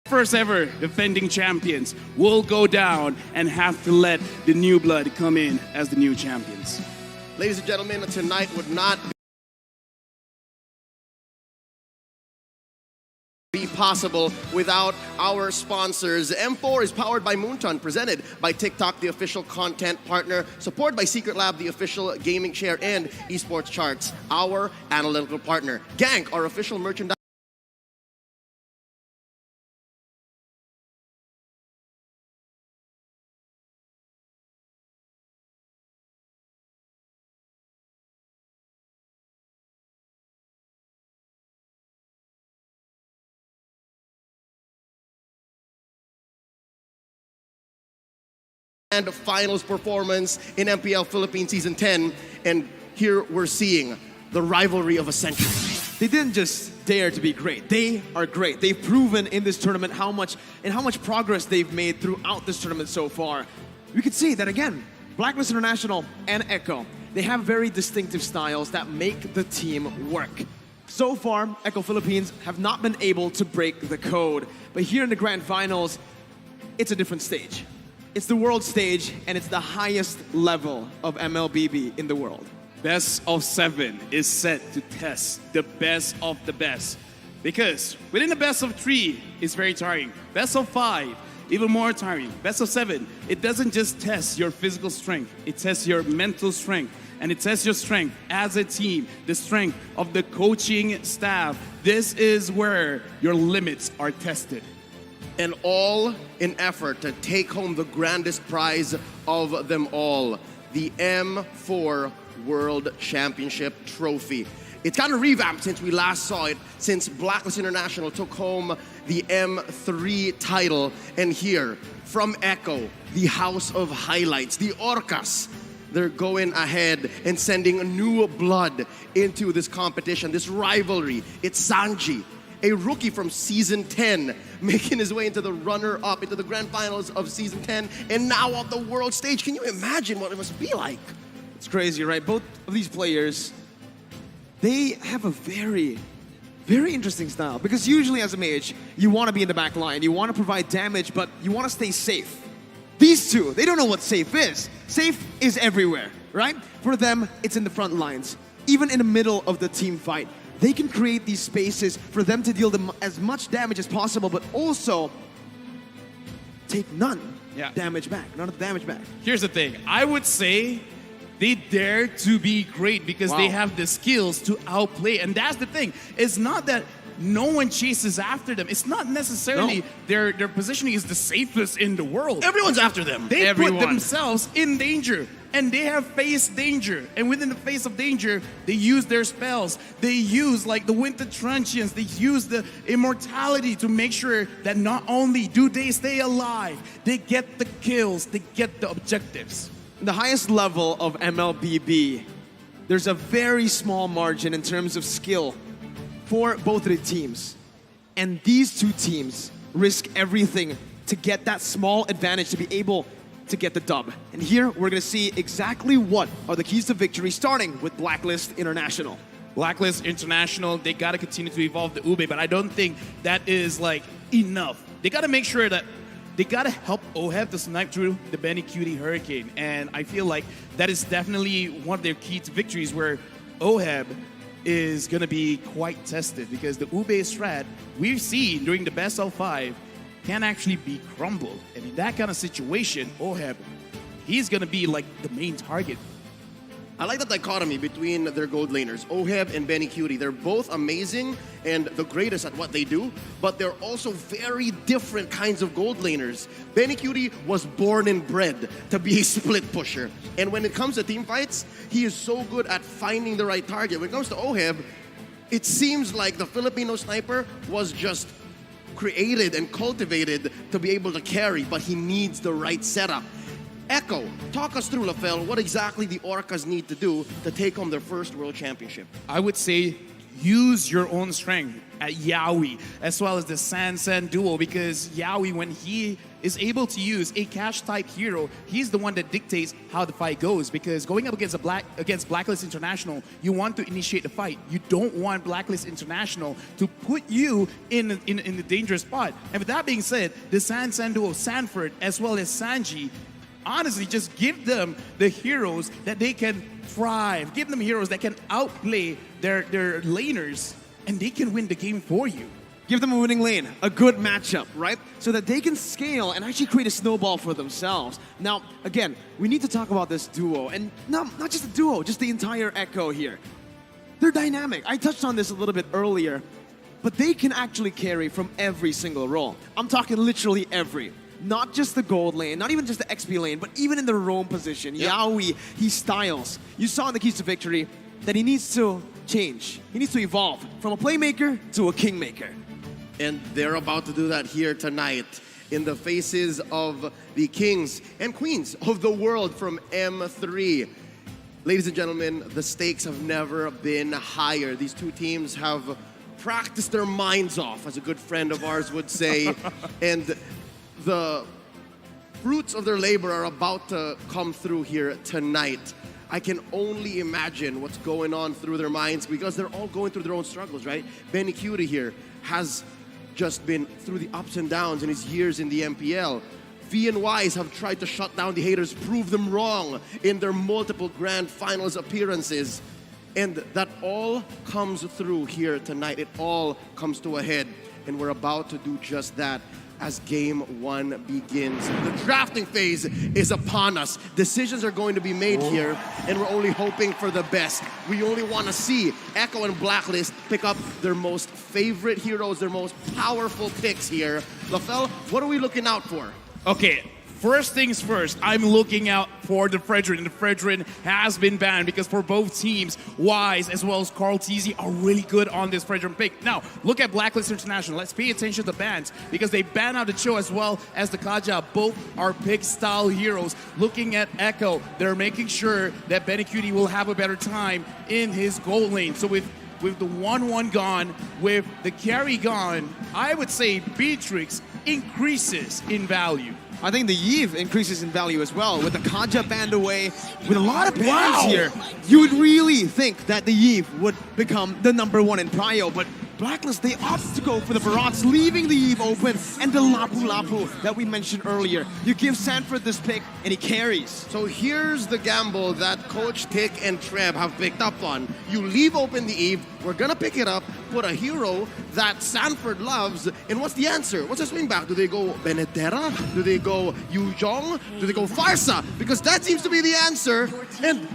first ever defending champions will go down and have to let the new blood come in as the new champions. Ladies and gentlemen, tonight would not be possible without our sponsors. M4 is powered by Moonton, presented by TikTok, the official content partner, supported by Secret Lab, the official gaming chair, and Esports Charts, our analytical partner. Gank, our official merchandise and finals performance in MPL Philippines Season 10. And here we're seeing the rivalry of a century. They didn't just dare to be great. They are great. They've proven in this tournament how much progress they've made throughout this tournament so far. We could see that again, BLACKLIST International and Echo, they have very distinctive styles that make the team work. So far, Echo Philippines have not been able to break the code. But here in the grand finals, it's a different stage. It's the world stage, and it's the highest level of MLBB in the world. Best of 7 is set to test the best of the best. Because within the best of 3, it's very tiring. Best of 5, even more tiring. Best of 7, it doesn't just test your physical strength. It tests your mental strength. And it tests your strength as a team, the strength of the coaching staff. This is where your limits are tested. And all in effort to take home the grandest prize of them all, the M4 World Championship Trophy. It's kind of revamped since we last saw it, since BLACKLIST International took home the M3 title. And here, from Echo, the House of Highlights, the Orcas, they're going ahead and sending new blood into this competition, this rivalry. It's Sanji, a rookie from Season 10, making his way into the runner-up, into the grand finals of Season 10, and now on the world stage. Can you imagine what it must be like? It's crazy, right? Both of these players, they have a very, very interesting style. Because usually as a mage, you want to be in the back line, you want to provide damage, but you want to stay safe. These two, they don't know what safe is. Safe is everywhere, right? For them, it's in the front lines. Even in the middle of the team fight, they can create these spaces for them to deal them as much damage as possible, but also take none of the damage back. Here's the thing. I would say they dare to be great because they have the skills to outplay. And that's the thing. It's not that no one chases after them. It's not necessarily their positioning is the safest in the world. Everyone's after them. They put themselves in danger. And they have faced danger. And within the face of danger, they use their spells. They use like the Winter Truncheons. They use the immortality to make sure that not only do they stay alive, they get the kills, they get the objectives. The highest level of MLBB, there's a very small margin in terms of skill for both of the teams. And these two teams risk everything to get that small advantage to be able to get the dub. And here we're going to see exactly what are the keys to victory, starting with BLACKLIST International. BLACKLIST International, they got to continue to evolve the Ube, but I don't think that is like enough. They got to make sure that they got to help OHEB to snipe through the Benny Cutie Hurricane. And I feel like that is definitely one of their key to victories, where OHEB is going to be quite tested, because the Ube strat we've seen during the best of 5 can actually be crumbled. And in that kind of situation, OHEB, he's going to be like the main target. I like the dichotomy between their gold laners, OHEB and Benny Cutie. They're both amazing and the greatest at what they do, but they're also very different kinds of gold laners. Benny Cutie was born and bred to be a split pusher. And when it comes to team fights, he is so good at finding the right target. When it comes to OHEB, it seems like the Filipino sniper was just created and cultivated to be able to carry, but he needs the right setup. Echo, talk us through, Lafel, what exactly the Orcas need to do to take home their first World Championship. I would say use your own strength at Yaoi, as well as the San duo, because Yaoi, when he is able to use a cash type hero, he's the one that dictates how the fight goes. Because going up against Blacklist International, you want to initiate the fight. You don't want Blacklist International to put you in a dangerous spot. And with that being said, the San duo, Sanford, as well as Sanji, honestly, just give them the heroes that they can thrive. Give them heroes that can outplay their laners, and they can win the game for you. Give them a winning lane, a good matchup, right? So that they can scale and actually create a snowball for themselves. Now, again, we need to talk about this duo, and not just the duo, just the entire Echo here. They're dynamic. I touched on this a little bit earlier, but they can actually carry from every single role. I'm talking literally every. Not just the gold lane, not even just the XP lane, but even in the roam position. Yep. Yaoi, he styles. You saw in the Keys to Victory that he needs to change. He needs to evolve from a playmaker to a kingmaker. And they're about to do that here tonight in the faces of the kings and queens of the world from M3. Ladies and gentlemen, the stakes have never been higher. These two teams have practiced their minds off, as a good friend of ours would say. And the fruits of their labor are about to come through here tonight. I can only imagine what's going on through their minds, because they're all going through their own struggles, right? Benny Cutie here has just been through the ups and downs in his years in the MPL. V and Ys have tried to shut down the haters, prove them wrong in their multiple grand finals appearances. And that all comes through here tonight. It all comes to a head. And we're about to do just that as game one begins. The drafting phase is upon us. Decisions are going to be made here, and we're only hoping for the best. We only want to see Echo and Blacklist pick up their most favorite heroes, their most powerful picks here. LaFell, what are we looking out for? Okay, first things first, I'm looking out for the Fredrin. The Fredrin has been banned because for both teams, Wise as well as Carl Teasy are really good on this Fredrin pick. Now, look at Blacklist International. Let's pay attention to the bans because they ban out the Cho as well as the Kaja. Both are pick style heroes. Looking at Echo, they're making sure that Benny Cutie will have a better time in his gold lane. So with the 1-1 gone, with the carry gone, I would say Beatrix increases in value. I think the Yve increases in value as well. With the Kaja banned away, with a lot of bans here, you would really think that the Yve would become the #1 in Prio, but Blacklist, they opt to go for the Barats, leaving the Yve open, and the Lapu Lapu that we mentioned earlier. You give Sanford this pick, and he carries. So here's the gamble that Coach Tick and Treb have picked up on. You leave open the Eve, we're gonna pick it up, put a hero that Sanford loves, and what's the answer? What's the swing back? Do they go Benedetta? Do they go Yuzhong? Do they go Farsa? Because that seems to be the answer. And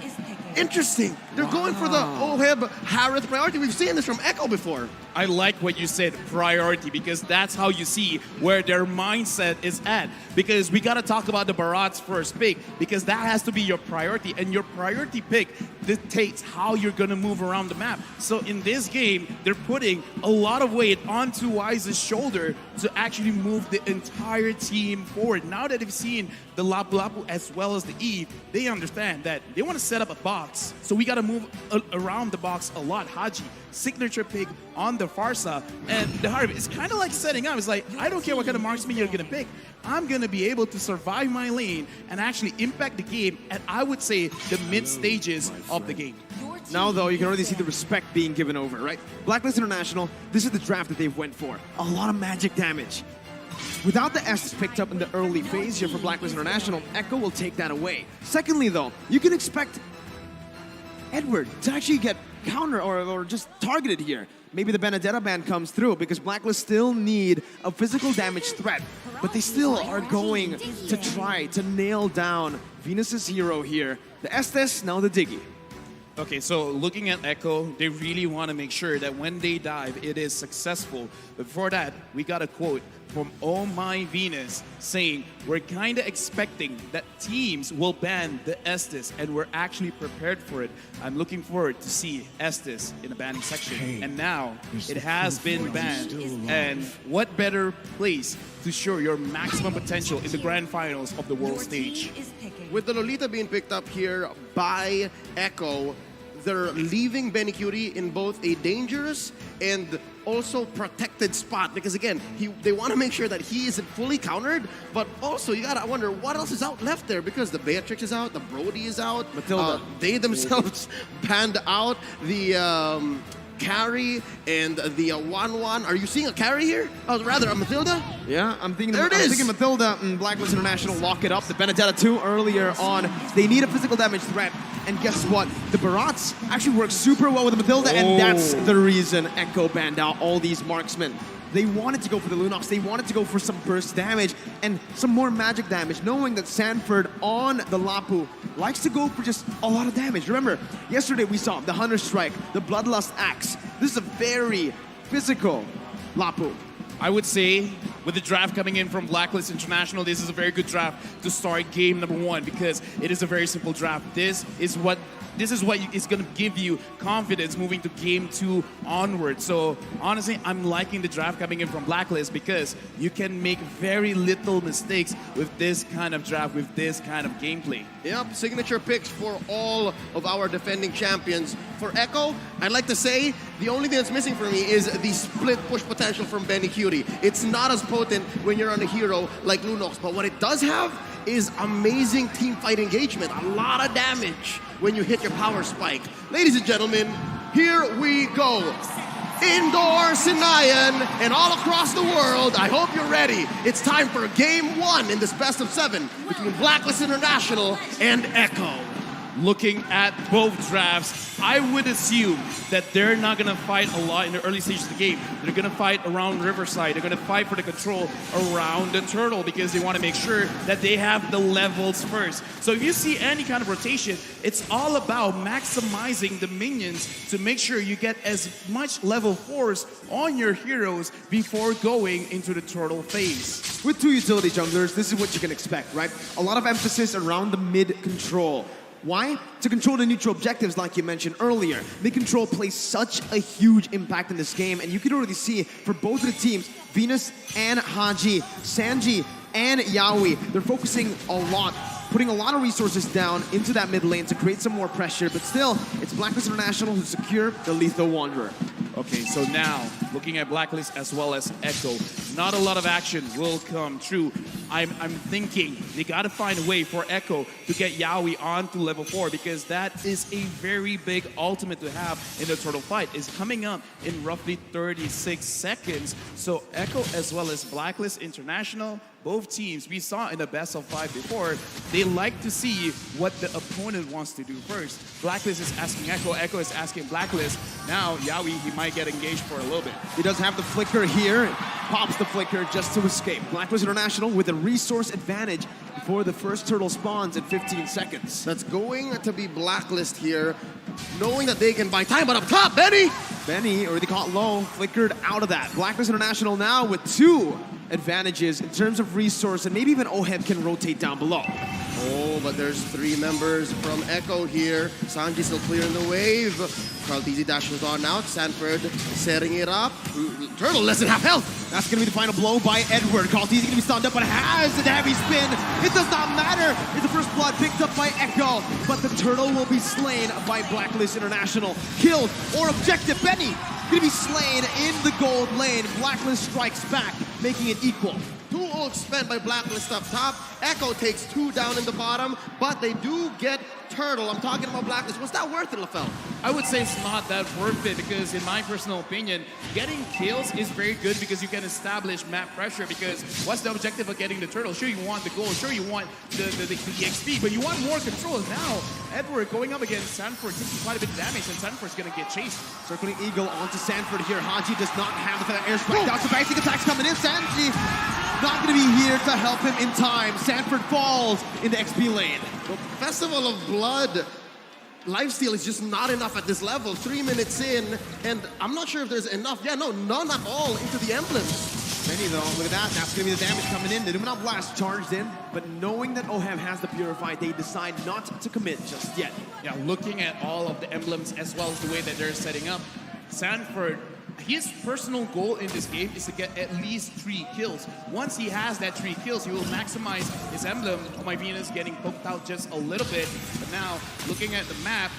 interesting, they're going for the Oheb Harith priority. We've seen this from Echo before. I like what you said, priority, because that's how you see where their mindset is at. Because we got to talk about the Barat's first pick, because that has to be your priority, and your priority pick dictates how you're going to move around the map. So in this game, they're putting a lot of weight onto Wise's shoulder to actually move the entire team forward. Now that they've seen the Lapu Lapu as well as the Eve, they understand that they want to set up a box. So we got to move around the box a lot. Haji, signature pick on the Farsa, and the Harvey, it's kind of like setting up. It's like, I don't care what kind of marksman you're going to pick. I'm going to be able to survive my lane and actually impact the game at, I would say, the mid stages of the game. Now, though, you can already see the respect being given over, right? Blacklist International, this is the draft that they've went for. A lot of magic damage. Without the S picked up in the early phase here for Blacklist International, Echo will take that away. Secondly, though, you can expect Edward to actually get counter or just targeted here. Maybe the Benedetta ban comes through because Blacklist still need a physical damage threat, but they still are going to try to nail down Venus's hero here. The Estes, now the Diggy. Okay, so looking at Echo, they really want to make sure that when they dive, it is successful. But before that, we got a quote from Oh My Venus saying, we're kind of expecting that teams will ban the Estes, and we're actually prepared for it. I'm looking forward to see Estes in the banning section. And now, it has been banned. And what better place to show your maximum potential in the grand finals of the world stage? With the Lolita being picked up here by Echo, they're leaving Benny Cutie in both a dangerous and also protected spot because again, they want to make sure that he isn't fully countered, but also you gotta wonder what else is out left there because the Beatrix is out, the Brody is out, Matilda. they themselves panned out the carry and the 1-1. Are you seeing a carry here? Oh, rather a Matilda? Yeah, I'm thinking. There it I'm is. thinking Matilda and BLACKLIST International lock it up. The Benedetta 2 earlier on. They need a physical damage threat. And guess what? The Barats actually work super well with the Matilda, and that's the reason Echo banned out all these marksmen. They wanted to go for the Lunox. They wanted to go for some burst damage and some more magic damage, knowing that Sanford on the Lapu likes to go for just a lot of damage. Remember, yesterday we saw the Hunter Strike, the Bloodlust Axe. This is a very physical Lapu. I would say with the draft coming in from BLACKLIST International, this is a very good draft to start game number 1 because it is a very simple draft. This is what is going to give you confidence moving to game 2 onward. So honestly, I'm liking the draft coming in from BLACKLIST because you can make very little mistakes with this kind of draft, with this kind of gameplay. Yep, signature picks for all of our defending champions. For Echo, I'd like to say the only thing that's missing for me is the split push potential from Benny Cutie. It's not as potent when you're on a hero like Lunox, but what it does have is amazing team fight engagement. A lot of damage when you hit your power spike. Ladies and gentlemen, here we go. Indoor Sinayan and all across the world, I hope you're ready. It's time for game 1 in this best of 7 between BLACKLIST International and Echo. Looking at both drafts, I would assume that they're not going to fight a lot in the early stages of the game. They're going to fight around Riverside. They're going to fight for the control around the turtle because they want to make sure that they have the levels first. So if you see any kind of rotation, it's all about maximizing the minions to make sure you get as much level 4s on your heroes before going into the turtle phase. With 2 utility junglers, this is what you can expect, right? A lot of emphasis around the mid control. Why? To control the neutral objectives like you mentioned earlier. Mid control plays such a huge impact in this game, and you can already see for both of the teams, Venus and Haji, Sanji and Yaoi, they're focusing a lot, putting a lot of resources down into that mid lane to create some more pressure, but still, it's BLACKLIST International who secure the Lethal Wanderer. Okay, so now, looking at BLACKLIST as well as Echo, not a lot of action will come true. I'm thinking they gotta find a way for Echo to get Yaoi onto level 4 because that is a very big ultimate to have in the turtle fight. It's coming up in roughly 36 seconds. So Echo as well as BLACKLIST International, both teams, we saw in the best of 5 before, they like to see what the opponent wants to do first. BLACKLIST is asking Echo, Echo is asking BLACKLIST. Now Yaoi, he might get engaged for a little bit. He does have the flicker here, pops the flicker just to escape. BLACKLIST International with a resource advantage before the first turtle spawns in 15 seconds. That's going to be BLACKLIST here, knowing that they can buy time, but up top, Benny! Benny, already caught low, flickered out of that. BLACKLIST International now with 2 advantages in terms of resource, and maybe even Oheb can rotate down below. Oh, but there's 3 members from Echo here. Sanji still clearing the wave. Carl TZ dashes on out. Sanford setting it up. Turtle less than half health. That's going to be the final blow by Edward. Carl TZ going to be stunned up, but has the heavy spin. It does not matter. It's the first blood picked up by Echo, but the turtle will be slain by BLACKLIST International. Killed or objective. Benny going to be slain in the gold lane. BLACKLIST strikes back, making it equal. 2 ults spent by BLACKLIST up top. Echo takes 2 down in the bottom, but they do get Turtle. I'm talking about BLACKLIST. Was that worth it, LaFell? I would say it's not that worth it because in my personal opinion, getting kills is very good because you can establish map pressure because what's the objective of getting the turtle? Sure, you want the gold, sure, you want the XP, but you want more control. Now, Edward going up against Sanford taking quite a bit of damage and Sanford's gonna get chased. Circling Eagle onto Sanford here. Haji does not have the air strike. Down some basic attacks coming in. Sanji not going to be here to help him in time. Sanford falls in the XP lane. The Festival of Blood lifesteal is just not enough at this level. 3 minutes in, and I'm not sure if there's enough. Yeah, no, none at all into the emblems. Many though, look at that. That's going to be the damage coming in. The Numinal Blast charged in, but knowing that Oheb has the Purify, they decide not to commit just yet. Yeah, looking at all of the emblems as well as the way that they're setting up, Sanford, his personal goal in this game is to get at least 3 kills. Once he has that 3 kills, he will maximize his emblem. My Venus getting poked out just a little bit. But now, looking at the map,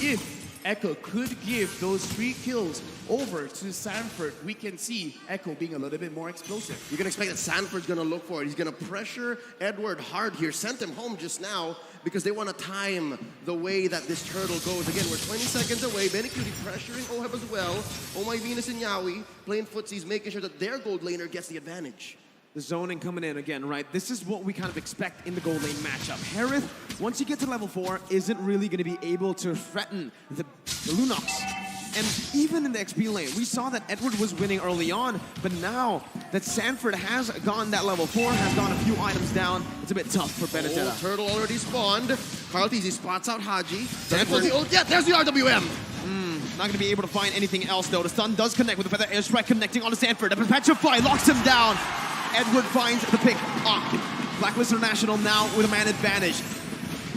if Echo could give those 3 kills over to Sanford, we can see Echo being a little bit more explosive. You can expect that Sanford's gonna look for it. He's gonna pressure Edward hard here. Sent him home just now because they want to time the way that this turtle goes. Again, we're 20 seconds away. Benny Cutie pressuring Oheb as well. Oh My Venus and Yawi playing footsies, making sure that their gold laner gets the advantage. The zoning coming in again, right? This is what we kind of expect in the gold lane matchup. Harith, once you get to level 4, isn't really going to be able to threaten the Lunox. And even in the XP lane, we saw that Edward was winning early on, but now that Sanford has gone that level 4, has gone a few items down, it's a bit tough for Benedetta. Oh, turtle already spawned. Carl Teasy spots out Haji. Sanford. Yeah, there's the RWM. Not going to be able to find anything else, though. The stun does connect with the Feather Airstrike connecting onto Sanford. The Petrify locks him down. Edward finds the pick up. BLACKLIST International now with a man advantage.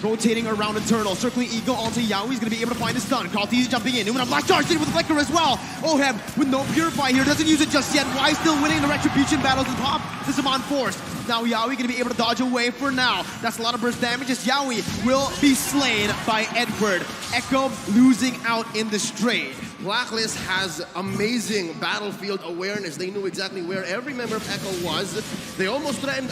Rotating around the turtle, circling Eagle onto Yawi. He's going to be able to find the stun. Carl Teasy jumping in. Newman Black charged in with the Flicker as well. Oheb with no Purify here. Doesn't use it just yet. Why still winning the Retribution battles at the top? This is on force. Now Yawi going to be able to dodge away for now. That's a lot of burst damage as Yawi will be slain by Edward. Echo losing out in the straight. BLACKLIST has amazing battlefield awareness. They knew exactly where every member of Echo was. They almost threatened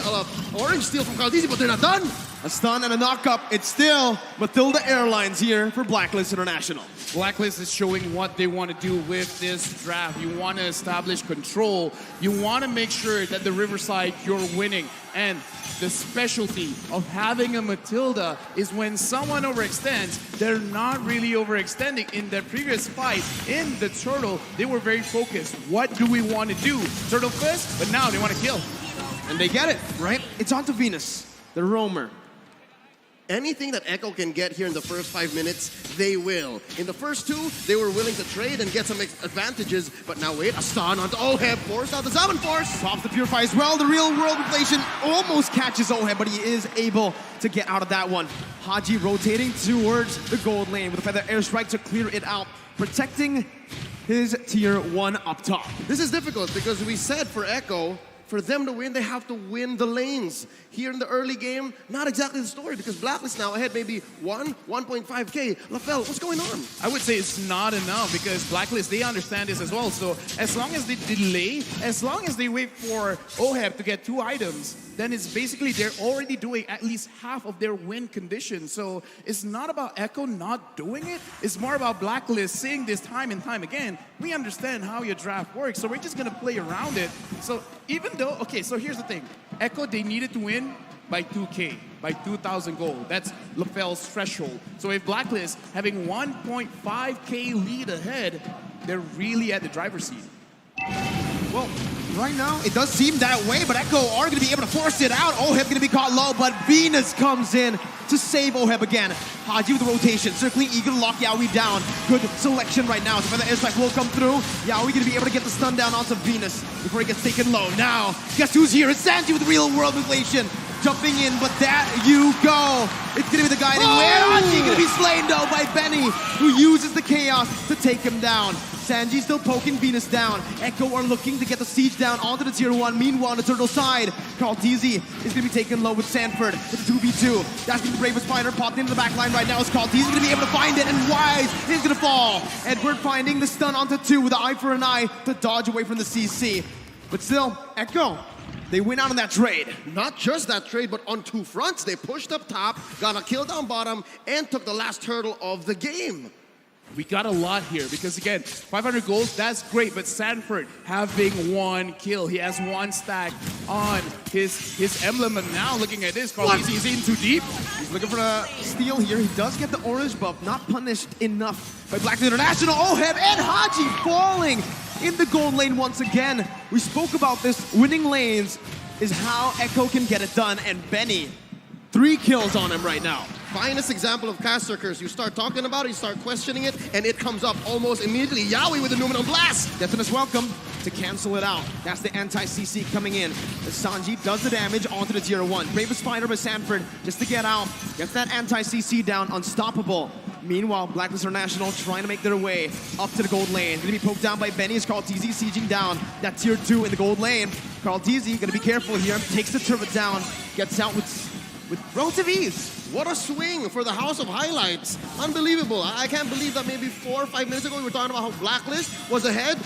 orange steal from Carl Teasy, but they're not done. A stun and a knock-up. It's still Matilda Airlines here for BLACKLIST International. BLACKLIST is showing what they want to do with this draft. You want to establish control. You want to make sure that the Riverside, you're winning. And the specialty of having a Matilda is when someone overextends, they're not really overextending. In their previous fight in the Turtle, they were very focused. What do we want to do? Turtle first, but now they want to kill. And they get it, right? It's onto Venus, the roamer. Anything that Echo can get here in the first 5 minutes, they will. In the first 2, they were willing to trade and get some advantages, but now wait, a stun onto Oheb, forced out the 7 force. Pops the Purify as well. The real world inflation almost catches Oheb, but he is able to get out of that one. Haji rotating towards the gold lane with a Feather Airstrike to clear it out, protecting his tier 1 up top. This is difficult because we said for Echo, for them to win, they have to win the lanes. Here in the early game, not exactly the story because BLACKLIST now ahead maybe 1.5K. LaFell, what's going on? I would say it's not enough because BLACKLIST, they understand this as well. So as long as they delay, as long as they wait for Oheb to get 2 items, then it's basically they're already doing at least half of their win condition. So it's not about Echo not doing it. It's more about BLACKLIST saying this time and time again, we understand how your draft works, so we're just going to play around it. So even though, okay, so here's the thing. Echo, they needed to win by 2K, by 2,000 gold. That's LaFell's threshold. So if BLACKLIST having 1.5K lead ahead, they're really at the driver's seat. Well, right now, it does seem that way, but Echo are going to be able to force it out. Oheb going to be caught low, but Venus comes in to save Oheb again. Haji with the rotation, circling Eagle to lock Yawi down. Good selection right now. So the airstrike will come through. Yawi going to be able to get the stun down onto Venus before he gets taken low. Now, guess who's here? It's Sanji with real world inflation. Jumping in, but that you go. It's going to be the guiding win. Haji going to be slain though by Benny, who uses the chaos to take him down. Sanji still poking Venus down. Echo are looking to get the siege down onto the tier 1. Meanwhile, on the turtle side, Carl Teasy is going to be taken low with Sanford with the 2v2. That's going to be the bravest fighter popped into the back line right now. Is Carl Teasy going to be able to find it, and Wise is going to fall. Edward finding the stun onto 2 with the eye for an eye to dodge away from the CC. But still, Echo, they win out on that trade. Not just that trade, but on 2 fronts. They pushed up top, got a kill down bottom, and took the last turtle of the game. We got a lot here because, again, 500 goals, that's great, but Sanford having 1 kill. He has 1 stack on his emblem, and now looking at this, Carl Teasy, he's in too deep. He's looking for a steal here. He does get the orange buff, not punished enough by BLACKLIST International. Oheb and Haji falling in the gold lane once again. We spoke about this. Winning lanes is how Echo can get it done, and Benny, 3 kills on him right now. Finest example of caster curse. You start talking about it, you start questioning it, and it comes up almost immediately. Yawi with the Numinal Blast. Deathness welcome to cancel it out. That's the anti-CC coming in. As Sanji does the damage onto the tier 1. Bravest fighter by Sanford just to get out. Gets that anti-CC down, unstoppable. Meanwhile, BLACKLIST International trying to make their way up to the gold lane. Gonna be poked down by Benny as Carl Teasy sieging down that tier 2 in the gold lane. Carl Teasy gonna be careful here. Takes the turret down. Gets out with with relative ease. What a swing for the House of Highlights. Unbelievable. I can't believe that maybe 4 or 5 minutes ago we were talking about how BLACKLIST was ahead,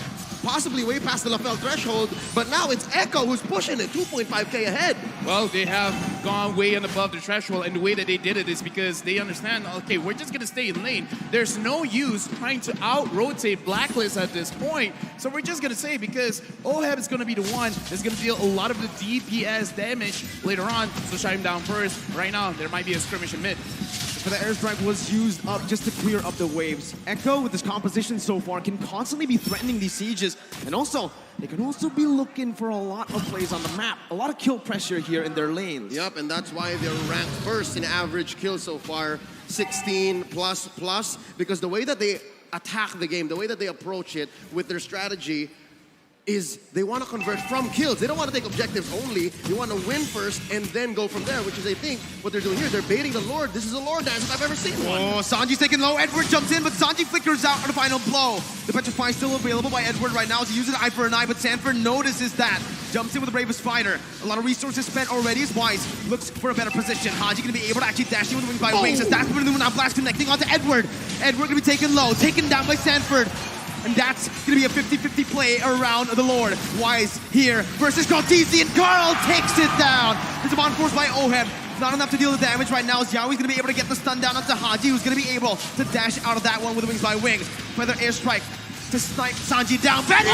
possibly way past the LaFell threshold, but now it's Echo who's pushing it, 2.5K ahead. Well, they have gone way and above the threshold, and the way that they did it is because they understand, okay, we're just going to stay in lane. There's no use trying to out-rotate BLACKLIST at this point, so we're just going to say because OHEB is going to be the one that's going to deal a lot of the DPS damage later on, so shut him down first. Right now, there might be a skirmish in mid. For the airstrike was used up just to clear up the waves. Echo, with his composition so far, can constantly be threatening these sieges. And also, they can also be looking for a lot of plays on the map. A lot of kill pressure here in their lanes. Yep, and that's why they're ranked first in average kills so far, 16 plus, because the way that they attack the game, the way that they approach it with their strategy is they want to convert from kills. They don't want to take objectives only. They want to win first and then go from there, which is, I think, what they're doing here. They're baiting the Lord. This is a Lord dance if I've ever seen one. Oh, Sanji's taken low. Edward jumps in, but Sanji flickers out on the final blow. The Petrify still available by Edward right now as he uses eye for an eye, but Sanford notices that. Jumps in with the Bravest Fighter. A lot of resources spent already as Wise looks for a better position. Haji going to be able to actually dash in with the Wings by Wings as that's the now Blast connecting onto Edward. Edward going to be taken low, taken down by Sanford. And that's going to be a 50-50 play around the Lord. Wise here versus Cartesi, and Carl takes it down. There's a bond force by OHEB. Not enough to deal the damage right now as Yaoi's going to be able to get the stun down onto Haji, who's going to be able to dash out of that one with the Wings by Wings. Feather airstrike to snipe Sanji down. Benny!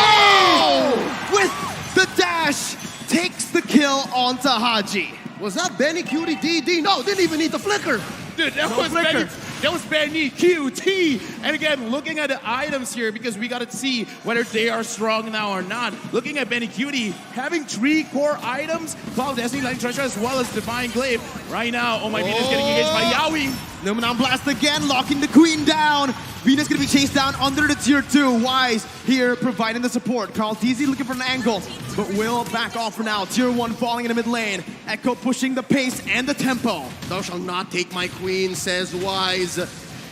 With the dash, takes the kill onto Haji. Was that Benny Cutie DD? No, didn't even need the flicker. Dude, that was Benny QT. And again, looking at the items here, because we got to see whether they are strong now or not. Looking at Benny Cutie, having 3 core items, 12 Destiny Lightning Treasure as well as Divine Glaive. Right now, Oh My Venus getting engaged by Yaoi. Numenon Blast again, locking the Queen down. Venus gonna be chased down under the tier 2. Wise here providing the support. Carl DZ looking for an angle, but will back off for now. Tier 1 falling in the mid lane. Echo pushing the pace and the tempo. Thou shalt not take my queen, says Wise.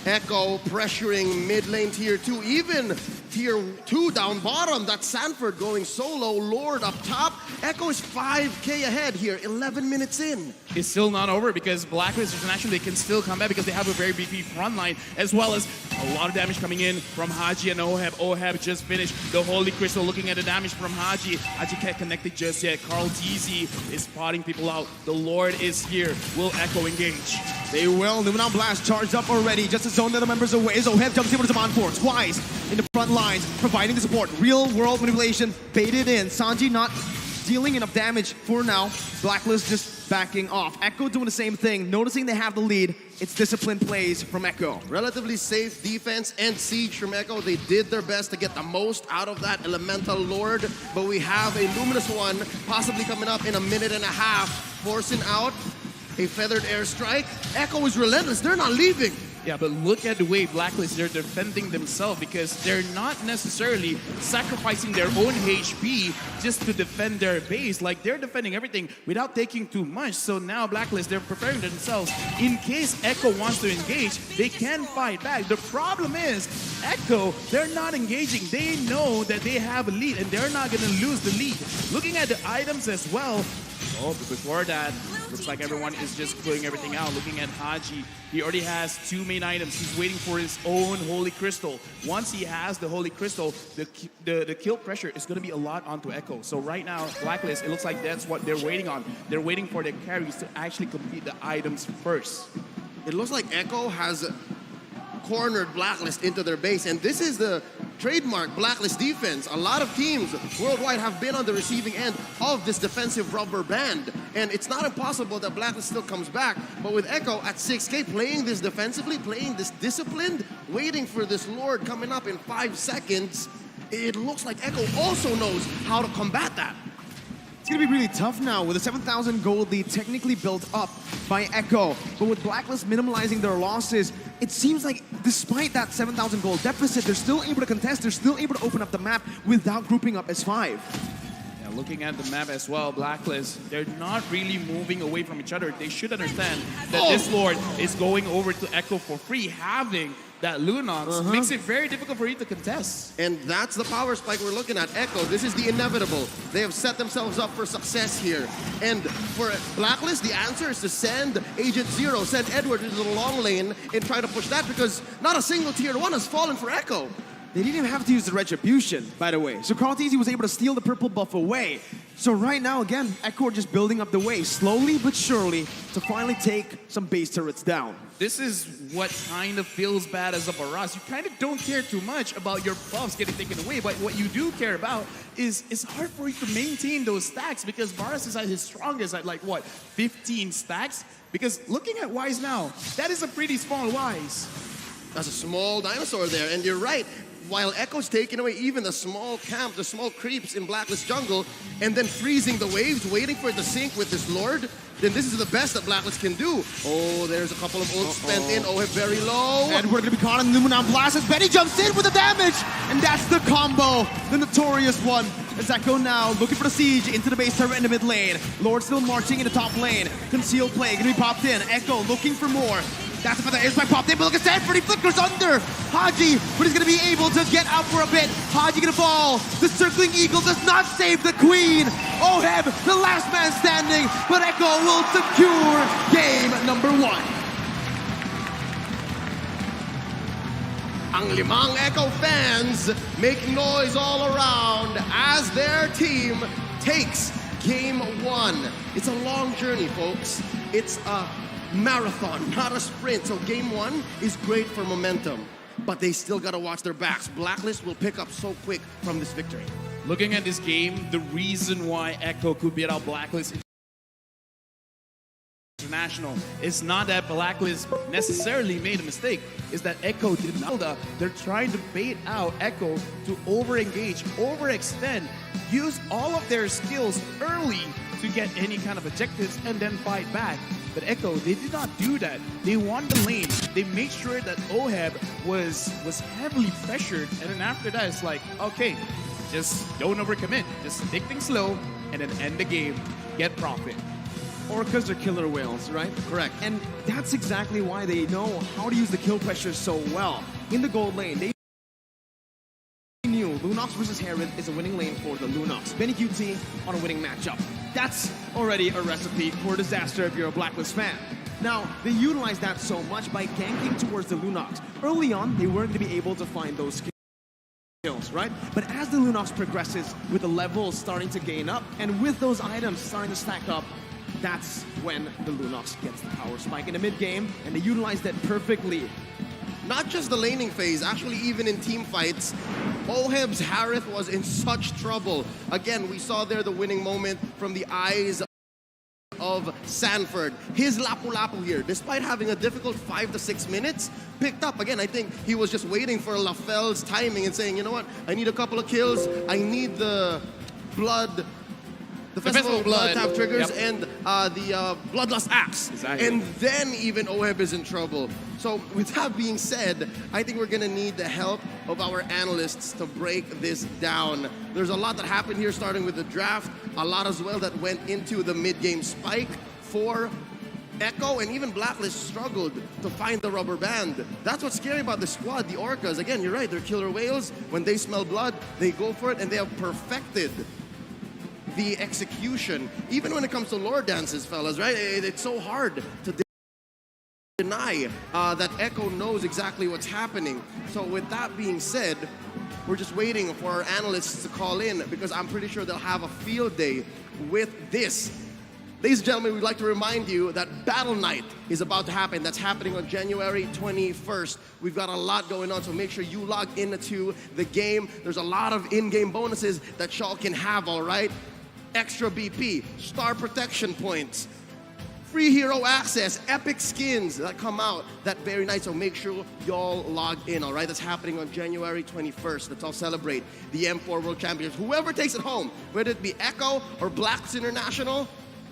Echo pressuring mid lane tier 2, even tier 2 down bottom. That's Sanford going solo, Lord up top. Echo is 5K ahead here, 11 minutes in. It's still not over because BLACKLIST International, they can still come back because they have a very beefy front line, as well as a lot of damage coming in from Haji and OHEB. OHEB just finished the Holy Crystal. Looking at the damage from Haji. Haji can't connect it just yet. Carl DZ is spotting people out. The Lord is here. Will Echo engage? They will. Numenon Blast charged up already. Just to zone the other members away as OHEB jumps in with his on force. Wise in the front lines, providing the support. Real world manipulation, baited in. Sanji not dealing enough damage for now. BLACKLIST just backing off. Echo doing the same thing. Noticing they have the lead. It's disciplined plays from Echo. Relatively safe defense and siege from Echo. They did their best to get the most out of that Elemental Lord, but we have a Luminous one possibly coming up in a minute and a half, forcing out a feathered airstrike. Echo is relentless. They're not leaving. Yeah, but look at the way BLACKLIST, they're defending themselves because they're not necessarily sacrificing their own HP just to defend their base. Like, they're defending everything without taking too much. So now BLACKLIST, they're preparing themselves. In case Echo wants to engage, they can fight back. The problem is, Echo, they're not engaging. They know that they have a lead and they're not going to lose the lead. Looking at the items as well, oh, but before that, looks like everyone is just pulling everything out. Looking at Haji, he already has 2 main items. He's waiting for his own Holy Crystal. Once he has the Holy Crystal, the kill pressure is going to be a lot onto Echo. So right now, BLACKLIST, it looks like that's what they're waiting on. They're waiting for their carries to actually complete the items first. It looks like Echo has cornered BLACKLIST into their base, and this is the trademark BLACKLIST defense. A lot of teams worldwide have been on the receiving end of this defensive rubber band, and it's not impossible that BLACKLIST still comes back, but with Echo at 6K playing this defensively, playing this disciplined, waiting for this Lord coming up in 5 seconds, it looks like Echo also knows how to combat that. It's going to be really tough now with a 7,000 gold lead technically built up by Echo. But with BLACKLIST minimalizing their losses, it seems like despite that 7,000 gold deficit, they're still able to contest, they're still able to open up the map without grouping up as 5. Yeah, looking at the map as well, Blacklist, they're not really moving away from each other. They should understand that this Lord is going over to Echo for free. Having that Lunox makes it very difficult for you to contest. And that's the power spike we're looking at. Echo, this is the inevitable. They have set themselves up for success here. And for Blacklist, the answer is to send Agent Zero, send Edward into the long lane and try to push that, because not a single tier 1 has fallen for Echo. They didn't even have to use the Retribution, by the way. So Carltese was able to steal the purple buff away. So right now, again, Echo are just building up the way, slowly but surely, to finally take some base turrets down. This is what kind of feels bad as a Baras. You kind of don't care too much about your buffs getting taken away, but what you do care about is it's hard for you to maintain those stacks, because Baras is at his strongest at, like, what, 15 stacks? Because looking at Wise now, that is a pretty small Wise. That's a small dinosaur there, and you're right. While Echo's taking away even the small camp, the small creeps in Blacklist jungle, and then freezing the waves, waiting for it to sync with this Lord, then this is the best that Blacklist can do. Oh, there's a couple of ults spent in. Oh, very low. And we're gonna be caught in the Luminon Blast as Benny jumps in with the damage! And that's the combo, the notorious one. As Echo now looking for the siege into the base turret in the mid lane. Lord still marching in the top lane. Concealed play gonna be popped in. Echo looking for more. That's the airstrike popped in, but look at Sanford, he flickers under Haji, but he's gonna be able to get out for a bit. Haji gonna fall. The circling eagle does not save the queen. Oheb, the last man standing, but Echo will secure game number 1. Ang limang Echo fans make noise all around as their team takes game 1. It's a long journey, folks. It's a marathon, not a sprint. So game 1 is great for momentum, but they still gotta watch their backs. Blacklist will pick up so quick from this victory. Looking at this game, the reason why Echo could beat out Blacklist International is not that Blacklist necessarily made a mistake, is that Echo did not. They're trying to bait out Echo to over-engage, overextend, use all of their skills early to get any kind of objectives and then fight back. But Echo, they did not do that. They won the lane. They made sure that Oheb was heavily pressured, and then after that, it's like, okay, just don't overcommit. Just take things slow, and then end the game, get profit. Orcas are killer whales, right? Correct. And that's exactly why they know how to use the kill pressure so well. In the gold lane, they knew Lunox versus Herod is a winning lane for the Lunox. Benny QT on a winning matchup. That's already a recipe for disaster if you're a Blacklist fan. Now, they utilize that so much by ganking towards the Lunox. Early on, they weren't going to be able to find those kills, right? But as the Lunox progresses, with the levels starting to gain up, and with those items starting to stack up, that's when the Lunox gets the power spike in the mid game, and they utilize that perfectly. Not just the laning phase, actually even in team fights, Oheb's Harith was in such trouble. Again, we saw there the winning moment from the eyes of Sanford. His Lapu-Lapu here, despite having a difficult 5 to 6 minutes, picked up. Again, I think he was just waiting for Lafel's timing and saying, you know what, I need a couple of kills, I need the blood, the Festival of Blood tap triggers, and the Bloodlust Axe. Exactly. And then even Oheb is in trouble. So with that being said, I think we're gonna need the help of our analysts to break this down. There's a lot that happened here, starting with the draft, a lot as well that went into the mid-game spike for Echo, and even Blacklist struggled to find the rubber band. That's what's scary about the squad, the Orcas. Again, you're right, they're killer whales. When they smell blood, they go for it, and they have perfected the execution. Even when it comes to lore dances, fellas, right? It's so hard to deny that Echo knows exactly what's happening. So with that being said, we're just waiting for our analysts to call in, because I'm pretty sure they'll have a field day with this. Ladies and gentlemen, we'd like to remind you that Battle Night is about to happen. That's happening on January 21st. We've got a lot going on, so make sure you log into the game. There's a lot of in-game bonuses that y'all can have, all right? Extra BP, star protection points, free hero access, epic skins that come out that very night, so make sure y'all log in, all right? That's happening on January 21st. Let's all celebrate the M4 World Championships. Whoever takes it home, whether it be Echo or Blacks International,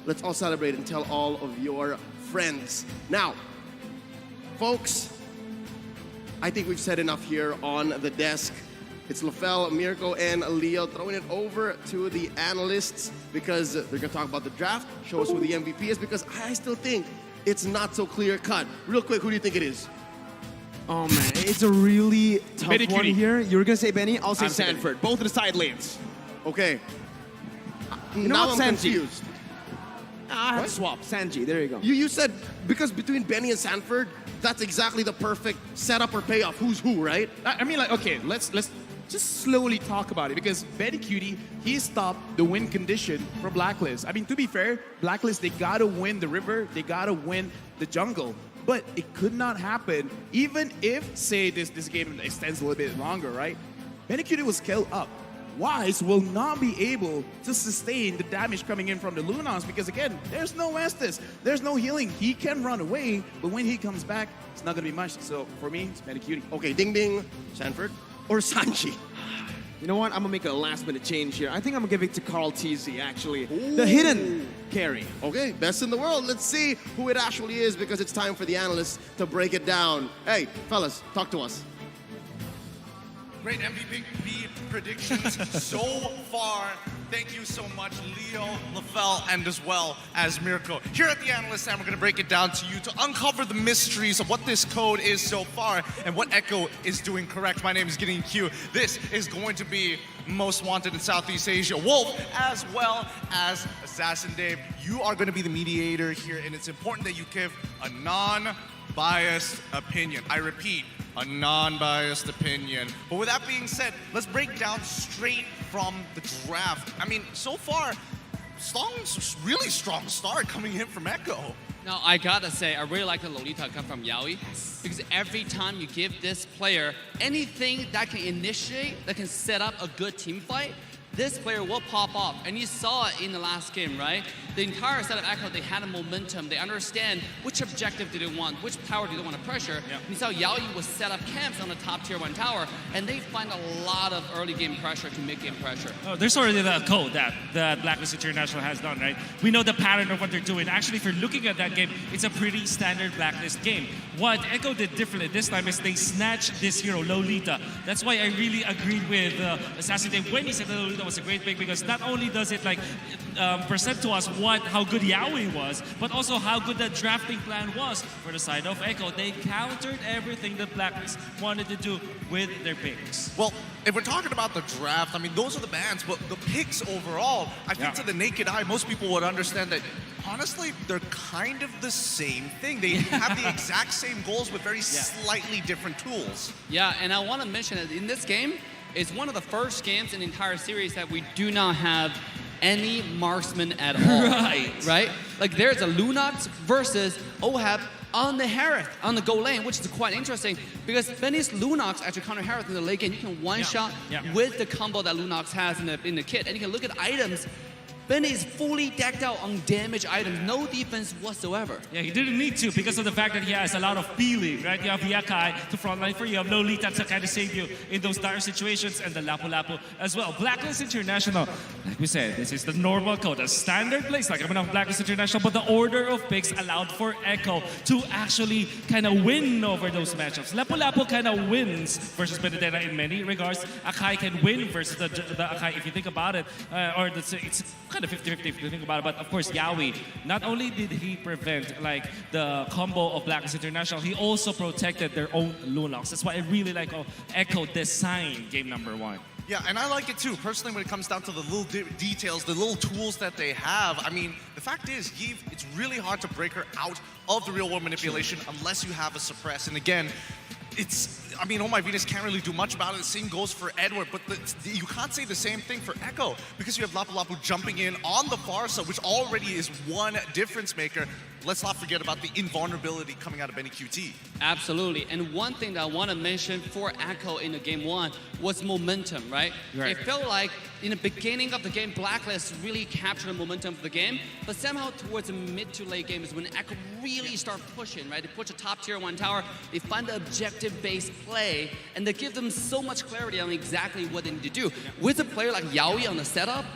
let's all celebrate and tell all of your friends. Now, folks, I think we've said enough here on the desk. It's Lafel, Mirko, and Leo throwing it over to the analysts because they're going to talk about the draft, show us who the MVP is, because I still think it's not so clear cut. Real quick, who do you think it is? Oh man, it's a really tough Benny one Cutie. here. You're gonna say Benny, I'll say I'm saying Sanford. Both of the side lanes. Okay. know Now what, I'm Sanji? confused. I have to swap. Sanji, there you go. You said because between Benny and Sanford, that's exactly the perfect setup or payoff. Who's who, right? I mean, like, okay, let's just slowly talk about it because Benny Cutie, he stopped the win condition for Blacklist. I mean, to be fair, Blacklist, they gotta win the river, they gotta win the jungle. But it could not happen even if, say, this game extends a little bit longer, right? Benny Cutie will scale up. Wise will not be able to sustain the damage coming in from the Lunons because, again, there's no Estes, there's no healing. He can run away, but when he comes back, it's not gonna be much. So for me, it's Benny Cutie. Okay, Ding Ding, Sanford, or Sanji? You know what? I'm gonna make a last minute change here. I think I'm gonna give it to Carl TZ, actually. The hidden carry. Okay, best in the world. Let's see who it actually is because it's time for the analysts to break it down. Hey, fellas, talk to us. Great MLBB predictions so far. Thank you so much, Leo, Lafel, and as well as Mirko. Here at the Analyst Stand, we're going to break it down to you to uncover the mysteries of what this code is so far and what Echo is doing correct. My name is Gideon Q. This is going to be Most Wanted in Southeast Asia, Wolf, as well as Assassin Dave. You are going to be the mediator here, and it's important that you give a non-biased opinion. I repeat, a non-biased opinion. But with that being said, let's break down straight from the draft. I mean, so far, really strong start coming in from Echo. Now, I gotta say, I really like the Lolita come from Yaoi because every time you give this player anything that can initiate, that can set up a good team fight, this player will pop off. And you saw it in the last game, right? The entire set of Echo, they had a momentum. They understand which objective do they want, which tower do they want to pressure. Yeah. And you saw Yaoi was set up camps on the top tier 1 tower, and they find a lot of early game pressure to mid-game pressure. Oh, there's already the code that Blacklist International has done, right? We know the pattern of what they're doing. Actually, if you're looking at that game, it's a pretty standard Blacklist game. What Echo did differently this time is they snatched this hero, Lolita. That's why I really agreed with Assassin Dave when he said that Lolita was a great pick, because not only does it present to us how good Yaoi was, but also how good the drafting plan was for the side of Echo. They countered everything that Blacklist wanted to do with their picks. Well, if we're talking about the draft, I mean, those are the bans, but the picks overall, I think to the naked eye, most people would understand that, honestly, they're kind of the same thing. They have the exact same goals with very slightly different tools. Yeah, and I want to mention that in this game, it's one of the first games in the entire series that we do not have any marksman at all. Right? Like there's a Lunox versus Ohab on the Harith, on the goal lane, which is quite interesting because Benny's Lunox actually counter Harith in the late game. You can one-shot with the combo that Lunox has in the kit. And you can look at items. Benny is fully decked out on damage items, no defense whatsoever. Yeah, he didn't need to because of the fact that he has a lot of feeling, right? You have Yakai to frontline for you, you have Lolita to kind of save you in those dire situations, and the Lapu Lapu as well. Blacklist International, like we said, this is the normal code, a standard place, like I'm on Blacklist International, but the order of picks allowed for Echo to actually kind of win over those matchups. Lapu Lapu kind of wins versus Benedetta in many regards. Akai can win versus the Akai if you think about it, it's kind of 50-50 if you think about it, but of course Yaoi, not only did he prevent like the combo of Blacklist International, he also protected their own Lunox. That's why I really like how Echo designed game number 1. Yeah, and I like it too. Personally, when it comes down to the little details, the little tools that they have, I mean, the fact is, Yves, it's really hard to break her out of the real-world manipulation unless you have a suppress. And again, I mean, Oh My Venus can't really do much about it. The same goes for Edward, but you can't say the same thing for Echo because you have Lapu Lapu jumping in on the far side, which already is one difference maker. Let's not forget about the invulnerability coming out of Benny QT. Absolutely. And one thing that I want to mention for Echo in the game 1 was momentum, right? It felt like in the beginning of the game, Blacklist really captured the momentum of the game, but somehow towards the mid to late game is when Echo really start pushing, right? They push a top tier 1 tower, they find the objective-based play, and they give them so much clarity on exactly what they need to do. With a player like Yaoi on the setup,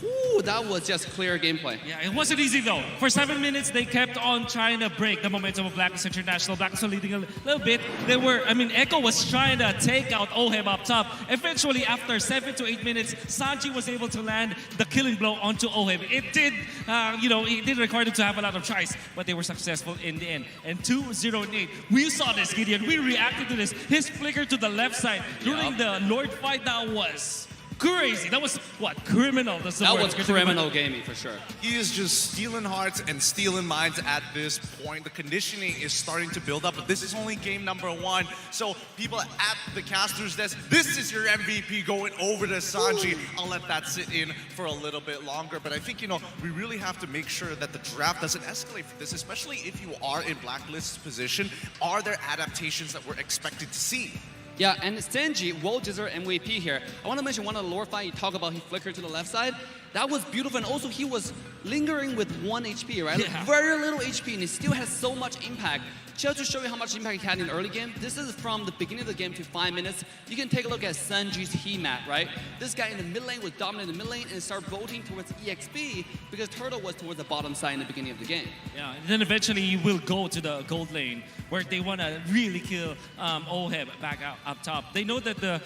Ooh, that was just clear gameplay. Yeah, it wasn't easy though. For 7 minutes, they kept on trying to break the momentum of Blacklist International. Blacklist were leading a little bit. Echo was trying to take out Oheb up top. Eventually, after 7 to 8 minutes, Sanji was able to land the killing blow onto Oheb. It did, it did require them to have a lot of tries, but they were successful in the end. And 2-0 and 8. We saw this, Gideon. We reacted to this. His flicker to the left side during the Lord fight, that was crazy. That was what? Criminal. That's the That word. was criminal gaming for sure. He is just stealing hearts and stealing minds at this point. The conditioning is starting to build up, but this is only game number 1. So people at the caster's desk, this is your MVP going over to Sanji. I'll let that sit in for a little bit longer, but I think, we really have to make sure that the draft doesn't escalate for this, especially if you are in Blacklist's position. Are there adaptations that we're expected to see? Yeah, and Sanji, well-deserved MVP here. I want to mention one of the lore fight you talk about, he flickered to the left side. That was beautiful, and also he was lingering with 1 HP, right? Yeah. Very little HP, and he still has so much impact. Just to show you how much impact he had in the early game, this is from the beginning of the game to 5 minutes. You can take a look at Sanji's heat map, right? This guy in the mid lane was dominant in the mid lane and started voting towards EXP because Turtle was towards the bottom side in the beginning of the game. Yeah, and then eventually you will go to the gold lane where they want to really kill Oheb back out up top. They know that the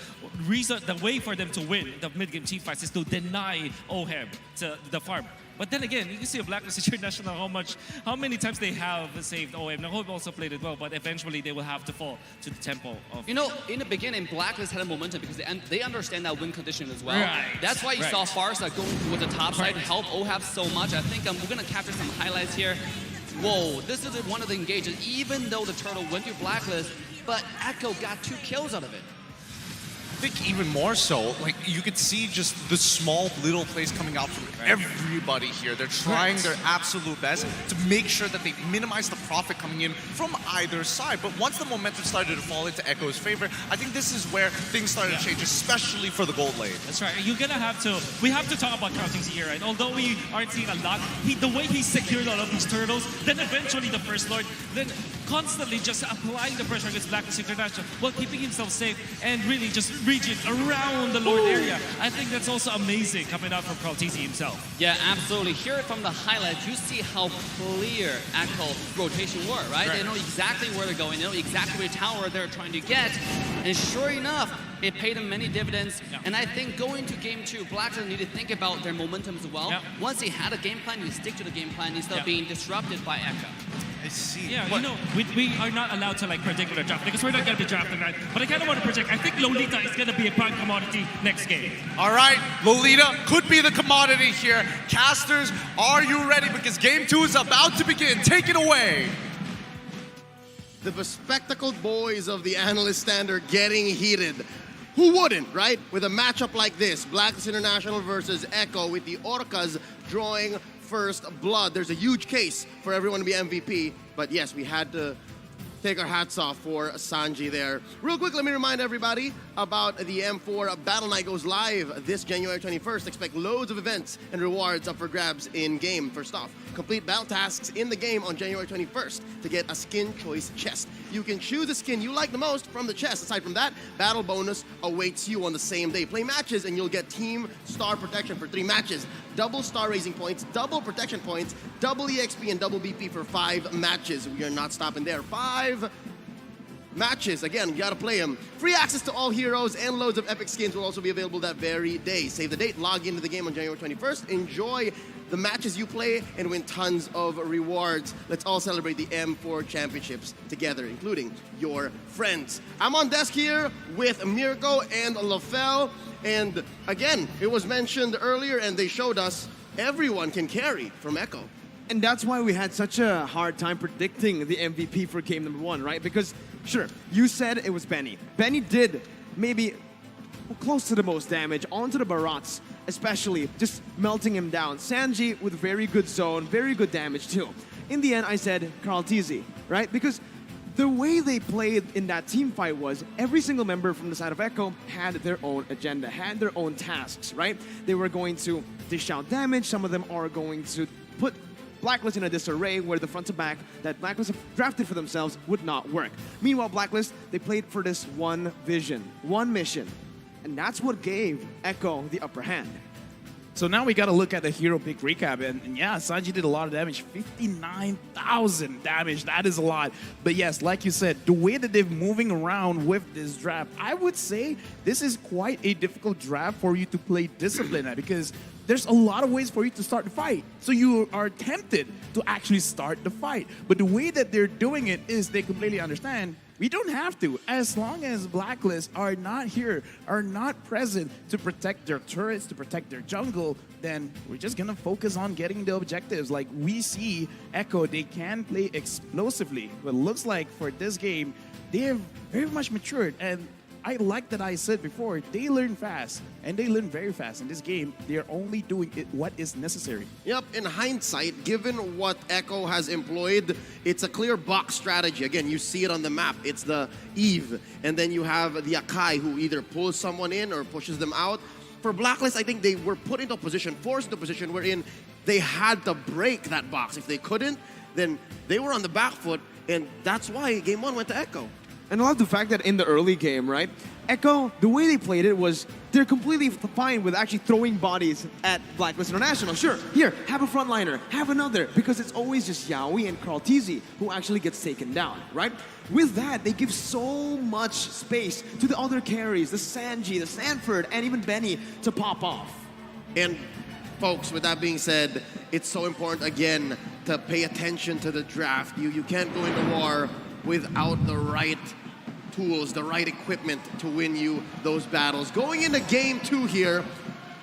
way for them to win the mid-game team fights is to deny Oheb to the farm. But then again, you can see a Blacklist International how many times they have saved OM. Now, Hope also played it well, but eventually they will have to fall to the tempo of. In the beginning, Blacklist had a momentum because they understand that win condition as well. Right. That's why you saw Farsa going towards the top side to help OHAP so much. I think we're going to capture some highlights here. Whoa, this is one of the engages, even though the Turtle went to Blacklist, but Echo got 2 kills out of it. I think even more so, you could see just the small little plays coming out from everybody here. They're trying their absolute best to make sure that they minimize the profit coming in from either side. But once the momentum started to fall into Echo's favor, I think this is where things started to change, especially for the gold lane. That's right. We have to talk about Krautings here, right? Although we aren't seeing a lot, the way he secured all of these turtles, then eventually the First Lord, then constantly just applying the pressure against Blacklist International while keeping himself safe and really just region around the Lord area. I think that's also amazing coming out from Krautings himself. Yeah, absolutely. Here from the highlights, you see how clear Echo rotation were, right? They know exactly where they're going. They know exactly which tower they're trying to get. And sure enough, it paid them many dividends. Yeah. And I think going to game 2, Blacklist need to think about their momentum as well. Yeah. Once they had a game plan, you stick to the game plan instead of being disrupted by Echo. I see. Yeah, we are not allowed to predict the draft because we're not going to be drafting, right? But I kind of want to project. I think Lolita is going to be a prime commodity next game. All right, Lolita could be the commodity here. Casters, are you ready? Because game 2 is about to begin. Take it away. The bespectacled boys of the analyst standard getting heated. Who wouldn't, right? With a matchup like this, Blacklist International versus Echo with the Orcas drawing first blood. There's a huge case for everyone to be MVP, but yes, we had to take our hats off for Sanji there. Real quick, let me remind everybody about the M4 Battle Night goes live this January 21st. Expect loads of events and rewards up for grabs in-game. First off, complete battle tasks in the game on January 21st to get a skin choice chest. You can choose a skin you like the most from the chest. Aside from that, battle bonus awaits you on the same day. Play matches and you'll get team star protection for 3 matches, double star raising points, double protection points, double EXP, and double BP for 5 matches. We are not stopping there. 5 matches. Again, you gotta play them. Free access to all heroes and loads of epic skins will also be available that very day. Save the date, log into the game on January 21st. Enjoy the matches you play and win tons of rewards. Let's all celebrate the M4 championships together, including your friends. I'm on desk here with Mirko and Lafel. And again, it was mentioned earlier and they showed us everyone can carry from Echo. And that's why we had such a hard time predicting the MVP for game number 1, right? Because, sure, you said it was Benny. Benny did maybe close to the most damage onto the Barats, especially just melting him down. Sanji with very good zone, very good damage too. In the end, I said Carl Tizzy, right? Because the way they played in that team fight was every single member from the side of Echo had their own agenda, had their own tasks, right? They were going to dish out damage. Some of them are going to put Blacklist in a disarray where the front to back that Blacklist have drafted for themselves would not work. Meanwhile, Blacklist, they played for this one vision, one mission. And that's what gave Echo the upper hand. So now we got to look at the hero pick recap. And yeah, Sanji did a lot of damage. 59,000 damage. That is a lot. But yes, like you said, the way that they're moving around with this draft, I would say this is quite a difficult draft for you to play discipline at, because there's a lot of ways for you to start the fight. So you are tempted to actually start the fight. But the way that they're doing it is they completely understand we don't have to. As long as Blacklist are not here, are not present to protect their turrets, to protect their jungle, then we're just gonna focus on getting the objectives. Like we see Echo, they can play explosively, but it looks like for this game, they have very much matured. And I like that I said before, they learn fast, and they learn very fast. In this game, they're only doing what is necessary. Yep, in hindsight, given what Echo has employed, it's a clear box strategy. Again, you see it on the map. It's the Eve, and then you have the Akai who either pulls someone in or pushes them out. For Blacklist, I think they were put into a position, forced into a position wherein they had to break that box. If they couldn't, then they were on the back foot, and that's why Game 1 went to Echo. And I love the fact that in the early game, right, Echo, the way they played it was they're completely fine with actually throwing bodies at Blacklist International. Sure, here, have a frontliner, have another, because it's always just Yaoi and Carl Tizzy who actually gets taken down, right? With that, they give so much space to the other carries, the Sanji, the Sanford, and even Benny to pop off. And folks, with that being said, it's so important, again, to pay attention to the draft. You can't go into war without the right tools, the right equipment to win you those battles. Going into Game 2 here,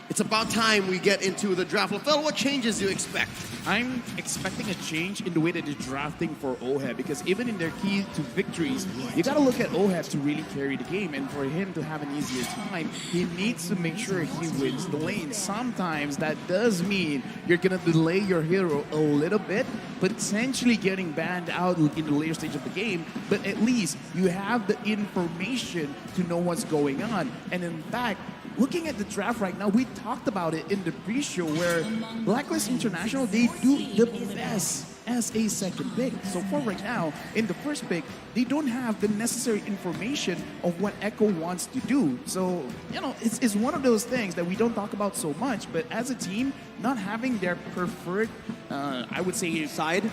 it's about time we get into the draft. Lafel, what changes do you expect? I'm expecting a change in the way that they're drafting for OHEB, because even in their key to victories, you got to look at OHEB to really carry the game, and for him to have an easier time, he needs to make sure he wins the lane. Sometimes that does mean you're going to delay your hero a little bit, potentially getting banned out in the later stage of the game, but at least you have the information to know what's going on. And in fact, looking at the draft right now, we talked about it in the pre-show where Blacklist International, they do the best as a second pick. So for right now, in the first pick, they don't have the necessary information of what Echo wants to do. So, you know, it's one of those things that we don't talk about so much, but as a team, not having their preferred, I would say, side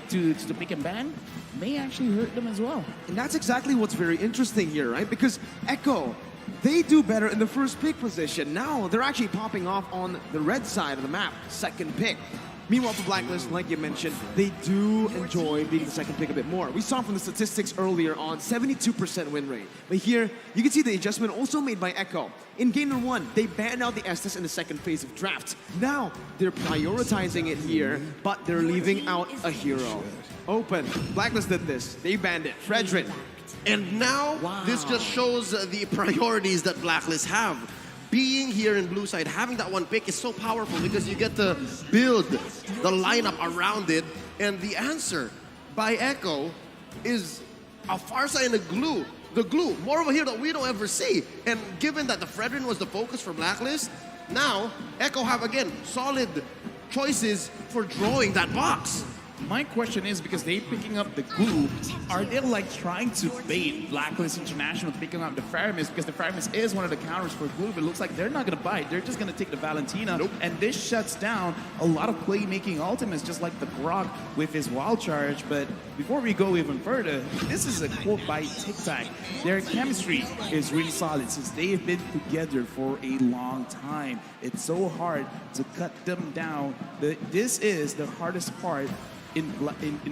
to pick and ban may actually hurt them as well. And that's exactly what's very interesting here, right? Because Echo, they do better in the first pick position. Now they're actually popping off on the red side of the map, second pick. Meanwhile, for Blacklist, like you mentioned, they do enjoy being the second pick a bit more. We saw from the statistics earlier on, 72% win rate. But here, you can see the adjustment also made by Echo. In Game number 1, they banned out the Estes in the second phase of draft. Now, they're prioritizing it here, but they're leaving out a hero. Open. Blacklist did this. They banned it. Frederick. And now, this just shows the priorities that Blacklist have. Being here in blue side, having that one pick is so powerful because you get to build the lineup around it. And the answer by Echo is a Farsa and a glue. The glue, more of a hero that we don't ever see. And given that the Fredrin was the focus for Blacklist, now Echo have, again, solid choices for drawing that box. My question is, because they're picking up the glue, are they like trying to bait Blacklist International to picking up the Faramis? Because the Faramis is one of the counters for glue, but it looks like they're not going to bite. They're just going to take the Valentina. Nope. And this shuts down a lot of playmaking ultimates, just like the Grok with his wild charge. But before we go even further, this is a quote by Tic Tac. Their chemistry is really solid since they have been together for a long time. It's so hard to cut them down. This is the hardest part in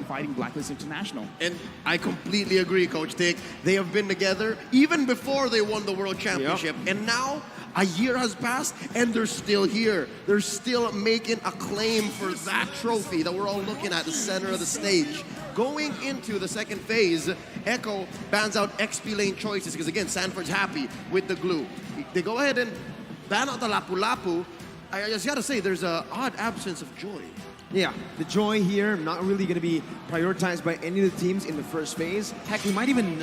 fighting Blacklist International. And I completely agree, Coach Tick. They have been together even before they won the World Championship. Yep. And now a year has passed and they're still here. They're still making a claim for that trophy that we're all looking at the center of the stage. Going into the second phase, Echo bans out XP lane choices because, again, Sanford's happy with the glue. They go ahead and ban out the Lapu Lapu. I just gotta say, there's an odd absence of joy. Yeah, the joy here not really going to be prioritized by any of the teams in the first phase. Heck, we might even,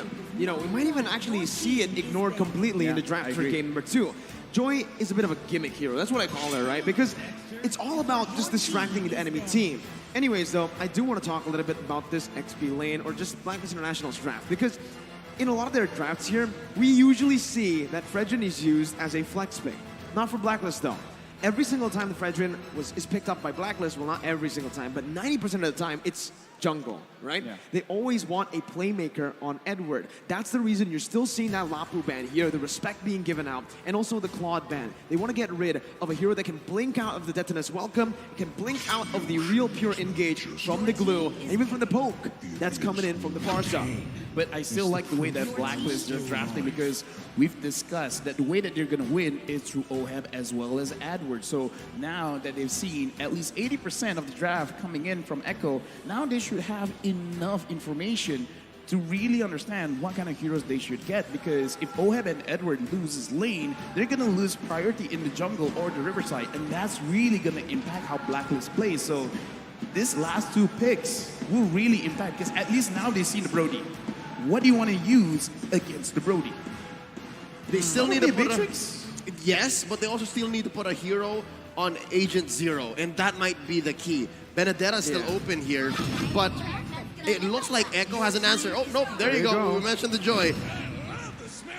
actually see it ignored completely in the draft for game number 2. Joy is a bit of a gimmick hero. That's what I call her, right? Because it's all about just distracting the enemy team. Anyways, though, I do want to talk a little bit about this XP lane or just Blacklist International's draft, because in a lot of their drafts here, we usually see that Fredrin is used as a flex pick. Not for Blacklist, though. every single time the Fredrin is picked up by Blacklist, well, not every single time, but 90% of the time, it's jungle, right? Yeah. They always want a playmaker on Edward. That's the reason you're still seeing that Lapu ban here, the respect being given out, and also the Claude ban. They want to get rid of a hero that can blink out of the Detonus Welcome, can blink out of the real pure engage from the glue, and even from the poke that's coming in from the Farsa. But I still like the way that Blacklist are drafting because we've discussed that the way that they're going to win is through OHEB as well as Edward. So now that they've seen at least 80% of the draft coming in from Echo, now they should have enough information to really understand what kind of heroes they should get, because if OHEB and Edward loses lane, they're going to lose priority in the jungle or the riverside, and that's really going to impact how Blacklist plays. So these last two picks will really impact, because at least now they've seen the Brody. What do you want to use against the Brody? They still need to put Matrix? yes, but they also still need to put a hero on Agent Zero, and that might be the key. Benedetta's still open here, but it looks like Echo has an answer. Oh, nope, there you go. We mentioned the Joy.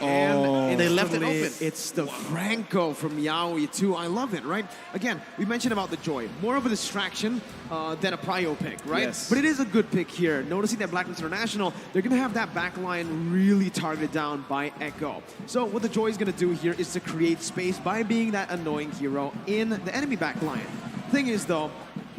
And they left it ultimately, open. It's the Franco from Yaoi too. I love it, right? Again, we mentioned about the Joy. More of a distraction than a prio pick, right? Yes. But it is a good pick here. Noticing that Blacklist International, they're going to have that back line really targeted down by Echo. So what the Joy is going to do here is to create space by being that annoying hero in the enemy back line. Thing is, though,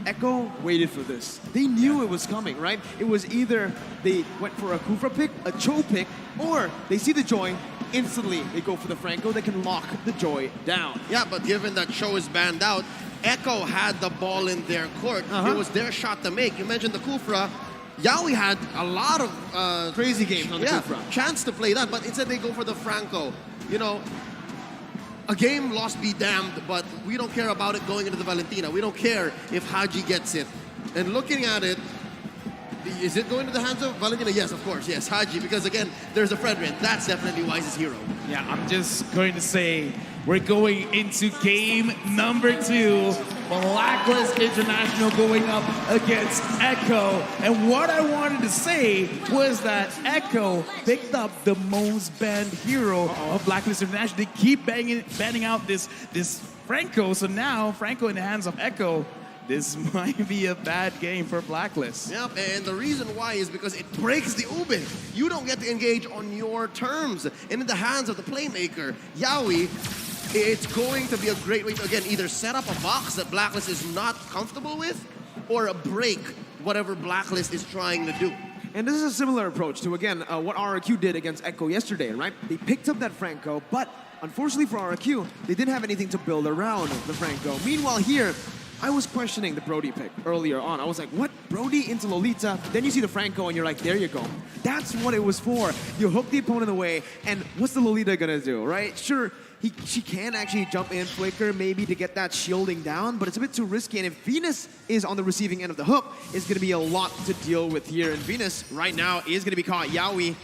Echo waited for this. They knew it was coming, right? It was either they went for a Kufra pick, a Cho pick, or they see the Joy, instantly they go for the Franco that can lock the Joy down. Yeah, but given that Cho is banned out, Echo had the ball in their court. It was their shot to make. You mentioned the Kufra. Yaoi had a lot of Crazy games on the Kufra. chance to play that, but instead they go for the Franco. You know, a game lost be damned, but we don't care about it going into the Valentina. We don't care if Haji gets it. And looking at it, is it going to the hands of Valentina? Yes, of course, yes, Haji, because again, there's a Fredrin. That's definitely Wise's hero. Yeah, I'm just going to say we're going into game number 2. Blacklist International going up against Echo. And what I wanted to say was that Echo picked up the most banned hero of Blacklist International. They keep banning out this Franco. So now Franco in the hands of Echo. This might be a bad game for Blacklist. Yep, and the reason why is because it breaks the Ube. You don't get to engage on your terms. And in the hands of the playmaker, Yaoi, it's going to be a great way to, again, either set up a box that Blacklist is not comfortable with, or break whatever Blacklist is trying to do. And this is a similar approach to, again, what RRQ did against Echo yesterday, right? They picked up that Franco, but unfortunately for RRQ, they didn't have anything to build around the Franco. Meanwhile here, I was questioning the Brody pick earlier on. I was like, what? Brody into Lolita? Then you see the Franco and you're like, there you go. That's what it was for. You hook the opponent away, and what's the Lolita gonna do, right? Sure, she can actually jump in, flicker, maybe to get that shielding down, but it's a bit too risky, and if Venus is on the receiving end of the hook, it's gonna be a lot to deal with here, and Venus right now is gonna be caught. Yaoi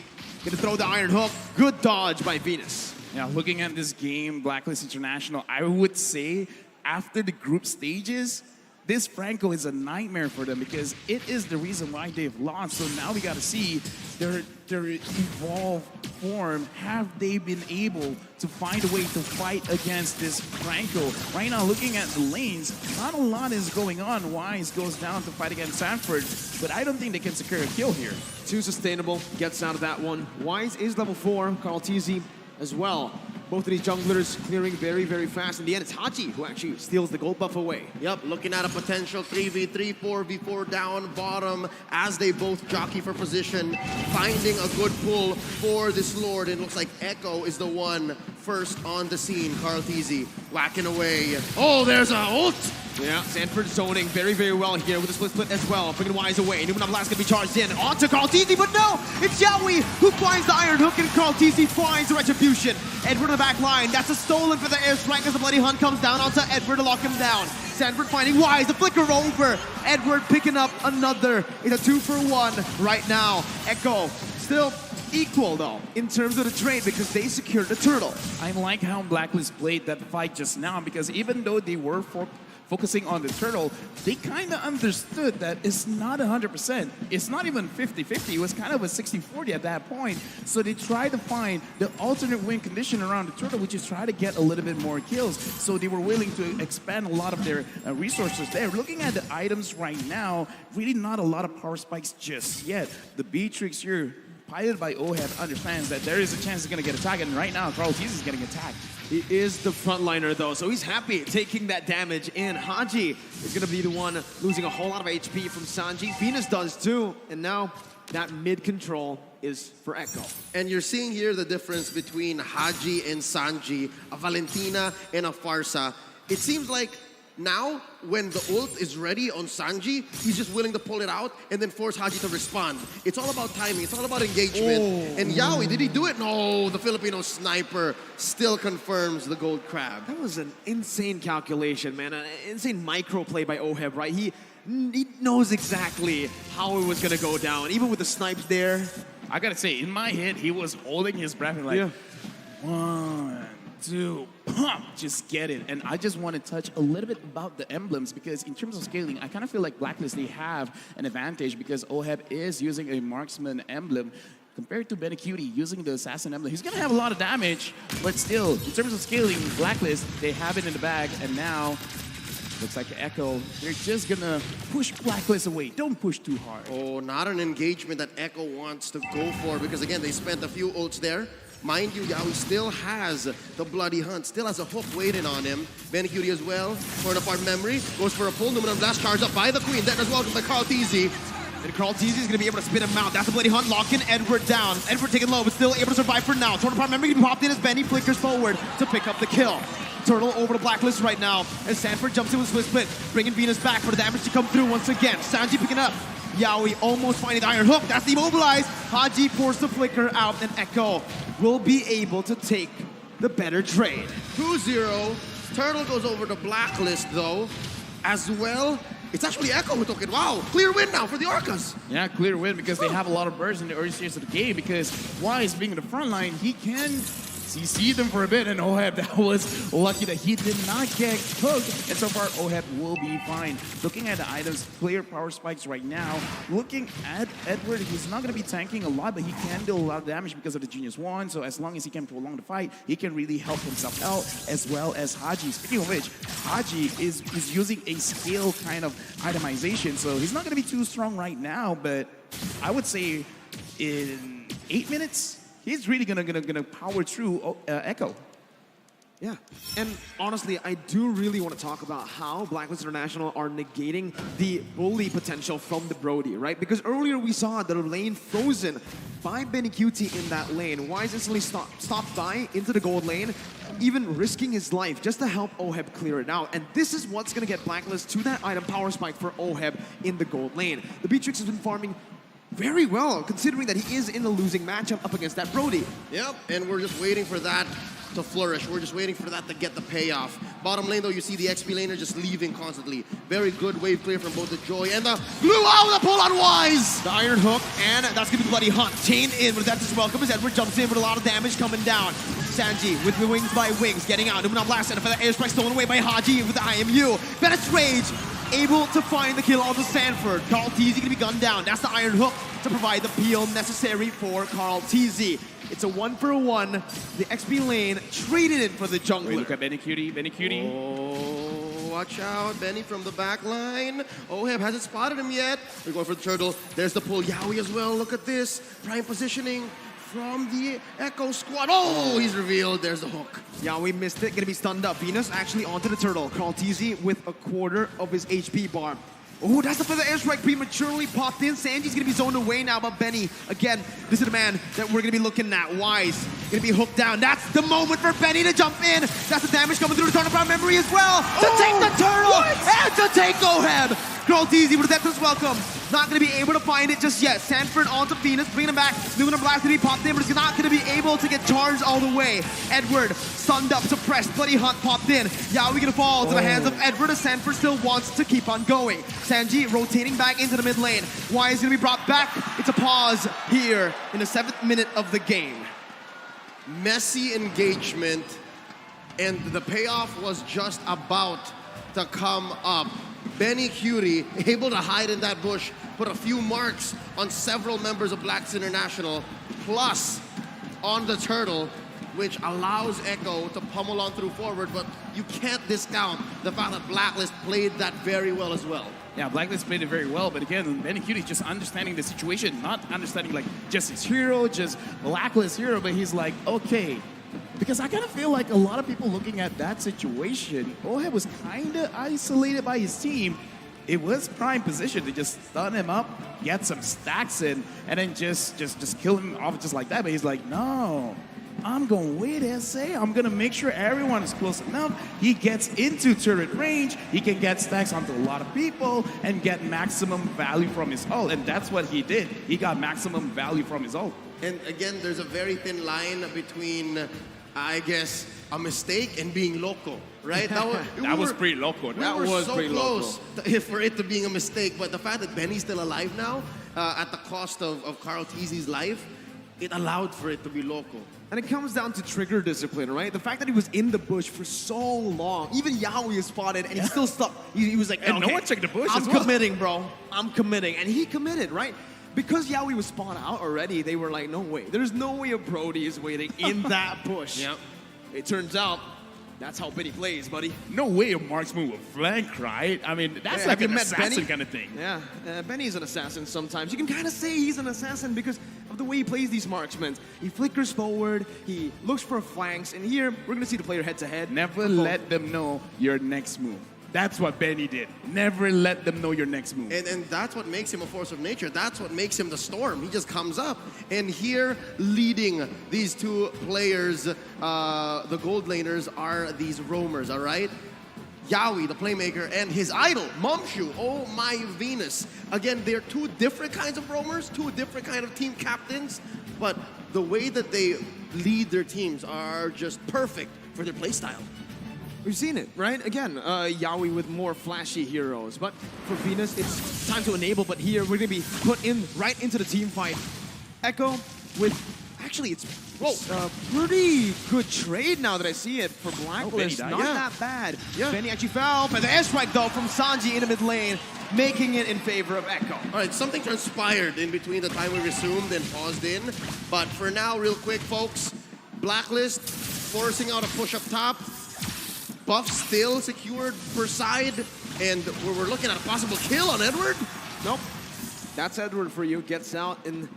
gonna throw the iron hook. Good dodge by Venus. Yeah, looking at this game, Blacklist International, I would say after the group stages, this Franco is a nightmare for them because it is the reason why they've lost. So now we got to see their evolved form. Have they been able to find a way to fight against this Franco? Right now, looking at the lanes, not a lot is going on. Wise goes down to fight against Sanford, but I don't think they can secure a kill here. Too sustainable, gets out of that one. Wise is level 4, Carl TZ as well. Both of these junglers clearing very, very fast. In the end, it's Hachi who actually steals the gold buff away. Yep, looking at a potential 3v3, 4v4 down bottom as they both jockey for position, finding a good pull for this Lord. And it looks like Echo is the one first on the scene. Carl TZ whacking away. Oh, there's a ult! Yeah, Sanford zoning very, very well here with a split as well. Bringing Wise away. Numenov Blast gonna be charged in. On to Carl TZ, but no! It's Yaoi who finds the iron hook, and Carl TZ finds the retribution. Edward on the back line. That's a stolen for the airstrike as the Bloody Hunt comes down onto Edward to lock him down. Sanford finding Wise, the flicker over. Edward picking up another. It's a 2-for-1 right now. Echo still equal though in terms of the trade because they secured the turtle. I like how Blacklist played that fight just now because even though they were focusing on the turtle, they kind of understood that it's not 100%. It's not even 50-50. It was kind of a 60-40 at that point. So they tried to find the alternate win condition around the turtle, which is try to get a little bit more kills. So they were willing to expand a lot of their resources there. Looking at the items right now, really not a lot of power spikes just yet. The B-Tricks here, piloted by OHEB, understands that there is a chance he's going to get attacked, and right now, Carl Tease is getting attacked. He is the frontliner though, so he's happy taking that damage in. Haji is gonna be the one losing a whole lot of HP from Sanji. Venus does too, and now that mid control is for Echo. And you're seeing here the difference between Haji and Sanji, a Valentina and a Farsa. It seems like now, when the ult is ready on Sanji, he's just willing to pull it out and then force Haji to respond. It's all about timing. It's all about engagement. And Yaoi, did he do it? No, the Filipino sniper still confirms the gold crab. That was an insane calculation, man. An insane micro play by OHEB, right? He knows exactly how it was gonna go down. Even with the snipes there. I gotta say, in my head, he was holding his breath and like, 1, 2, pump, just get it. And I just want to touch a little bit about the emblems, because in terms of scaling, I kind of feel like Blacklist, they have an advantage because OHEB is using a marksman emblem compared to Benny Cutie using the assassin emblem. He's going to have a lot of damage, but still, in terms of scaling, Blacklist, they have it in the bag, and now looks like Echo, they're just going to push Blacklist away. Don't push too hard. Oh, not an engagement that Echo wants to go for, because again, they spent a few ults there. Mind you, Yaoi still has the Bloody Hunt, still has a hook waiting on him. Benny Cutie as well, torn apart memory, goes for a pull, Numinum Blast charged up by the Queen. That as well by Carl Teasy. And Carl Teasy is going to be able to spin him out. That's a Bloody Hunt, locking Edward down. Edward taking low, but still able to survive for now. Torn apart memory getting popped in as Benny flickers forward to pick up the kill. Turtle over to Blacklist right now as Sanford jumps in with Swiss Split, bringing Venus back for the damage to come through once again. Sanji picking up. Yaoi almost finding the Iron Hook. That's demobilized. Haji forced the flicker out, and Echo will be able to take the better trade. 2-0. Turtle goes over to Blacklist though, as well. It's actually Echo who took it. Wow, clear win now for the Orcas. Yeah, clear win because they have a lot of bursts in the early stages of the game, because Wise being in the front line, he can CC them for a bit, and OHEB, that was lucky that he did not get hooked, and so far OHEB will be fine. Looking at the items, clear power spikes right now. Looking at Edward, he's not going to be tanking a lot, but he can do a lot of damage because of the Genius Wand, so as long as he can prolong the fight, he can really help himself out, as well as Haji. Speaking of which, Haji is using a scale kind of itemization, so he's not going to be too strong right now, but I would say in 8 minutes, he's really gonna power through Echo. Yeah, and honestly, I do really want to talk about how Blacklist International are negating the bully potential from the Brody, right? Because earlier we saw the lane frozen by Benny Cutie in that lane. Wise instantly stopped by into the gold lane, even risking his life just to help OHEB clear it out. And this is what's gonna get Blacklist to that item power spike for OHEB in the gold lane. The Beatrix has been farming very well, considering that he is in the losing matchup up against that Brody. Yep, and we're just waiting for that to flourish. We're just waiting for that to get the payoff. Bottom lane, though, you see the XP laner just leaving constantly. Very good wave clear from both the Joy and the Blue. Out the pull on Wise! The Iron Hook, and that's going to be Bloody Hunt. Chained in, but that's just welcome as Edward jumps in with a lot of damage coming down. Sanji with the wings by wings, getting out. Numinum Blast, and for the airstrike stolen away by Haji with the IMU. Bennett's Rage, able to find the kill onto Sanford. Carl Teasy going to be gunned down. That's the Iron Hook to provide the peel necessary for Carl Teasy. It's a 1-for-1. The XP lane traded it for the jungler. Wait, look at Benny Cutie, Benny Cutie. Oh, watch out, Benny from the back line. OHEB hasn't spotted him yet. We're going for the turtle. There's the pull. Yaoi as well. Look at this. Prime positioning from the Echo squad. Oh, he's revealed. There's the hook. Yaoi missed it. Gonna be stunned up. Venus actually onto the turtle. Carl Teasy with a quarter of his HP bar. Oh, that's the feather airstrike prematurely popped in. Sanji's gonna be zoned away now, but Benny, again, this is the man that we're gonna be looking at. Wise, gonna be hooked down. That's the moment for Benny to jump in. That's the damage coming through the turn around memory as well. To take the turtle and to take OHEB. Carl Teasy with a deathless welcome. Not gonna be able to find it just yet. Sanford onto Venus, bringing him back. Numinum Blast gonna be popped in, but it's not gonna be able to get charged all the way. Edward, stunned up, suppressed. Bloody Hunt popped in. Yaoi gonna fall to the hands of Edward as Sanford still wants to keep on going. Sanji rotating back into the mid lane. Wise gonna be brought back. It's a pause here in the 7th minute of the game. Messy engagement, and the payoff was just about to come up. Benny Cutie able to hide in that bush, put a few marks on several members of BLACKLIST International, plus on the turtle, which allows Echo to pummel on through forward, but you can't discount the fact that BLACKLIST played that very well as well. Yeah, BLACKLIST played it very well, but again, Benny Cutie just understanding the situation, not understanding like just his hero, just BLACKLIST hero, but he's like, okay. Because I kind of feel like a lot of people looking at that situation, Oheb was kind of isolated by his team. It was prime position to just stun him up, get some stacks in, and then just kill him off just like that. But he's like, no, I'm going to wait, SA. I'm going to make sure everyone is close enough. He gets into turret range. He can get stacks onto a lot of people and get maximum value from his ult. And that's what he did. He got maximum value from his ult. And again, there's a very thin line between, I guess, a mistake and being loco, right? That was pretty loco. We were so close for it to being a mistake, but the fact that Benny's still alive now, at the cost of Carl Teasy's life, it allowed for it to be loco. And it comes down to trigger discipline, right? The fact that he was in the bush for so long, even Yaoi is spotted, and he still stuck. He was like, And okay, no one checked the bush I'm as well. committing, bro. I'm committing. And he committed, right? Because Yaoi was spawned out already, they were like, no way. There's no way a Brody is waiting in that bush. Yep. It turns out, that's how Benny plays, buddy. No way a marksman will flank, right? I mean, that's Yeah, like have you an met assassin Benny? kind of thing. Yeah, Benny's an assassin sometimes. You can kind of say he's an assassin because of the way he plays these marksmen. He flickers forward, he looks for flanks, and here, we're going to see the player head-to-head. Never let them know your next move. That's what Benny did. Never let them know your next move. And that's what makes him a force of nature. That's what makes him the storm. He just comes up. And here, leading these two players, the gold laners, are these roamers, all right? Yaoi, the playmaker, and his idol, Mumshu, oh my Venus. Again, they're two different kinds of roamers, two different kind of team captains, but the way that they lead their teams are just perfect for their playstyle. We've seen it, right? Again, Yaoi with more flashy heroes. But for Venus, it's time to enable. But here, we're going to be put in right into the team fight. Echo with... Actually, it's a pretty good trade now that I see it for BLACKLIST. Benny Not died. that bad. Yeah. Benny actually fell. But the airstrike, though, from Sanji in the mid lane, making it in favor of Echo. All right, something transpired in between the time we resumed and paused in. But for now, real quick, folks, BLACKLIST forcing out a push up top. Buff still secured per side, and we're looking at a possible kill on Edward. Nope. That's Edward for you. Gets out in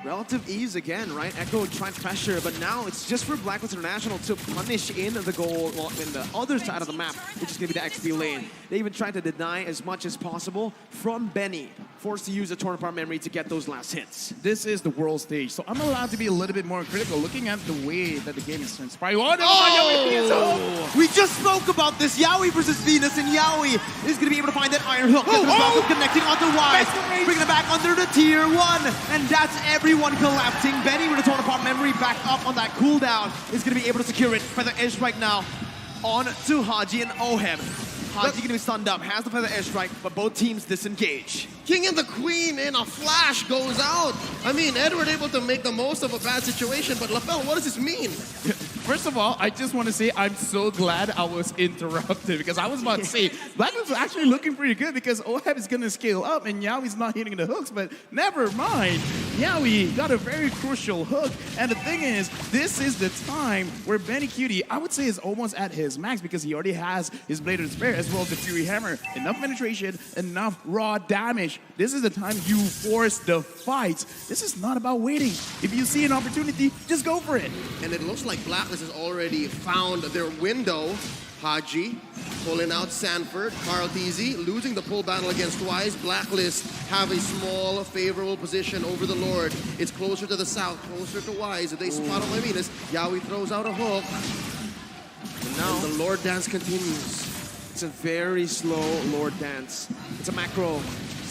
relative ease again, right? Echo trying pressure, but now it's just for BLACKLIST International to punish in the goal, well, in the other side of the map, which is going to be the XP lane. They even tried to deny as much as possible from Benny, forced to use a torn apart memory to get those last hits. This is the world stage, so I'm allowed to be a little bit more critical looking at the way that the game is transpiring. We just spoke about this. Yaoi versus Venus, and Yaoi is going to be able to find that iron hook. Connecting onto Wise, bringing it back under the tier 1, and that's everyone collapsing. Benny with a torn apart memory back up on that cooldown is going to be able to secure it. Feather airstrike now on to Haji and Oheb. Haji going to be stunned up, has the feather airstrike, but both teams disengage. King and the Queen in a flash goes out. I mean, Edward able to make the most of a bad situation, but LaFell, what does this mean? First of all, I just want to say I'm so glad I was interrupted because I was about to say BLACKLIST was actually looking pretty good because Oheb is going to scale up and Yaoi's not hitting the hooks, but never mind. Yaoi got a very crucial hook, and the thing is, this is the time where Benny Cutie, I would say, is almost at his max because he already has his Blade of Despair as well as the Fury Hammer. Enough penetration, enough raw damage. This is the time you force the fight. This is not about waiting. If you see an opportunity, just go for it. And it looks like BLACKLIST has already found their window. Haji pulling out Sanford, Carl Teasy losing the pull battle against Wise. BLACKLIST have a small favorable position over the Lord. It's closer to the south, closer to Wise. If they spot on Levinas, Yaoi throws out a hook. And the Lord dance continues. It's a very slow Lord dance. It's a macro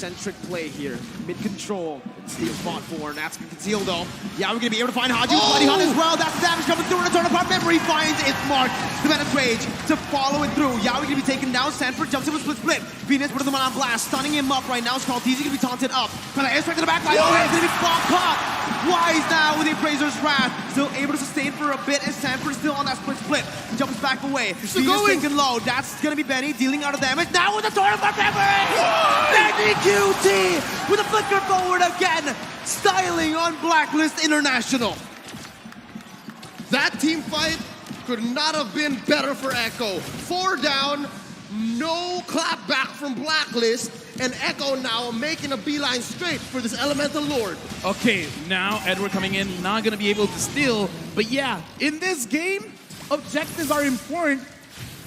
Yawi-centric play here. Mid-control. Steel fought for, and that's concealed though. Yawi gonna be able to find Haji with Bloody Hunt as well. That's the damage coming through, and a turn apart memory finds its mark. The Venom's Rage to follow it through. Yawi gonna be taken down. Sanford jumps in with split. Venus put him on blast, stunning him up right now. Skalteezy gonna be taunted up. Kind of airstrike to the back line. Oh, it's gonna be spot caught. Wise now with the Appraiser's Wrath. Still able to sustain for a bit, and Sanford still on that split. He jumps back away. Venus taken low. That's gonna be Benny dealing out of damage. Now with the turn apart memory. Benny QT with a flicker forward again. Styling on Blacklist International. That team fight could not have been better for Echo. 4 down, no clap back from Blacklist, and Echo now making a beeline straight for this Elemental Lord. Okay, now Edward coming in, not gonna be able to steal. But yeah, in this game, objectives are important.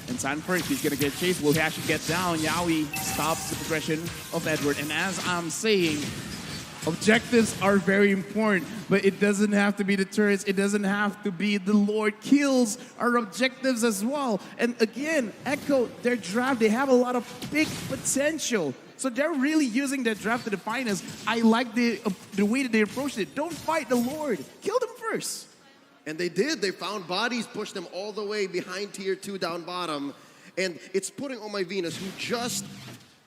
And Sanford, he's gonna get chased, will actually get down. Yawi stops the progression of Edward. And as I'm saying, objectives are very important, but it doesn't have to be the turrets. It doesn't have to be the Lord kills our objectives as well. And again, Echo, their draft, they have a lot of big potential. So they're really using their draft to define us. I like the way that they approached it. Don't fight the Lord. Kill them first. And they did. They found bodies, pushed them all the way behind tier 2 down bottom. And it's putting on my Venus, who just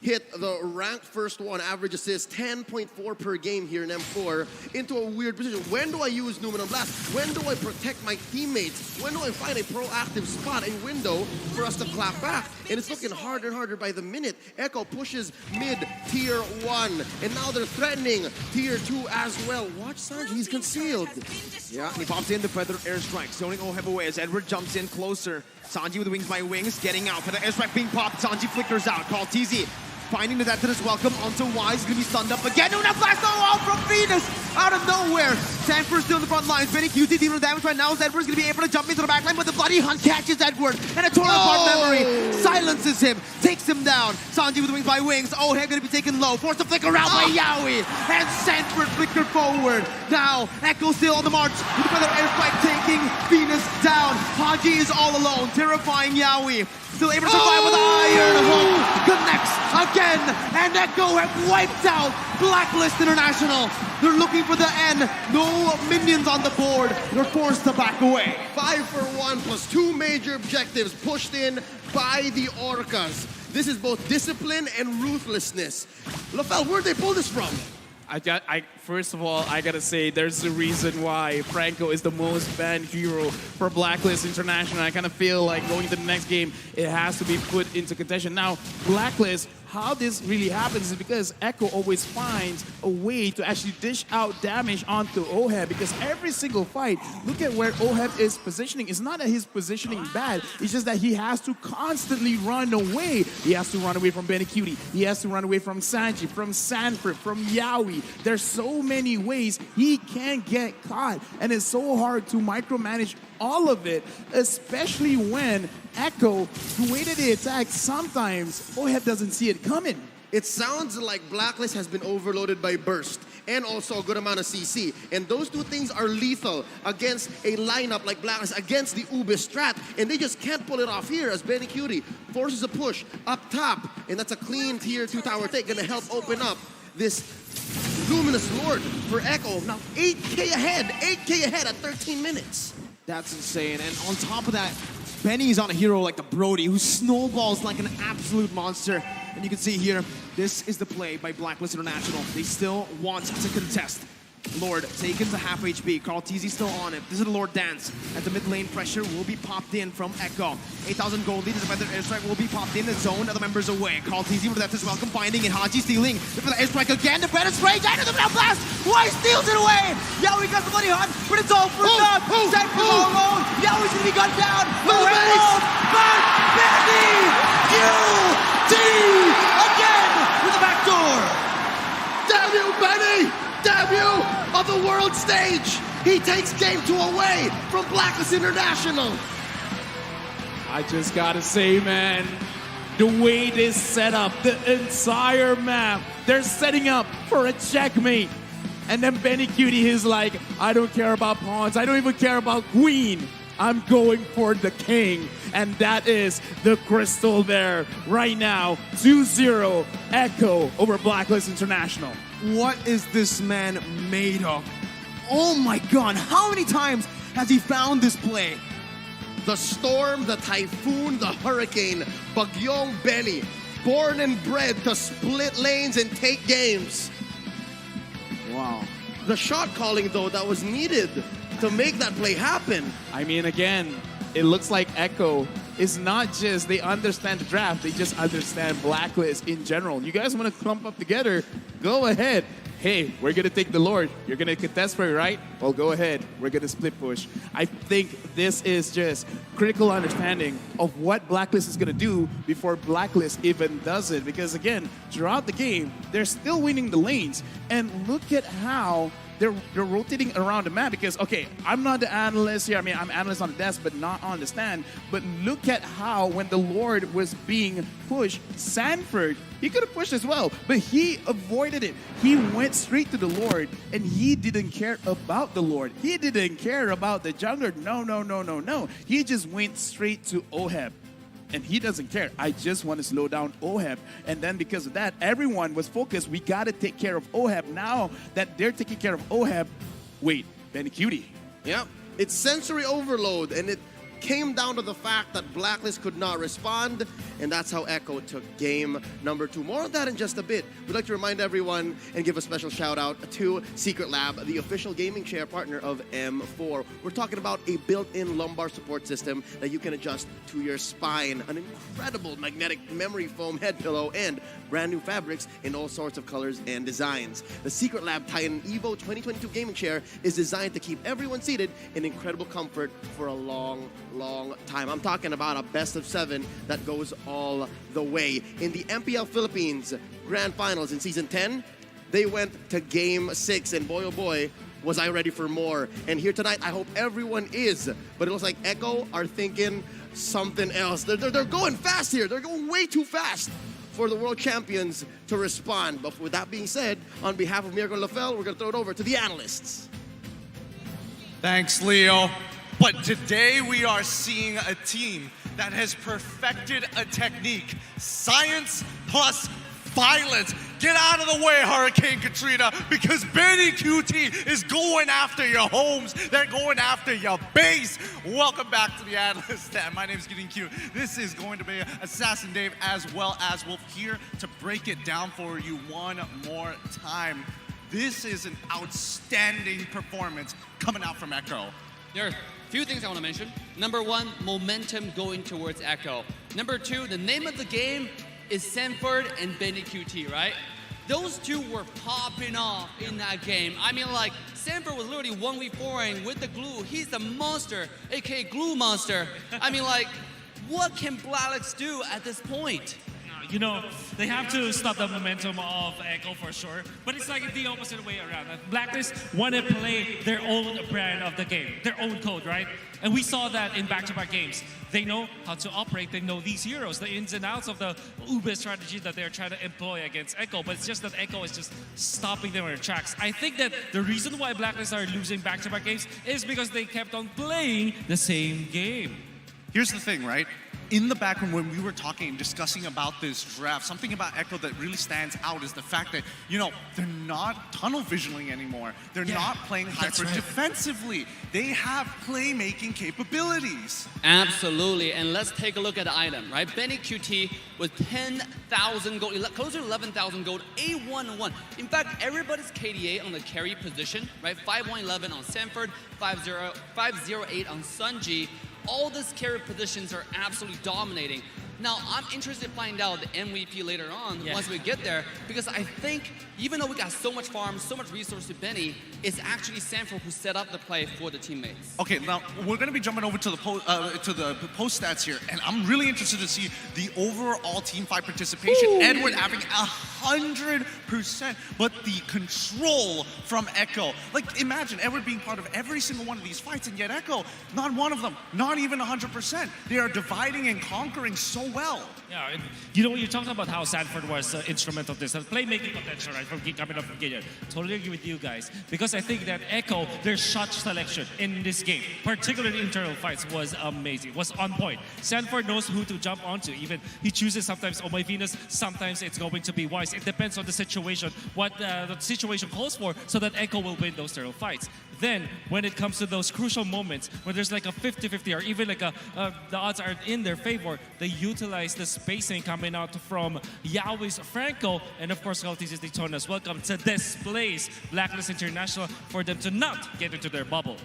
hit the ranked first one, average assist 10.4 per game here in M4, into a weird position. When do I use Numenor Blast? When do I protect my teammates? When do I find a proactive spot, a window for us to clap back? And it's looking harder and harder by the minute. Echo pushes mid tier 1, and now they're threatening tier 2 as well. Watch Sanji, he's concealed. Yeah, and he pops in the Feather Airstrike, zoning Oheb away as Edward jumps in closer. Sanji with Wings by Wings, getting out. Feather Airstrike being popped, Sanji flickers out. Skalteezy finding the death to this welcome onto Wise, gonna be stunned up again. No, blast out from Venus out of nowhere. Sanford still in the front lines. Benny QT dealing with damage right now as Edward's gonna be able to jump into the back line, but the Bloody Hunt catches Edward, and a torn apart memory silences him, takes him down. Sanji with Wings by Wings. Oheb gonna be taken low, forced to flicker out by Yawi, and Sanford flicker forward. Now Echo still on the march with the Feather Airstrike taking Venus down. Haji is all alone, terrifying Yawi. Still able to survive with the Iron Hook. Connects again, and Echo have wiped out Blacklist International. They're looking for the end. No minions on the board. They're forced to back away. 5 for 1 plus 2 major objectives pushed in by the Orcas. This is both discipline and ruthlessness. LaFell, where'd they pull this from? First of all, I gotta say, there's a reason why Franco is the most banned hero for Blacklist International. I kind of feel like going to the next game, it has to be put into contention. Now, Blacklist, how this really happens is because Echo always finds a way to actually dish out damage onto Oheb, because every single fight, look at where Oheb is positioning. It's not that he's positioning bad, it's just that he has to constantly run away. He has to run away from Benny Cutie. He has to run away from Sanji, from Sanford, from Yawi. There's so many ways he can get caught, and it's so hard to micromanage all of it, especially when Echo, the way that they attack, sometimes Oheb doesn't see it coming. It sounds like Blacklist has been overloaded by Burst and also a good amount of CC. And those two things are lethal against a lineup like Blacklist, against the Ube strat. And they just can't pull it off here as Benny Cutie forces a push up top. And that's a clean tier 2 tower take, gonna help open up this Luminous Lord for Echo. Now 8K ahead at 13 minutes. That's insane. And on top of that, Benny is on a hero like the Brody, who snowballs like an absolute monster. And you can see here, this is the play by Blacklist International. They still want to contest. Lord taken to half HP. Skalteezy still on it. This is the Lord dance. At the mid lane, pressure will be popped in from Echo. 8,000 gold lead. The Feather Airstrike will be popped in the zone. Other members away. Skalteezy with that is welcome finding it. Haji stealing. The Feather Airstrike again. The Feather Strike. Into the Blood Blast. Why steals it away? Yawi got the Bloody Hunt, but it's all for naught. Sanford all alone. Yawi's gonna be gunned down. The Red but Benny QT again with the back door. Damn you, Benny! Damn you! On the world stage, he takes game 2 away from Blacklist International. I just gotta say, man, the way they set up the entire map, they're setting up for a checkmate. And then Benny Cutie is like, I don't care about pawns, I don't even care about queen. I'm going for the king, and that is the crystal there right now. 2-0 Echo over Blacklist International. What is this man made of? Oh my God, how many times has he found this play? The storm, the typhoon, the hurricane, Bagyong Benny, born and bred to split lanes and take games. Wow. The shot calling, though, that was needed to make that play happen. I mean, again, it looks like Echo is not just they understand the draft, they just understand Blacklist in general. You guys want to clump up together, go ahead. Hey, we're going to take the Lord. You're going to contest for it, right? Well, go ahead. We're going to split push. I think this is just critical understanding of what Blacklist is going to do before Blacklist even does it. Because, again, throughout the game, they're still winning the lanes. And look at how they're rotating around the map because, okay, I'm not the analyst here. I mean, I'm analyst on the desk, but not on the stand. But look at how when the Lord was being pushed, Sanford, he could have pushed as well, but he avoided it. He went straight to the Lord, and he didn't care about the Lord. He didn't care about the jungler. No. He just went straight to Oheb. And he doesn't care. I just want to slow down Oheb. And then because of that, everyone was focused. We got to take care of Oheb. Now that they're taking care of Oheb, wait, Benny Cutie. Yep. It's sensory overload, and it came down to the fact that Blacklist could not respond, and that's how Echo took game number 2. More on that in just a bit. We'd like to remind everyone and give a special shout out to Secret Lab, the official gaming chair partner of M4. We're talking about a built-in lumbar support system that you can adjust to your spine, an incredible magnetic memory foam head pillow, and brand new fabrics in all sorts of colors and designs. The Secret Lab Titan Evo 2022 gaming chair is designed to keep everyone seated in incredible comfort for a long time. I'm talking about a best of 7 that goes all the way. In the MPL Philippines Grand Finals in Season 10, they went to Game 6, and boy, oh boy, was I ready for more. And here tonight, I hope everyone is. But it looks like Echo are thinking something else. They're going fast here. They're going way too fast for the world champions to respond. But with that being said, on behalf of Mirko and LaFell, we're going to throw it over to the analysts. Thanks, Leo. But today we are seeing a team that has perfected a technique. Science plus violence. Get out of the way, Hurricane Katrina, because Benny QT is going after your homes. They're going after your base. Welcome back to the Analyst Stand. My name is Getting Cute. This is going to be Assassin Dave as well as Wolf here to break it down for you one more time. This is an outstanding performance coming out from Echo. There are a few things I want to mention. Number 1, momentum going towards Echo. Number 2, the name of the game is Sanford and Benny QT, right? Those two were popping off in that game. I mean, like, Sanford was literally 1v4ing with the glue. He's the monster, aka glue monster. I mean, like, what can Blacklist do at this point? You know, they have to stop the momentum of Echo for sure, but it's like the opposite way around. Blacklist want to play their own brand of the game, their own code, right? And we saw that in back-to-back games. They know how to operate, they know these heroes, the ins and outs of the Ube strategy that they're trying to employ against Echo, but it's just that Echo is just stopping them in their tracks. I think that the reason why Blacklist are losing back-to-back games is because they kept on playing the same game. Here's the thing, right? In the background, when we were talking and discussing about this draft, something about Echo that really stands out is the fact that, you know, they're not tunnel visioning anymore. They're not playing hyper defensively. They have playmaking capabilities. Absolutely, and let's take a look at the item, right? Benny QT with 10,000 gold, closer to 11,000 gold, A1-1. In fact, everybody's KDA on the carry position, right? 5-1-11 on Sanford, 5-0-8 on Sunji. All these carry positions are absolutely dominating. Now, I'm interested to find out the MVP later on once we get there, because I think even though we got so much farm, so much resource to Benny, it's actually Sanford who set up the play for the teammates. Okay, now we're going to be jumping over to the post stats here, and I'm really interested to see the overall team fight participation. Ooh. Edward having 100%, but the control from Echo. Like, imagine Edward being part of every single one of these fights, and yet Echo, not one of them, not even 100%. They are dividing and conquering so well. Yeah, and you know, you talked about how Sanford was instrumental in this, playmaking potential, right, from coming up from Gideon. Totally agree with you guys, because I think that Echo, their shot selection in this game, particularly internal fights, was amazing, was on point. Sanford knows who to jump onto. Even he chooses sometimes Oh My Venus, sometimes it's going to be Wise. It depends on the situation, what the situation calls for, so that Echo will win those turtle fights. Then, when it comes to those crucial moments where there's like a 50-50 or even like the odds are in their favor, they utilize the spacing coming out from Yahweh's Franco and of course Galti's Daytona's welcome to displace Blacklist International for them to not get into their bubble.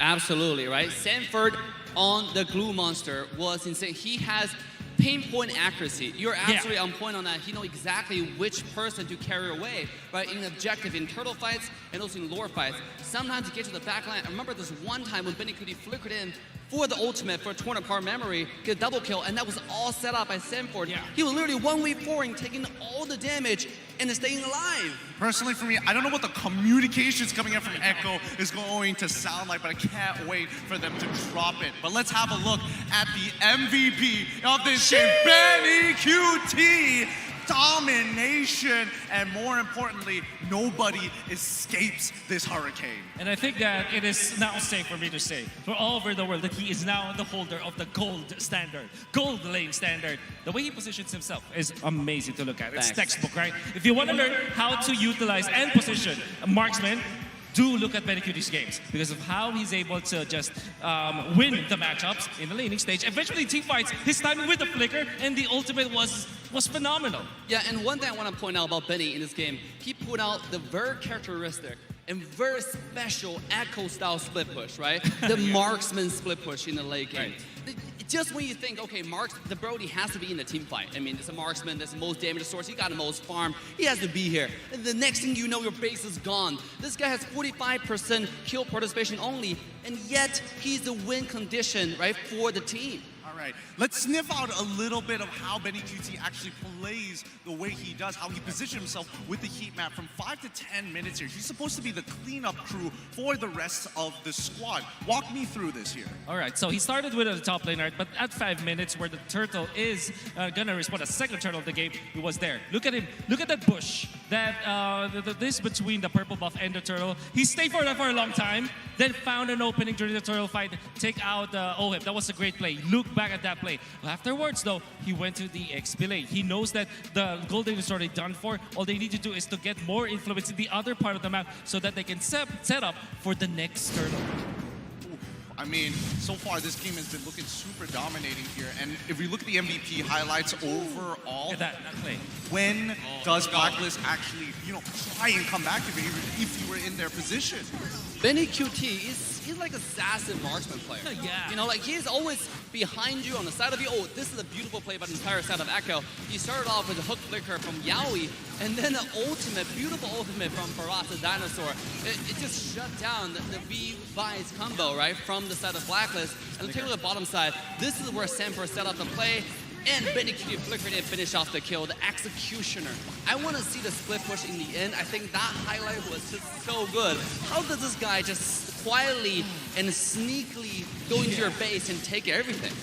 Absolutely, right? Sanford on the glue monster was insane. He has pinpoint accuracy. You're absolutely on point on that. He knows exactly which person to carry away, right? In objective, in turtle fights, and also in lore fights. Sometimes to get to the back line. I remember this one time when Benny Cutie flickered in for the ultimate for 200 par memory, get a double kill, and that was all set up by Sanford. Yeah. He was literally 1v4ing, taking all the damage and staying alive. Personally, for me, I don't know what the communications coming in from Echo is going to sound like, but I can't wait for them to drop it. But let's have a look at the MVP of this game, Benny QT. Domination, and more importantly, nobody escapes this hurricane. And I think that it is now safe for me to say, for all over the world, that he is now the holder of the gold standard, gold lane standard. The way he positions himself is amazing to look at. It's Thanks. textbook, right? If you want to learn how to utilize and position a marksman, do look at Benny Cutie's games because of how he's able to just win the matchups in the laning stage. Eventually, team fights, his timing with the flicker and the ultimate was phenomenal. Yeah, and one thing I want to point out about Benny in this game, he put out the very characteristic and very special Echo-style split push, right? The marksman split push in the late game. Just when you think, okay, the Brody has to be in the team fight. I mean, it's a marksman, that's the most damage source, he got the most farm, he has to be here. And the next thing you know, your base is gone. This guy has 45% kill participation only, and yet he's the win condition, right, for the team. All right, let's sniff out a little bit of how Benny QT actually plays the way he does, how he positions himself with the heat map from 5 to 10 minutes here. He's supposed to be the cleanup crew for the rest of the squad. Walk me through this here. All right, so he started with a top lane, right? But at 5 minutes, where the turtle is gonna respond, a second turtle of the game, he was there. Look at him. Look at that bush. This between the purple buff and the turtle. He stayed for that for a long time, then found an opening during the turtle fight, take out Ohib. That was a great play. Look back at that play. Afterwards, though, he went to the XP lane. He knows that the golden is already done for. All they need to do is to get more influence in the other part of the map so that they can set up for the next turtle. I mean, so far this game has been looking super dominating here. And if we look at the MVP highlights overall, Look at that play. when does Blacklist actually, try and come back if you were in their position? Benny QT he's like assassin marksman player. Yeah. You know, like he's always behind you on the side of you. Oh, this is a beautiful play by the entire side of Echo. He started off with a hook flicker from Yaoi, and then the ultimate, beautiful ultimate from Faraz the dinosaur. It just shut down the V-Vice combo, right, from the side of Blacklist. And take a look at the bottom side. This is where Semper set up the play. And Benny QT flickered and finished off the kill, the executioner. I want to see the split push in the end. I think that highlight was just so good. How does this guy just quietly and sneakily go into your base and take everything?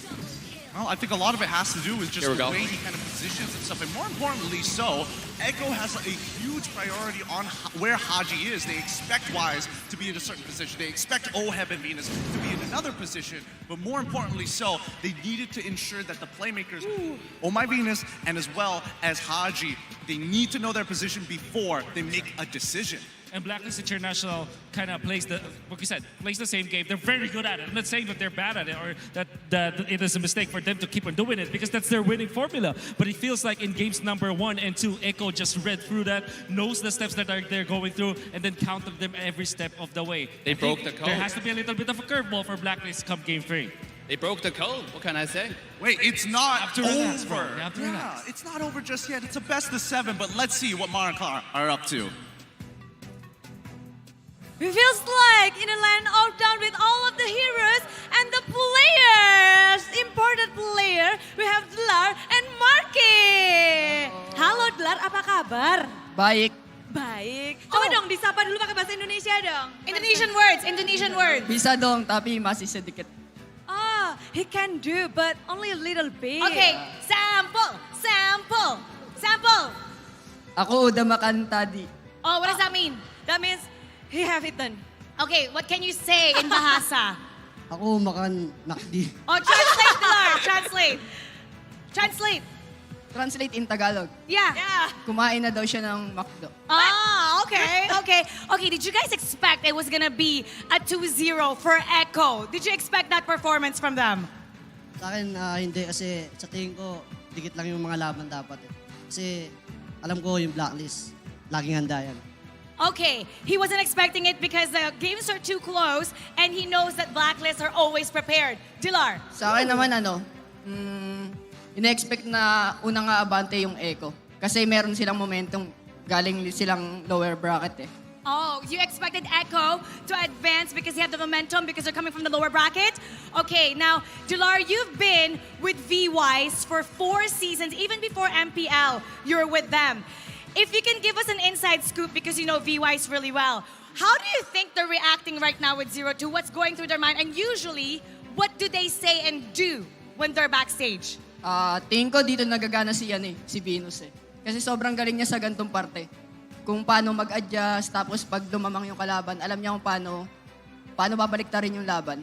Well, I think a lot of it has to do with just Here we the go. way he kind of positions himself. And more importantly so, Echo has a huge priority on where Haji is. They expect Wise to be in a certain position. They expect Oheb and Venus to be in another position. But more importantly so, they needed to ensure that the playmakers, Oh My Venus and as well as Haji, they need to know their position before they make a decision. And Blacklist International kind of plays what you said, plays the same game. They're very good at it. I'm not saying that they're bad at it or that it is a mistake for them to keep on doing it because that's their winning formula. But it feels like in games number 1 and 2, Echo just read through that, knows the steps that they're going through, and then counted them every step of the way. They broke the code. There has to be a little bit of a curveball for Blacklist come game 3. They broke the code. What can I say? Wait, it's not Have to relax, bro. over. You have to relax. It's not over just yet. It's a best of 7, but let's see what Marikar are up to. It feels like in a land all down with all of the heroes and the players, important player, we have Dlar and Marky. Halo Dlar, apa kabar? Baik. Baik. Coba dong disapa dulu pakai bahasa Indonesia dong. Indonesian words. Bisa Bisa dong, tapi masih sedikit. Oh, he can do, but only a little bit. Okay, sample. Ako udah makanta di. Oh, what does that mean? That means he have it done. Okay, what can you say in bahasa? Ako makan nakdi. Oh, translate, Dilar. Translate. Translate in Tagalog. Yeah. Kumain na daw siya ng McDo. Oh, okay. Okay, did you guys expect it was gonna be a 2-0 for Echo? Did you expect that performance from them? Sa akin, hindi kasi sa tingin ko, dikit lang yung mga laban dapat. Kasi alam ko yung blacklist, laging handa yan. Okay, he wasn't expecting it because the games are too close and he knows that Blacklists are always prepared. Dilar. Sa akin naman ina-expect na unang aabante yung Echo. Kasi meron silang momentum, galing silang lower bracket eh. Oh, you expected Echo to advance because they have the momentum because they're coming from the lower bracket? Okay, now, Dilar, you've been with V-Wise for 4 seasons. Even before MPL, you're with them. If you can give us an inside scoop because you know V-Wise really well, how do you think they're reacting right now with 0-2? What's going through their mind? And usually, what do they say and do when they're backstage? Tingin ko dito nagagana si Venus eh. Kasi sobrang galing niya sa gantong parte. Kung paano mag-adjust, tapos pag lumamang yung kalaban, alam niya kung paano babaliktarin yung laban.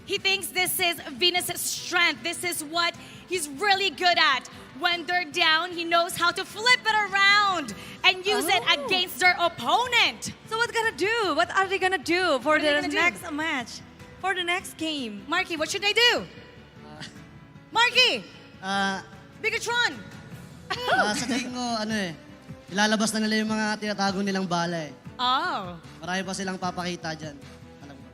He thinks this is Venus' strength. This is what he's really good at. When they're down, he knows how to flip it around and use it against their opponent. So what gonna do? What are they gonna do for What are the they gonna do? next match? For the next game? Marky, what should they do? Marky, Bigatron. Sa tingin ko, ilalabas na nila yung mga tinatago nilang bala eh. Oh. Marami pa silang papakita dyan. Alam ko.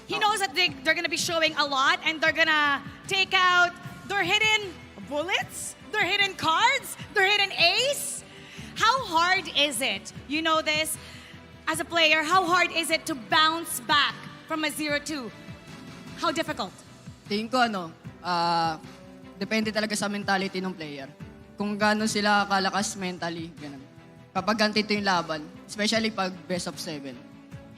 He knows that they're gonna be showing a lot and they're gonna take out their hidden bullets, their hidden cards, their hidden ace. How hard is it? You know this, as a player, how hard is it to bounce back from a 0-2? How difficult? Tingin ko depende talaga sa mentality ng player. Kung gaano sila kalakas mentally, ganun. Kapag ganito yung laban, especially pag best of 7.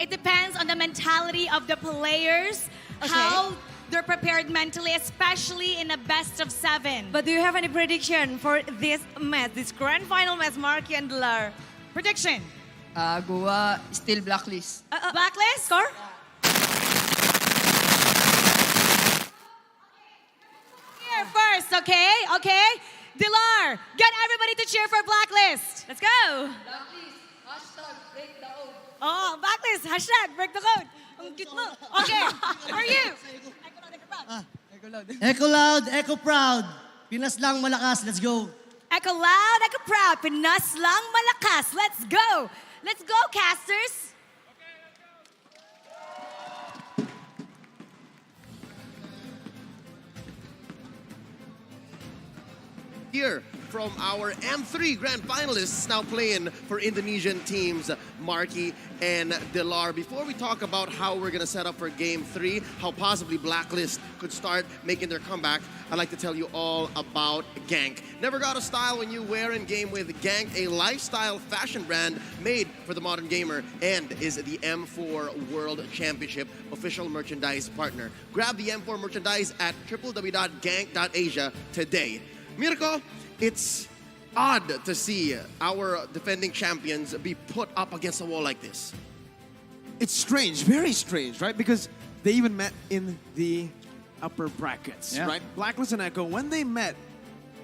It depends on the mentality of the players, how they're prepared mentally, especially in a best of 7. But do you have any prediction for this match, this grand final match, Marky and Dilar? Prediction? Guwa, still blacklist. Blacklist? Score? Here first, okay? Dilar, get everybody to cheer for Blacklist. Let's go! Blacklist, hashtag break the code. Oh, Blacklist, hashtag break the code. Ang cute mo. Okay, for you. Echo loud, echo proud. Pinas lang malakas, let's go. Echo loud, echo proud. Pinas lang malakas. Let's go. Let's go, casters. Here from our M3 grand finalists now playing for Indonesian teams Marky and Dilar. Before we talk about how we're going to set up for game 3, how possibly Blacklist could start making their comeback, I'd like to tell you all about Gank. Never got a style when you wear and game with Gank, a lifestyle fashion brand made for the modern gamer and is the M4 World Championship official merchandise partner. Grab the M4 merchandise at www.gank.asia today. Mirko, it's odd to see our defending champions be put up against a wall like this. It's strange, very strange, right? Because they even met in the upper brackets, right? Blacklist and Echo, when they met,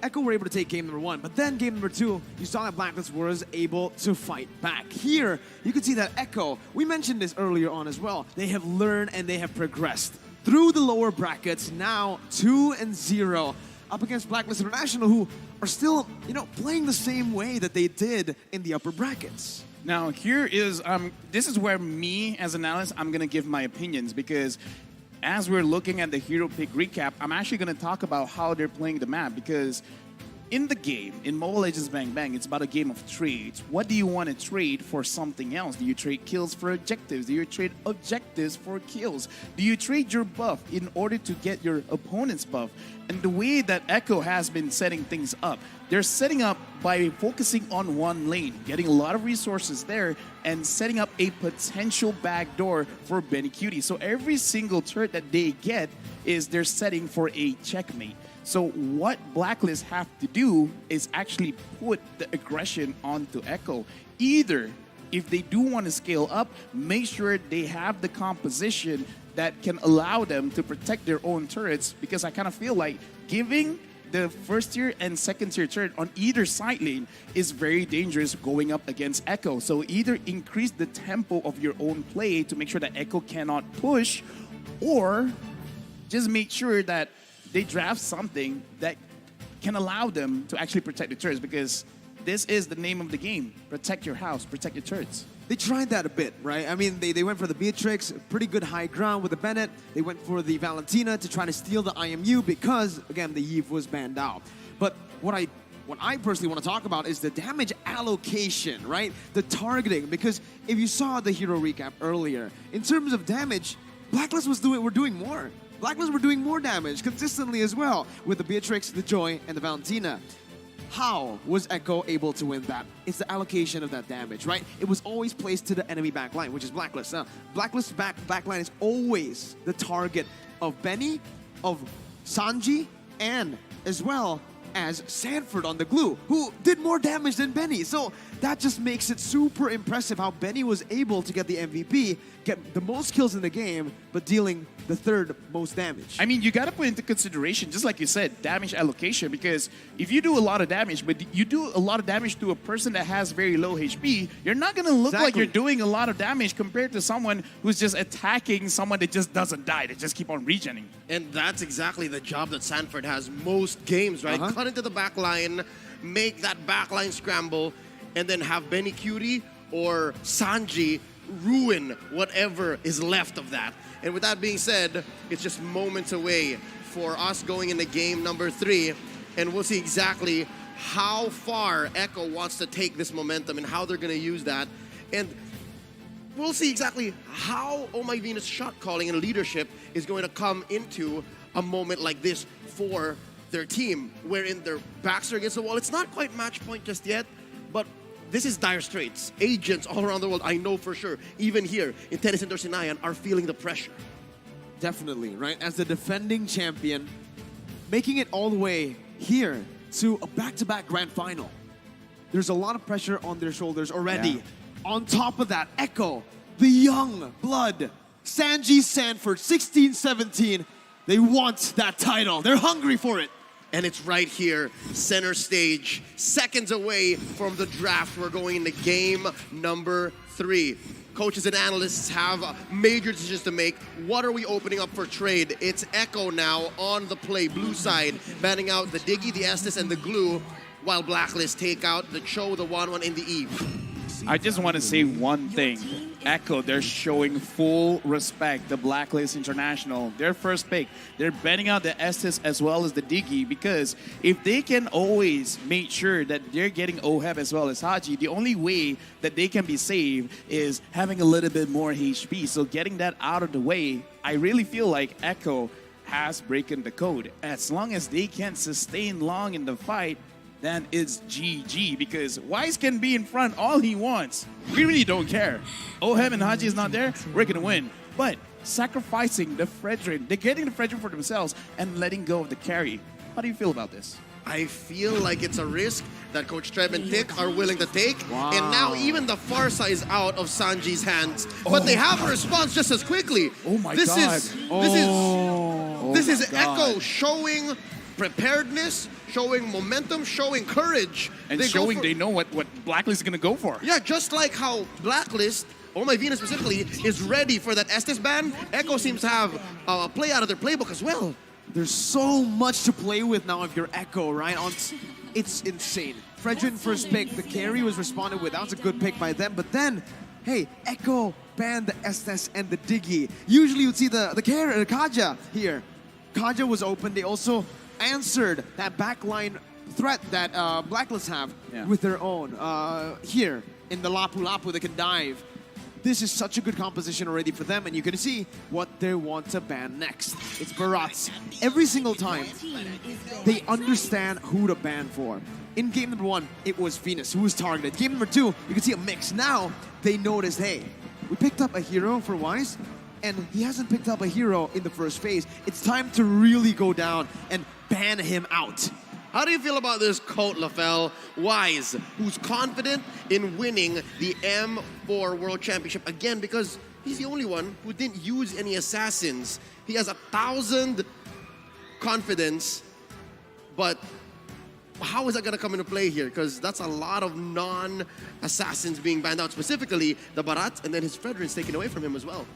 Echo were able to take game number 1, but then game number 2, you saw that Blacklist was able to fight back. Here, you could see that Echo, we mentioned this earlier on as well, they have learned and they have progressed through the lower brackets, now 2-0. Up against Blacklist International, who are still, playing the same way that they did in the upper brackets. Now, here is, this is where me, as an analyst, I'm going to give my opinions because as we're looking at the Hero Pick recap, I'm actually going to talk about how they're playing the map because in the game, in Mobile Legends Bang Bang, it's about a game of trades. What do you want to trade for something else? Do you trade kills for objectives? Do you trade objectives for kills? Do you trade your buff in order to get your opponent's buff? And the way that Echo has been setting things up, they're setting up by focusing on one lane, getting a lot of resources there, and setting up a potential backdoor for Benny Cutie. So every single turret that they get is they're setting for a checkmate. So what Blacklist have to do is actually put the aggression onto Echo. Either, if they do want to scale up, make sure they have the composition that can allow them to protect their own turrets, because I kind of feel like giving the first tier and second tier turret on either side lane is very dangerous going up against Echo. So either increase the tempo of your own play to make sure that Echo cannot push, or just make sure that they draft something that can allow them to actually protect the turrets, because this is the name of the game. Protect your house, protect your turrets. They tried that a bit, right? I mean, they went for the Beatrix, pretty good high ground with the Bennett. They went for the Valentina to try to steal the IMU because, again, the Eve was banned out. But what I personally want to talk about is the damage allocation, right? The targeting, because if you saw the hero recap earlier, in terms of damage, Blacklist were doing more. Blacklist were doing more damage consistently as well with the Beatrix, the Joy, and the Valentina. How was Echo able to win that? It's the allocation of that damage, right? It was always placed to the enemy backline, which is Blacklist. Blacklist's backline is always the target of Benny, of Sanji, and as well as Sanford on the glue, who did more damage than Benny. So that just makes it super impressive how Benny was able to get the MVP, get the most kills in the game, but dealing the third most damage. I mean, you got to put into consideration, just like you said, damage allocation, because if you do a lot of damage, but you do a lot of damage to a person that has very low HP, you're not going to look like you're doing a lot of damage compared to someone who's just attacking someone that just doesn't die. They just keep on regening. And that's exactly the job that Sanford has most games, right? Cut into the back line, make that backline scramble, and then have Benny Cutie or Sanji ruin whatever is left of that. And with that being said, it's just moments away for us going into game number 3, and we'll see exactly how far Echo wants to take this momentum and how they're going to use that. And we'll see exactly how Oh My Venus shot calling and leadership is going to come into a moment like this for their team, wherein their backs are against the wall. It's not quite match point just yet, but this is dire straits. Agents all around the world, I know for sure, even here in Tennis and Sinayan, are feeling the pressure. Definitely, right? As the defending champion, making it all the way here to a back-to-back grand final. There's a lot of pressure on their shoulders already. Yeah. On top of that, Echo, the young blood, Sanji Sanford, 16-17, they want that title. They're hungry for it. And it's right here, center stage, seconds away from the draft. We're going into game number 3. Coaches and analysts have major decisions to make. What are we opening up for trade? It's Echo now on the play, blue side, banning out the Diggy, the Estes, and the Glue, while Blacklist take out the Cho, the Wanwan, and the Eve. I just want to say one thing. Echo, they're showing full respect. The Blacklist International, their first pick, they're betting out the Estes as well as the Diggy, because if they can always make sure that they're getting Oheb as well as Haji, the only way that they can be saved is having a little bit more HP. So getting that out of the way, I really feel like Echo has broken the code. As long as they can sustain long in the fight, then it's GG, because Wise can be in front all he wants. We really don't care. Oheb and Haji is not there, we're gonna win. But sacrificing the Fredrin, they're getting the Fredrin for themselves and letting go of the carry. How do you feel about this? I feel like it's a risk that Coach Treb and Tick are willing to take. Wow. And now even the Farsa is out of Sanji's hands. But they have a response just as quickly. Oh my this God. This is Echo showing preparedness, showing momentum, showing courage. And showing they know what Blacklist is gonna go for. Yeah, just like how Blacklist, Oh My Venus specifically, is ready for that Estes ban, Echo seems to have a play out of their playbook as well. There's so much to play with now if you're Echo, right? It's insane. Fredrin first pick, the carry was responded with. That was a good pick by them. But then, hey, Echo banned the Estes and the Diggy. Usually you'd see the Kaja here. Kaja was open. They also answered that backline threat that Blacklist have Yeah. with their own. Here, in the Lapu Lapu, they can dive. This is such a good composition already for them, and you can see what they want to ban next. It's Barats. Every single time, they understand who to ban for. In game number 1, it was Venus who was targeted. Game number 2, you can see a mix. Now, they noticed, hey, we picked up a hero for Wise, and he hasn't picked up a hero in the first phase. It's time to really go down and ban him out. How do you feel about this coach, LaFell? Wise, who's confident in winning the M4 World Championship again because he's the only one who didn't use any assassins. He has 1,000 confidence, but how is that going to come into play here? Because that's a lot of non-assassins being banned out, specifically the Barat, and then his Fredrin's taken away from him as well.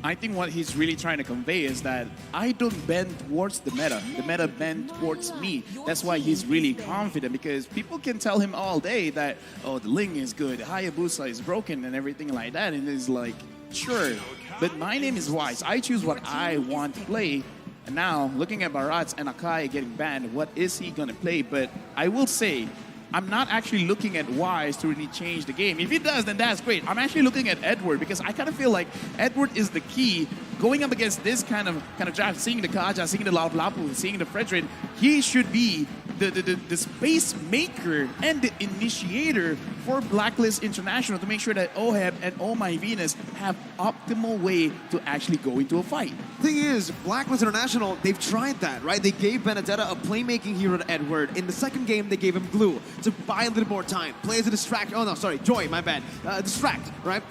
I think what he's really trying to convey is that I don't bend towards the meta bend towards me. That's why he's really confident, because people can tell him all day that, oh, the Ling is good, Hayabusa is broken and everything like that, and he's like, sure, but my name is Wise. I choose what I want to play. And now, looking at Barats and Akai getting banned, what is he gonna play? But I will say, I'm not actually looking at Wise to really change the game. If he does, then that's great. I'm actually looking at Edward, because I kind of feel like Edward is the key going up against this kind of draft, seeing the Kaja, seeing the Lapu Lapu, seeing the Fredrin. He should be the space maker and the initiator for Blacklist International to make sure that OHEB and Oh My Venus have optimal way to actually go into a fight. Thing is, Blacklist International, they've tried that, right? They gave Benedetta a playmaking hero to Edward. In the second game, they gave him Glue to buy a little more time. Play as a distract. Oh no, sorry, Joy, my bad. Distract, right?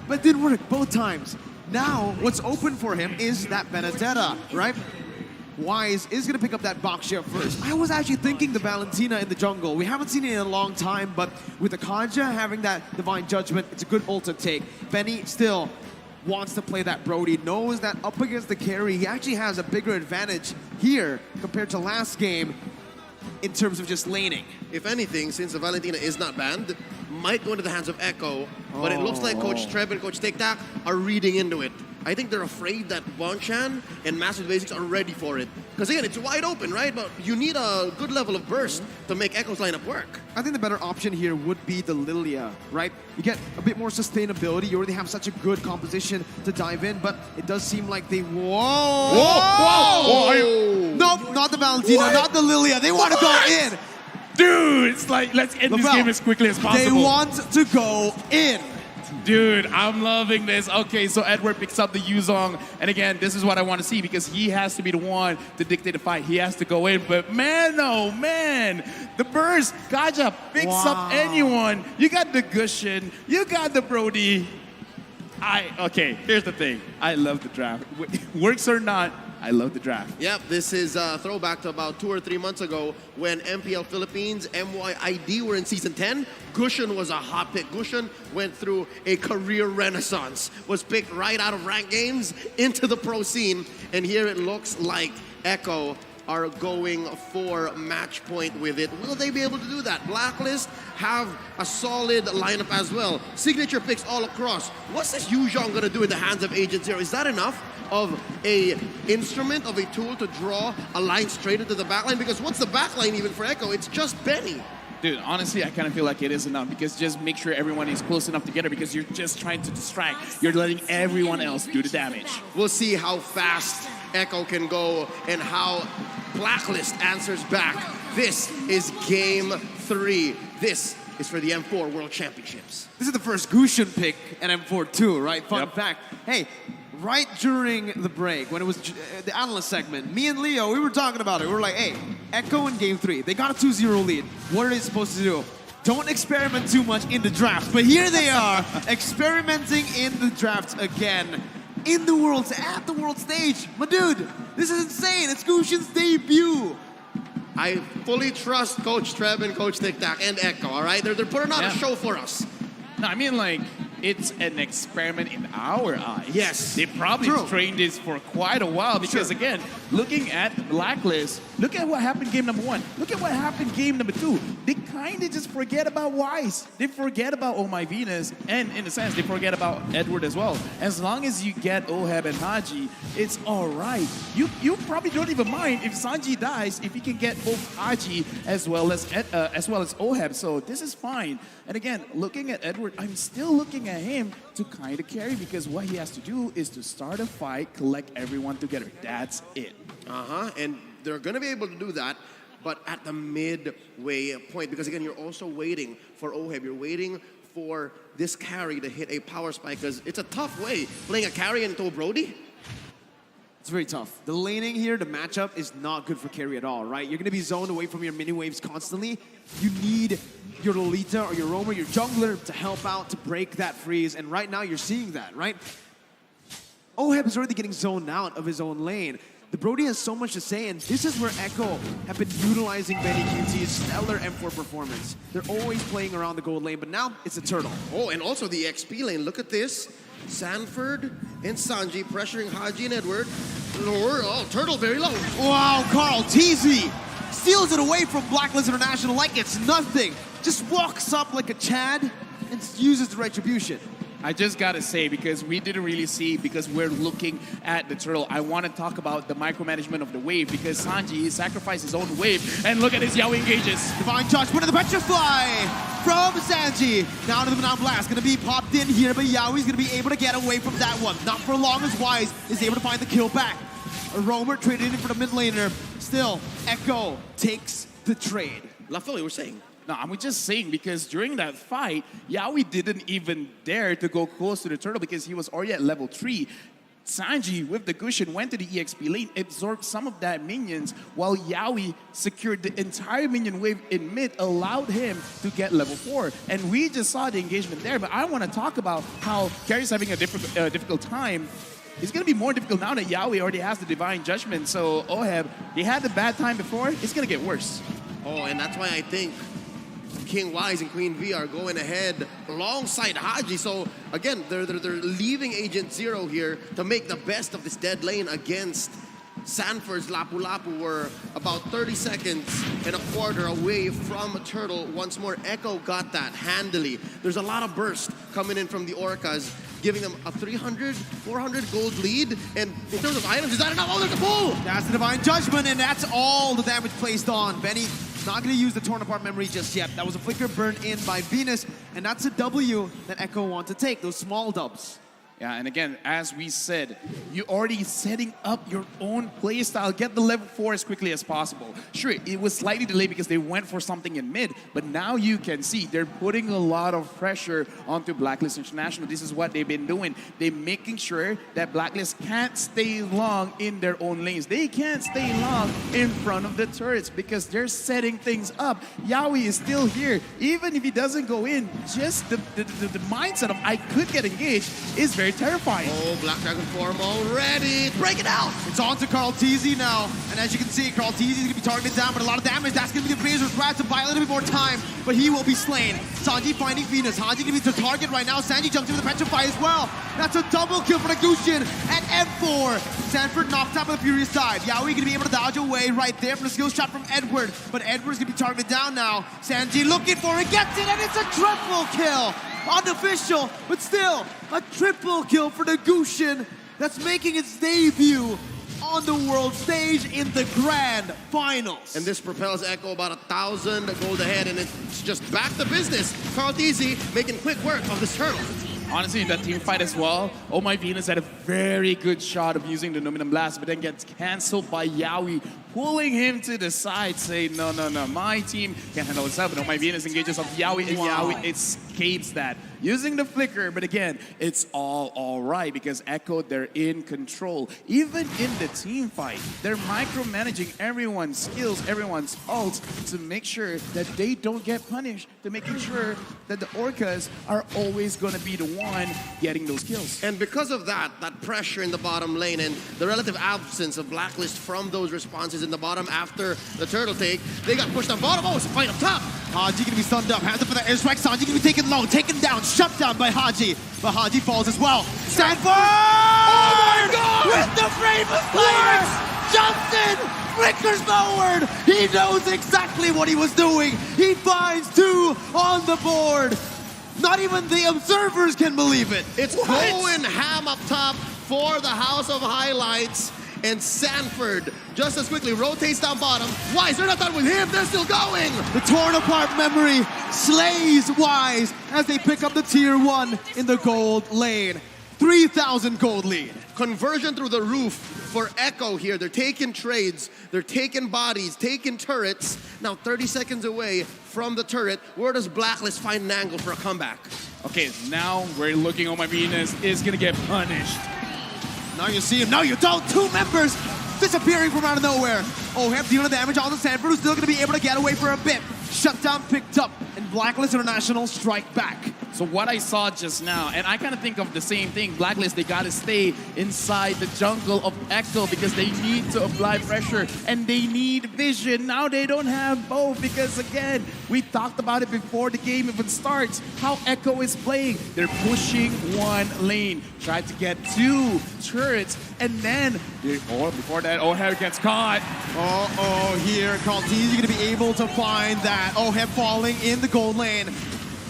But it didn't work both times. Now, what's open for him is that Benedetta, right? Wise is going to pick up that box share first. I was actually thinking the Valentina in the jungle. We haven't seen it in a long time, but with the Kaja having that Divine Judgment, it's a good ult to take. Benny still wants to play that Brody, knows that up against the carry, he actually has a bigger advantage here compared to last game in terms of just laning. If anything, since the Valentina is not banned, might go into the hands of Echo, but it looks like Coach Treb and Coach TikTok are reading into it. I think they're afraid that Bonchan and Master Basics are ready for it. Because again, it's wide open, right? But you need a good level of burst to make Echo's lineup work. I think the better option here would be the Lilia, right? You get a bit more sustainability. You already have such a good composition to dive in, but it does seem like they... Whoa! Whoa! Nope, not the Valentina, not the Lilia. They want to go in. Dude, it's like, let's end this game as quickly as possible. They want to go in. Dude, I'm loving this. Okay, so Edward picks up the Yuzong. And again, this is what I want to see, because he has to be the one to dictate the fight. He has to go in. But man, oh man, the burst, Kaja picks up anyone. You got the Gushin, you got the Brody. Okay, here's the thing. I love the draft. Works or not, I love the draft. Yep, this is a throwback to about 2 or 3 months ago when MPL Philippines, MYID were in Season 10. Gushin was a hot pick. Gushin went through a career renaissance, was picked right out of ranked games into the pro scene, and here it looks like Echo are going for match point with it. Will they be able to do that? Blacklist have a solid lineup as well. Signature picks all across. What's this Yuzhong gonna do in the hands of Agent Zero? Is that enough of a instrument, of a tool to draw a line straight into the backline? Because what's the backline even for Echo? It's just Benny. Dude, honestly, I kind of feel like it is enough, because just make sure everyone is close enough together, because you're just trying to distract. You're letting everyone else do the damage. We'll see how fast Echo can go and how Blacklist answers back. This is Game 3. This is for the M4 World Championships. This is the first Gushin pick at M4 too, right? Fun Yep. fact. Hey, right during the break, when it was the analyst segment, me and Leo, we were talking about it. We were like, hey, Echo in Game 3, they got a 2-0 lead. What are they supposed to do? Don't experiment too much in the draft. But here they are, experimenting in the draft again. In the world, at the world stage. My dude, this is insane. It's Gushin's debut. I fully trust Coach Treb and Coach TikTok and Echo, all right? They're putting on a show for us. No, I mean, like, it's an experiment in our eyes. Yes. They probably trained this for quite a while, because again, looking at Blacklist, Look at what happened game number 1. Look at what happened game number 2. They kind of just forget about Wise. They forget about Oh My Venus, and in a sense, they forget about Edward as well. As long as you get Oheb and Haji, it's all right. You probably don't even mind if Sanji dies if he can get both Haji as well as Oheb. So this is fine. And again, looking at Edward, I'm still looking at him to kind of carry because what he has to do is to start a fight, collect everyone together. That's it. And they're going to be able to do that, but at the midway point, because again, you're also waiting for Oheb. You're waiting for this carry to hit a power spike, because it's a tough way playing a carry into Brody. It's very tough. The laning here, the matchup is not good for carry at all, right? You're going to be zoned away from your mini waves constantly. You need your Lolita or your Roamer, your jungler to help out to break that freeze, and right now you're seeing that, right? Oheb is already getting zoned out of his own lane. The Brody has so much to say, and this is where Echo have been utilizing Benny QT's stellar M4 performance. They're always playing around the gold lane, but now it's a turtle. Oh, and also the XP lane. Look at this. Sanford and Sanji pressuring Haji and Edward. Oh, turtle very low. Wow, Carl TZ steals it away from BLACKLIST International like it's nothing. Just walks up like a Chad and uses the retribution. I just gotta say, because we didn't really see, because we're looking at the turtle, I want to talk about the micromanagement of the wave, because Sanji sacrificed his own wave, and look at his Yaoi engages. Divine Judgment of the Petrify from Sanji. Now to the Mount Blast, gonna be popped in here, but Yaoi's gonna be able to get away from that one. Not for long as Wise is able to find the kill back. A Roamer traded in for the mid laner. Still, Echo takes the trade. LaFell, you were saying? No, I'm just saying, because during that fight, Yaoi didn't even dare to go close to the turtle because he was already at level 3. Sanji, with the cushion, went to the EXP lane, absorbed some of that minions, while Yaoi secured the entire minion wave in mid, allowed him to get level 4. And we just saw the engagement there, but I want to talk about how Carrie's having a difficult time. It's going to be more difficult now that Yaoi already has the Divine Judgment, so Oheb, he had the bad time before, it's going to get worse. Oh, and that's why I think King Wise and Queen V are going ahead alongside Haji. So again, they're leaving Agent Zero here to make the best of this dead lane against Sanford's Lapu Lapu. We're about 30 seconds and a quarter away from Turtle. Once more, Echo got that handily. There's a lot of burst coming in from the Orcas, giving them a 300, 400 gold lead. And in terms of items, is that enough? Oh, there's a pull! That's the Divine Judgment, and that's all the damage placed on. Benny not going to use the torn apart memory just yet. That was a flicker burned in by Venus, and that's a W that Echo want to take, those small dubs. Yeah, and again, as we said, you're already setting up your own playstyle. Get the level 4 as quickly as possible. Sure, it was slightly delayed because they went for something in mid, but now you can see they're putting a lot of pressure onto BLACKLIST International. This is what they've been doing. They're making sure that BLACKLIST can't stay long in their own lanes. They can't stay long in front of the turrets because they're setting things up. Yaoi is still here. Even if he doesn't go in, just the mindset of I could get engaged is very terrifying. Oh, Black Dragon form already. Break it out. It's on to Carl TZ now. And as you can see, Carl TZ is going to be targeted down, but a lot of damage. That's going to be the Razor's Wrath to buy a little bit more time, but he will be slain. Sanji finding Venus. Haji going to be the target right now. Sanji jumps into the Petrify as well. That's a double kill for the Gusion at M4. Sanford knocked out by the Furious side. Yaoi going to be able to dodge away right there from the skill shot from Edward, but Edward's going to be targeted down now. Sanji looking for it, gets it, and it's a triple kill. Unofficial, but still a triple kill for the Gusion that's making its debut on the world stage in the grand finals. And this propels Echo about 1,000 gold ahead, and it's just back to business. Carl TZ making quick work of this turtle. Honestly, in that team fight as well, Oh My Venus had a very good shot of using the Numinum Blast, but then gets cancelled by Yaoi, pulling him to the side, saying, no, my team can handle itself. And Oh My Venus engages off Yaoi, and Yaoi escapes that. Using the flicker, but again, it's all right because Echo, they're in control. Even in the team fight, they're micromanaging everyone's skills, everyone's ults to make sure that they don't get punished, to making sure that the Orcas are always going to be the one getting those kills. And because of that pressure in the bottom lane and the relative absence of BLACKLIST from those responses in the bottom after the turtle take, they got pushed on bottom. Oh, it's a fight up top. Haji gonna be stunned up, hands up for the airstrike. Sanji gonna be taken low, taken down, shut down by Haji. But Haji falls as well. Sanford! Oh my God! With the Brave of Fire! Jumps in flickers forward. He knows exactly what he was doing. He finds 2 on the board. Not even the observers can believe it. It's going ham up top for the House of Highlights. And Sanford just as quickly rotates down bottom. Wise, they're not done with him. They're still going. The torn apart memory slays Wise as they pick up the tier 1 in the gold lane. 3,000 gold lead. Conversion through the roof for Echo here. They're taking trades. They're taking bodies, taking turrets. Now 30 seconds away from the turret. Where does Blacklist find an angle for a comeback? Okay, now we're looking. Oh, my Venus is gonna get punished. Now you see him. No, you don't. 2 members disappearing from out of nowhere. Oheb dealing damage on the Sanford, who's still going to be able to get away for a bit. Shutdown picked up, and Blacklist International strike back. So what I saw just now, and I kind of think of the same thing, Blacklist, they got to stay inside the jungle of Echo because they need to apply pressure and they need vision. Now they don't have both because, again, we talked about it before the game even starts, how Echo is playing. They're pushing 1 lane, try to get 2 turrets, and then, before that, Oheb gets caught. Here, Carlteasy going to be able to find that. Oheb falling in the gold lane.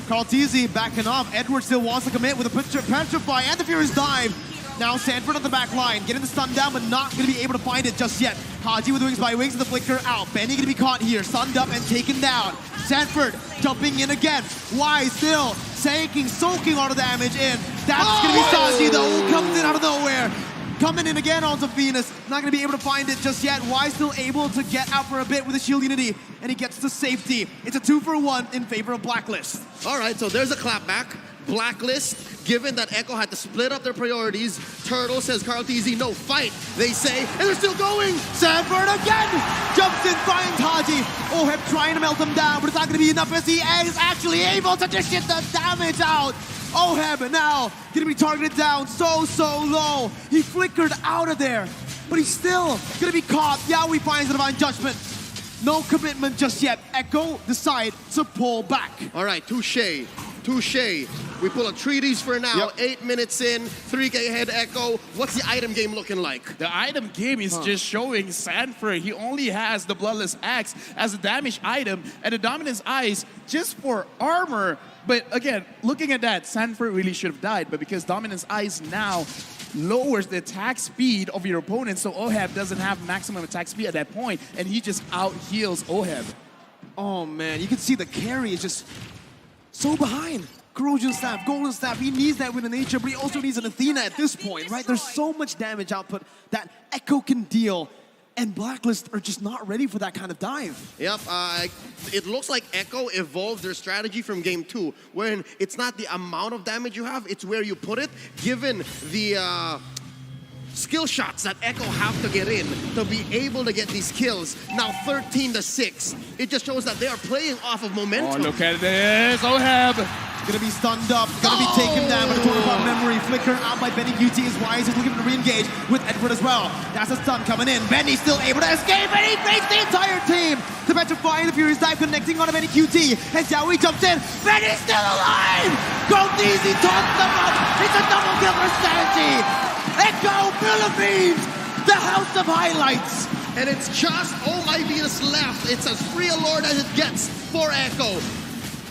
Carlteasy backing off. Edward still wants to commit with a Petrify and the Furious Dive. Now Sanford on the back line, getting the stun down, but not going to be able to find it just yet. Haji with Wings by Wings and the Flicker out. Benny going to be caught here, stunned up and taken down. Sanford jumping in again. Wise still soaking all the damage in. That's going to be Sanji though, who comes in out of nowhere. Coming in again onto Venus. Not going to be able to find it just yet. Wise still able to get out for a bit with the Shield Unity, and he gets to safety. It's a 2-for-1 in favor of Blacklist. All right, so there's a clapback. Blacklist, given that Echo had to split up their priorities. Turtle says Carlteasy, no, fight, they say, and they're still going. Sanford again! Jumps in, finds Haji. Oheb trying to melt him down, but it's not going to be enough as he is actually able to just get the damage out. Oheb now gonna be targeted down so low. He flickered out of there, but he's still gonna be caught. Yaoi finds the Divine Judgment. No commitment just yet. Echo decide to pull back. All right, touche. We pull a treaties for now. Yep. 8 minutes in, 3K ahead Echo. What's the item game looking like? The item game is just showing Sanford. He only has the Bloodless Axe as a damage item and the Dominance Eyes just for armor. But again, looking at that, Sanford really should have died. But because Dominance Eyes now lowers the attack speed of your opponent, so Oheb doesn't have maximum attack speed at that point, and he just out-heals Oheb. Oh man, you can see the carry is just so behind. Corrosion Staff, Golden Staff, he needs that with a nature, but he also needs an Athena at this point, right? There's so much damage output that Echo can deal, and Blacklist are just not ready for that kind of dive. Yep, it looks like Echo evolved their strategy from game 2, wherein it's not the amount of damage you have, it's where you put it, given the skill shots that Echo have to get in to be able to get these kills. Now 13-6. It just shows that they are playing off of momentum. Oh, look at this, Oheb. Gonna be stunned up, gonna be taken down by the total part memory. Flicker out by Benny QT as Wise is looking to re-engage with Edward as well. That's a stun coming in. Benny still able to escape, and he fakes the entire team. The Petrify and the Furious Dive connecting on a Benny QT. As Yaoi jumps in, Benny's still alive! Easy taunts them up! It's a double kill for Sanji! Echo Philippines! The House of Highlights! And it's just Oh My Venus left. It's as free a lord as it gets for Echo.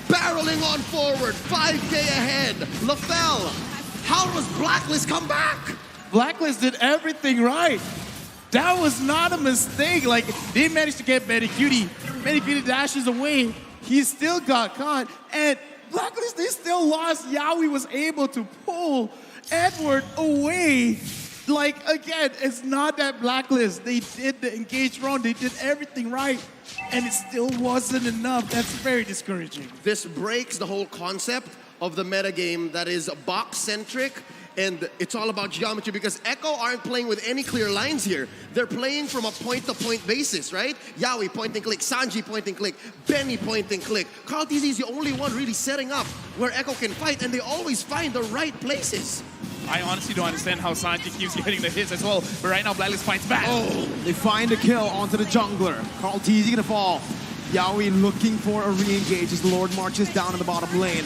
Barreling on forward, 5K ahead. LaFell, how does Blacklist come back? Blacklist did everything right. That was not a mistake. Like, they managed to get Betty Cutie. Betty Cutie dashes away. He still got caught. And Blacklist, they still lost. Yaoi was able to pull Edward away. Like, again, it's not that Blacklist. They did the engage wrong. They did everything right. And it still wasn't enough. That's very discouraging. This breaks the whole concept of the metagame that is box-centric, and it's all about geometry because Echo aren't playing with any clear lines here. They're playing from a point-to-point basis, right? Yaoi point and click, Sanji point and click, Benny point and click. Carlteasy is the only one really setting up where Echo can fight, and they always find the right places. I honestly don't understand how Sanji keeps getting the hits as well, but right now Blacklist fights back. Oh, they find a kill onto the jungler. Carlteasy gonna fall. Yaoi looking for a re-engage as the Lord marches down in the bottom lane.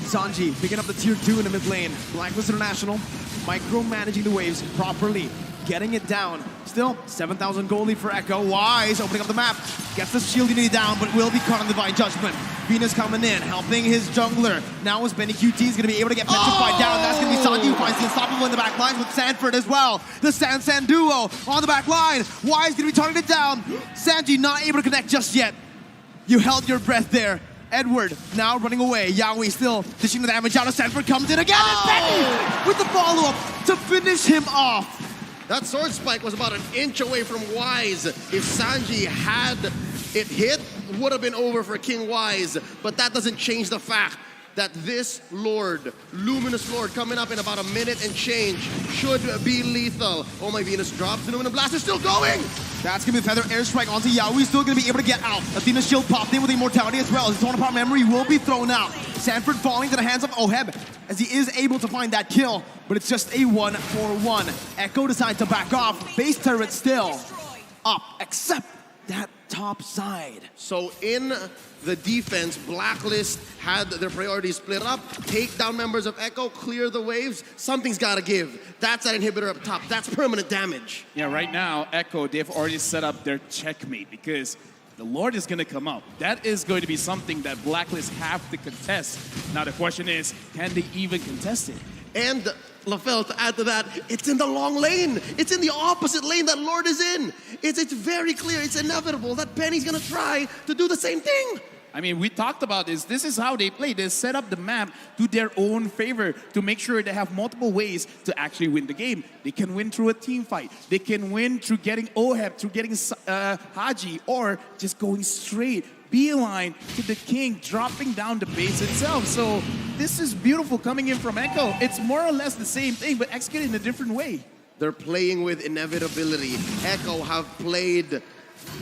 Sanji picking up the tier 2 in the mid lane. Blacklist International micromanaging the waves properly, getting it down. still, 7,000 gold lead for Echo. Wise opening up the map. Gets the shield unity down, but will be caught on Divine Judgment. Venus coming in, helping his jungler. Now is Benny QT is going to be able to get petrified down. That's going to be Sanji who finds the unstoppable in the back lines with Sanford as well. The San duo on the back line. Wise going to be targeted down. Sanji not able to connect just yet. You held your breath there. Edward now running away. Yaoi still dishing the damage out. Sanford comes in again. And Benny with the follow-up to finish him off. That sword spike was about an inch away from Wise. If Sanji had it hit, would have been over for King Wise. But that doesn't change the fact that this Lord, Luminous Lord, coming up in about a minute and change, should be lethal. Oh, my Venus drops. The Luminous Blast is still going. That's going to be the Feather Airstrike onto Yaoi. Still going to be able to get out. Athena's shield popped in with Immortality as well. His Torn Apart Memory will be thrown out. Sanford falling to the hands of Oheb as he is able to find that kill. But it's just a 1-for-1. Echo decides to back off. Base turret still up, except that top side. So in the defense, Blacklist had their priorities split up. Take down members of Echo, clear the waves. Something's got to give. That's that inhibitor up top. That's permanent damage. Yeah, right now, Echo, they've already set up their checkmate because the Lord is going to come up. That is going to be something that Blacklist have to contest. Now the question is, can they even contest it? And LaFell, to add to that, it's in the long lane. It's in the opposite lane that Lord is in. It's very clear, it's inevitable that Penny's gonna try to do the same thing. I mean, we talked about this. This is how they play. They set up the map to their own favor to make sure they have multiple ways to actually win the game. They can win through a team fight. They can win through getting Oheb, through getting Haji, or just going straight beeline to the king, dropping down the base itself. So this is beautiful coming in from Echo. It's more or less the same thing, but executed in a different way. They're playing with inevitability. Echo have played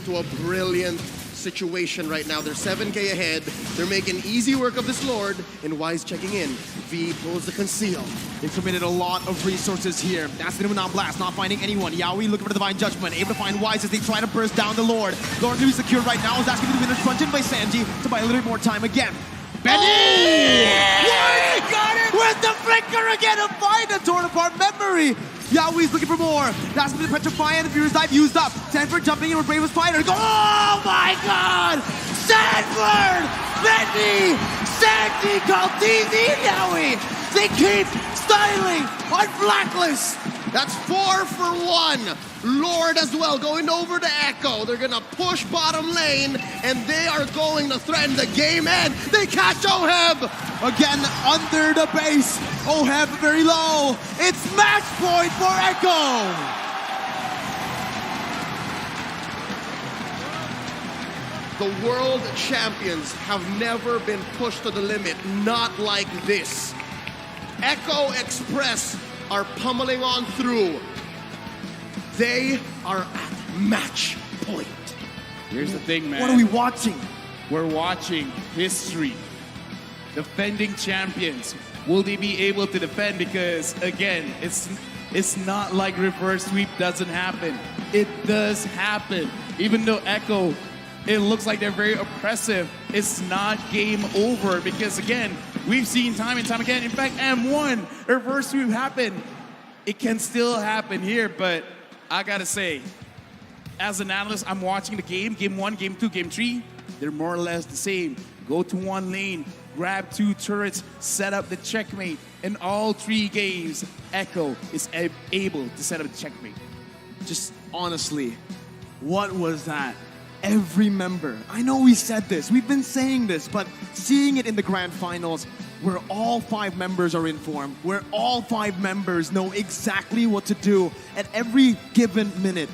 to a brilliant situation right now. They're 7K ahead. They're making easy work of this Lord, and Wise checking in. V pulls the conceal. They've committed a lot of resources here. That's the Numenon Blast, not finding anyone. Yaoi looking for the Divine Judgment, able to find Wise as they try to burst down the Lord. Lord to be secured right now, is asking for the winner's crunch in by Sanji to buy a little bit more time again. Benny! Wise got it! With the flicker again to find a Torn Apart Memory! Yaoi's looking for more. That's going to be Petrify and the Furious Dive used up. Sanford jumping in with Bravest Fighter. Oh my god! Sanford! Benny! Sanji called DZ Yaoi! They keep styling on Blacklist! That's 4 for 1. Lord as well going over to Echo. They're gonna push bottom lane, and they are going to threaten the game end. They catch Oheb! Again, under the base. Oheb very low. It's match point for Echo! The world champions have never been pushed to the limit, not like this. Echo Express are pummeling on through. They are at match point. Here's the thing, man. What are we watching? We're watching history. Defending champions. Will they be able to defend? Because again, it's not like reverse sweep doesn't happen. It does happen. Even though Echo, it looks like they're very oppressive, it's not game over because again, we've seen time and time again. In fact, M1 reverse sweep happened. It can still happen here, but I gotta say, as an analyst, I'm watching the game. Game 1, Game 2, Game 3, they're more or less the same. Go to one lane, grab 2 turrets, set up the checkmate. In all 3 games, Echo is able to set up the checkmate. Just honestly, what was that? Every member, I know we said this, we've been saying this, but seeing it in the grand finals, where all 5 members are in form, where all 5 members know exactly what to do at every given minute,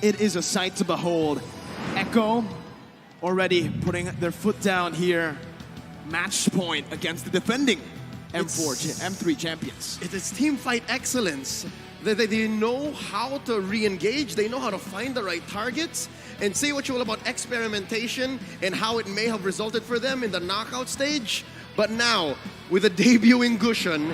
it is a sight to behold. Echo already putting their foot down here. Match point against the defending M3 champions. It's team fight excellence. They know how to re-engage. They know how to find the right targets. And say what you will about experimentation and how it may have resulted for them in the knockout stage. But now, with a debuting Gushan,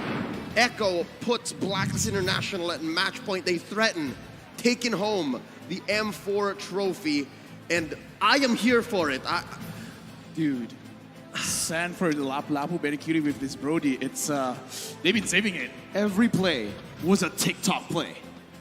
Echo puts Blacklist International at match point. They threaten taking home the M4 trophy. And I am here for it. Dude, Sanford, Lapu-Lapu, Benny QT with this Brody, it's, they've been saving it. Every play was a TikTok play.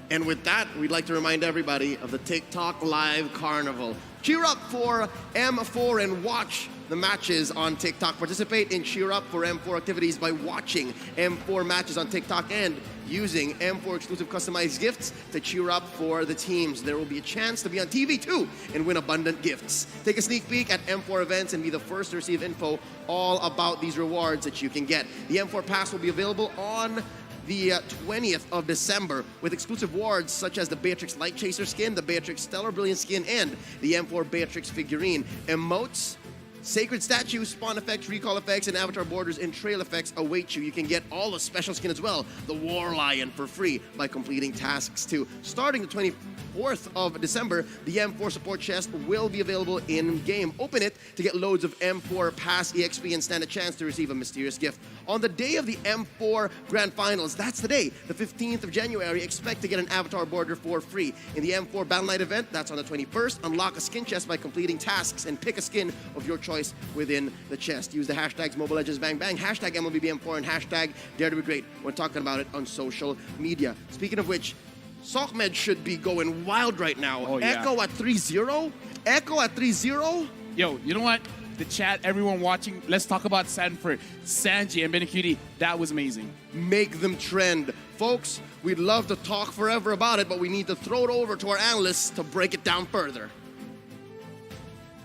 And with that, we'd like to remind everybody of the TikTok Live Carnival. Cheer up for M4 and watch the matches on TikTok. Participate in Cheer Up for M4 activities by watching M4 matches on TikTok and using M4 exclusive customized gifts to cheer up for the teams. There will be a chance to be on TV too and win abundant gifts. Take a sneak peek at M4 events and be the first to receive info all about these rewards that you can get. The M4 Pass will be available on the 20th of December with exclusive awards such as the Beatrix Light Chaser skin, the Beatrix Stellar Brilliant skin, and the M4 Beatrix figurine. Emotes, sacred statues, spawn effects, recall effects, and avatar borders and trail effects await you. You can get all the special skin as well, the War Lion, for free by completing tasks too. Starting the 24th of December, the M4 support chest will be available in-game. Open it to get loads of M4 Pass EXP and stand a chance to receive a mysterious gift. On the day of the M4 Grand Finals, that's the day, the 15th of January, expect to get an avatar border for free. In the M4 Battle Night event, that's on the 21st, unlock a skin chest by completing tasks and pick a skin of your choice within the chest. Use the hashtags Mobile Legends Bang Bang, hashtag MLBB4, and hashtag Dare to Be Great when talking about it on social media. Speaking of which, SOCMED should be going wild right now. Oh, yeah. Echo at 3-0? Echo at 3-0? Yo, you know what? The chat, everyone watching, let's talk about Sanford, Sanji, and Benikudi. That was amazing. Make them trend. Folks, we'd love to talk forever about it, but we need to throw it over to our analysts to break it down further.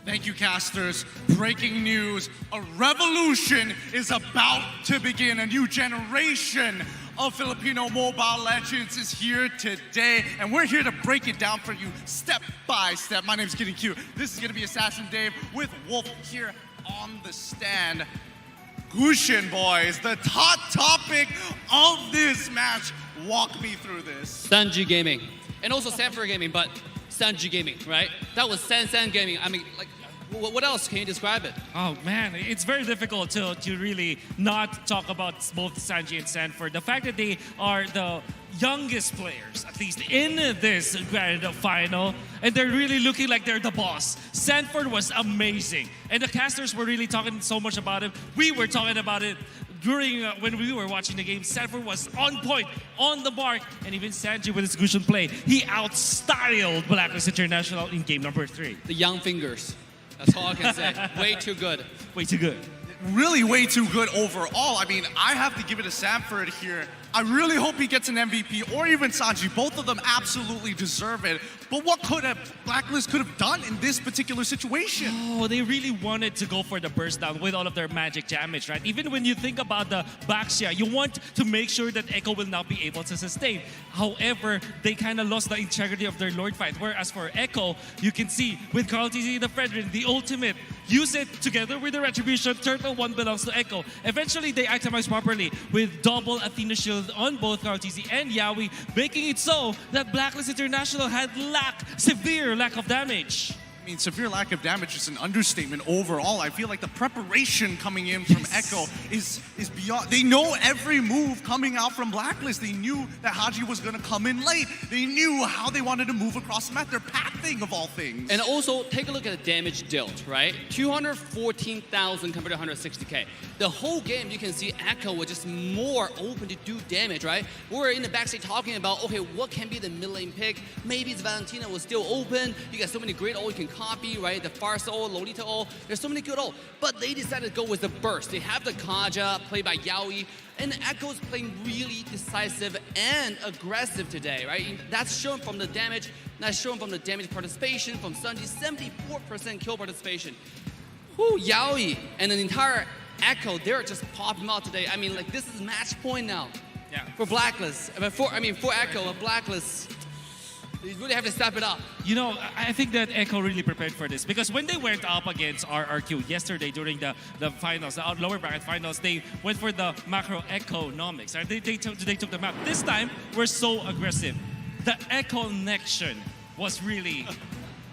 Thank you, casters. Breaking news. A revolution is about to begin. A new generation of Filipino Mobile Legends is here today, and we're here to break it down for you step by step. My name's Getting Cute. This is going to be Assassin Dave with Wolf here on the stand. Gushin boys, the hot topic of this match. Walk me through this. Sanji Gaming. And also Sanford Gaming, but Sanji Gaming, right? That was San Gaming. I mean, like, what else? Can you describe it? Oh man, it's very difficult to really not talk about both Sanji and Sanford. The fact that they are the youngest players, at least in this grand final, and they're really looking like they're the boss. Sanford was amazing, and the casters were really talking so much about it. We were talking about it during when we were watching the game. Sanford was on point, on the mark, and even Sanji with his Gushin play, he outstyled Blacklist International in game number 3. The young fingers. That's all I can say. Way too good. Way too good. Really way too good overall. I mean, I have to give it to Sanford here. I really hope he gets an MVP, or even Sanji. Both of them absolutely deserve it. But what could Blacklist could have done in this particular situation? Oh, they really wanted to go for the burst down with all of their magic damage, right? Even when you think about the Baxia, you want to make sure that Echo will not be able to sustain. However, they kind of lost the integrity of their Lord fight. Whereas for Echo, you can see with Carl TZ, the Fredrin, the ultimate, use it together with the Retribution. Turtle 1 belongs to Echo. Eventually, they itemize properly with double Athena shield on both Carl TZ and Yaoi, making it so that Blacklist International had severe lack of damage. I mean, severe lack of damage is an understatement overall. I feel like the preparation coming in from Echo is beyond. They know every move coming out from Blacklist. They knew that Haji was going to come in late. They knew how they wanted to move across the map. They're pathing of all things. And also, take a look at the damage dealt, right? 214,000 compared to 160k. The whole game, you can see Echo was just more open to do damage, right? We were in the backstage talking about, okay, what can be the mid-lane pick? Maybe it's Valentina was still open. You got so many great ult you can copy, right? The Farsa ult, Lolita ult. There's so many good ult. But they decided to go with the burst. They have the Kaja played by Yaoi. And Echo's playing really decisive and aggressive today, right? That's shown from the damage. That's shown from the damage participation from Sanji, 74% kill participation. Whoo, Yaoi and the entire Echo, they're just popping out today. I mean, like, this is match point now. Yeah. For Blacklist. For Echo, a Blacklist. You really have to step it up. You know, I think that Echo really prepared for this because when they went up against RRQ yesterday during the finals, the lower bracket finals, they went for the macro economics. Right? They took the map. This time, we're so aggressive. The Echo connection was really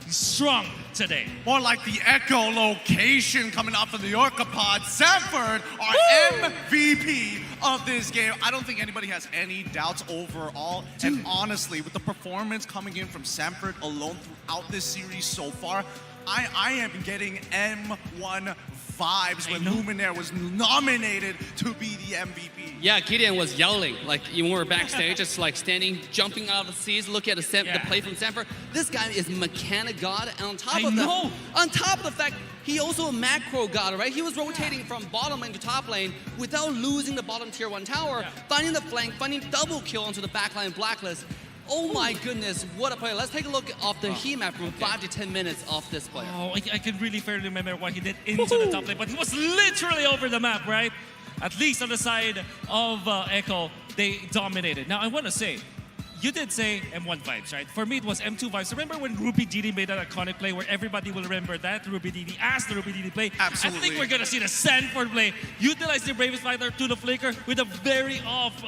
strong today. More like the Echo location coming off of the Orcapod. Sanford, our MVP of this game. I don't think anybody has any doubts overall. Dude. And honestly, with the performance coming in from Sanford alone throughout this series so far, I am getting M1 vibes when Luminaire was nominated to be the MVP. Yeah, Gideon was yelling like when we were backstage, just like standing, jumping out of the seats, looking at the play from Sanford. This guy is mechanic god, and on top of the fact, he also a macro god, right? He was rotating from bottom lane to top lane without losing the bottom tier 1 tower, finding the flank, finding double kill onto the backline Blacklist. Oh my goodness, what a play. Let's take a look off the heat map from 5 to 10 minutes off this player. Oh, I can really fairly remember what he did into the top lane, but he was literally over the map, right? At least on the side of Echo, they dominated. Now, I want to say, you did say M1 vibes, right? For me, it was M2 vibes. Remember when Ruby Didi made that iconic play where everybody will remember that Ruby Didi as the Ruby Didi play? Absolutely. I think we're going to see the Sanford play. Utilize the Bravest Fighter to the flicker with a very off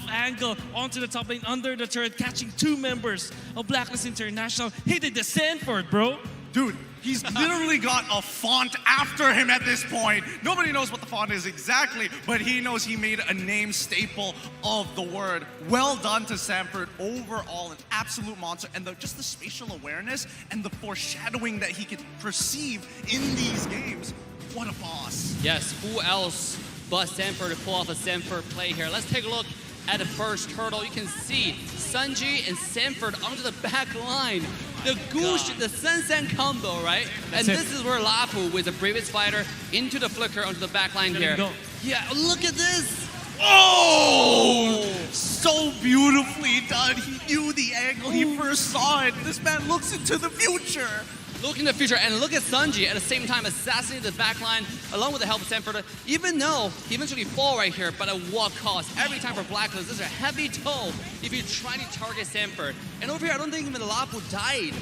angle onto the top lane under the turret, catching 2 members of Blacklist International. He did the Sanford, bro. Dude, he's literally got a font after him at this point. Nobody knows what the font is exactly, but he knows he made a name staple of the word. Well done to Sanford. Overall, an absolute monster. And just the spatial awareness and the foreshadowing that he could perceive in these games. What a boss. Yes, who else but Sanford to pull off a Sanford play here? Let's take a look at the first hurdle. You can see Sunji and Sanford onto the back line. The Goosh, the Sen combo, right? And this is where Lapu with the Bravest Fighter into the flicker onto the back line here. Yeah, look at this. Oh! So beautifully done. He knew the angle. He first saw it. This man looks into the future. Look in the future, and look at Sunji at the same time assassinating the backline along with the help of Sanford. Even though he eventually fall right here, but at what cost? Every time for Blacklist, this is a heavy toll if you try to target Sanford. And over here, I don't think even Lapu died.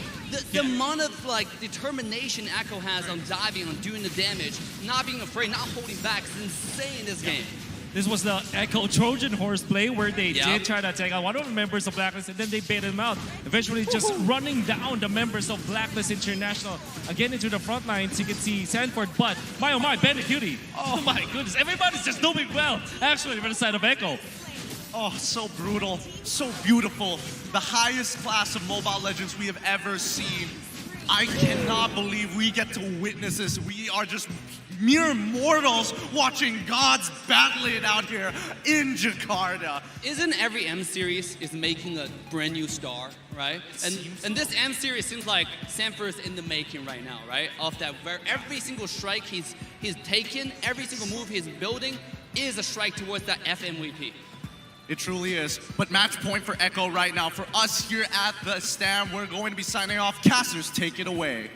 The amount of like determination Echo has on diving, on doing the damage, not being afraid, not holding back, is insane in this game. This was the Echo Trojan Horse play where they did try to take out one of the members of Blacklist and then they baited him out. Eventually just running down the members of Blacklist International again into the front lines. You can see Sanford, but my oh my, Bandit Cutie. Oh my goodness, everybody's just doing well actually from the side of Echo. Oh, so brutal, so beautiful. The highest class of Mobile Legends we have ever seen. I cannot believe we get to witness this. We are just mere mortals watching gods battle it out here in Jakarta. Isn't every M series is making a brand new star, right? And this M series seems like Sanford is in the making right now, right? Of that, where every single strike he's taken, every single move he's building is a strike towards that FMVP. It truly is. But match point for Echo right now. For us here at the stand, we're going to be signing off. Casters, take it away.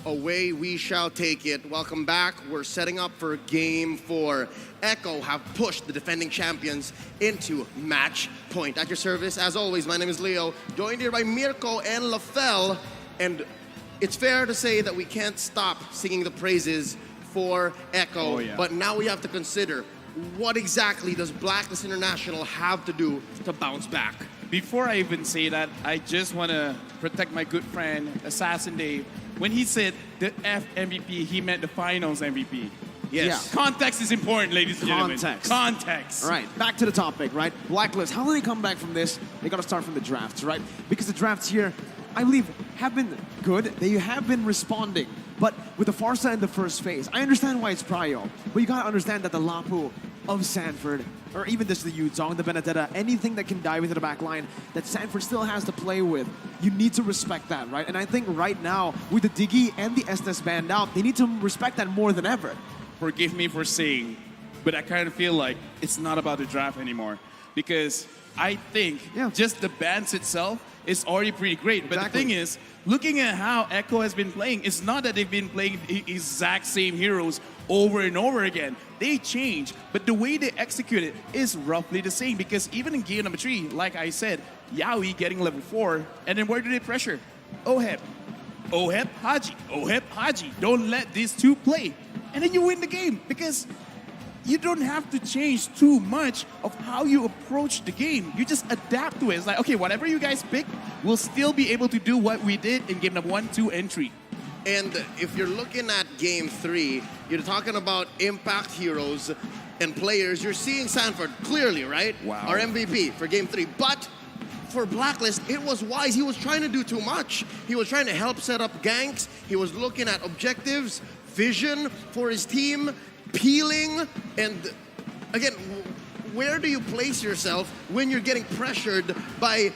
Away we shall take it. Welcome back. We're setting up for game 4. Echo have pushed the defending champions into match point. At your service, as always, my name is Leo, joined here by Mirko and Lafel. And it's fair to say that we can't stop singing the praises for Echo. But now we have to consider, what exactly does Blacklist International have to do to bounce back? Before I even say that, I just want to protect my good friend, Assassin Dave. When he said the F MVP, he meant the finals MVP. Yes. Context is important, ladies and gentlemen. Context. All right, back to the topic, right? Blacklist, how do they come back from this? They got to start from the drafts, right? Because the drafts here, I believe, have been good. They have been responding. But with the Farsa in the first phase, I understand why it's Prio. But you got to understand that the Lapu of Sanford, or even just the Yuzong, the Benedetta, anything that can dive into the back line that Sanford still has to play with, you need to respect that, right? And I think right now, with the Diggy and the Estes banned out, they need to respect that more than ever. Forgive me for saying, but I kind of feel like it's not about the draft anymore. Because I think just the bans itself is already pretty great. But the thing is, looking at how Echo has been playing, it's not that they've been playing the exact same heroes over and over again. They change, but the way they execute it is roughly the same. Because even in game number 3, like I said, Yaoi getting level 4, and then where do they pressure? Oheb, Haji, Haji. Don't let these two play. And then you win the game because you don't have to change too much of how you approach the game. You just adapt to it. It's like, okay, whatever you guys pick, we'll still be able to do what we did in game number 1, 2, and 3. And if you're looking at game 3, you're talking about impact heroes and players. You're seeing Sanford clearly, right? Wow. Our MVP for game 3. But for Blacklist, it was wise. He was trying to do too much. He was trying to help set up ganks. He was looking at objectives vision for his team, peeling, and again, where do you place yourself when you're getting pressured by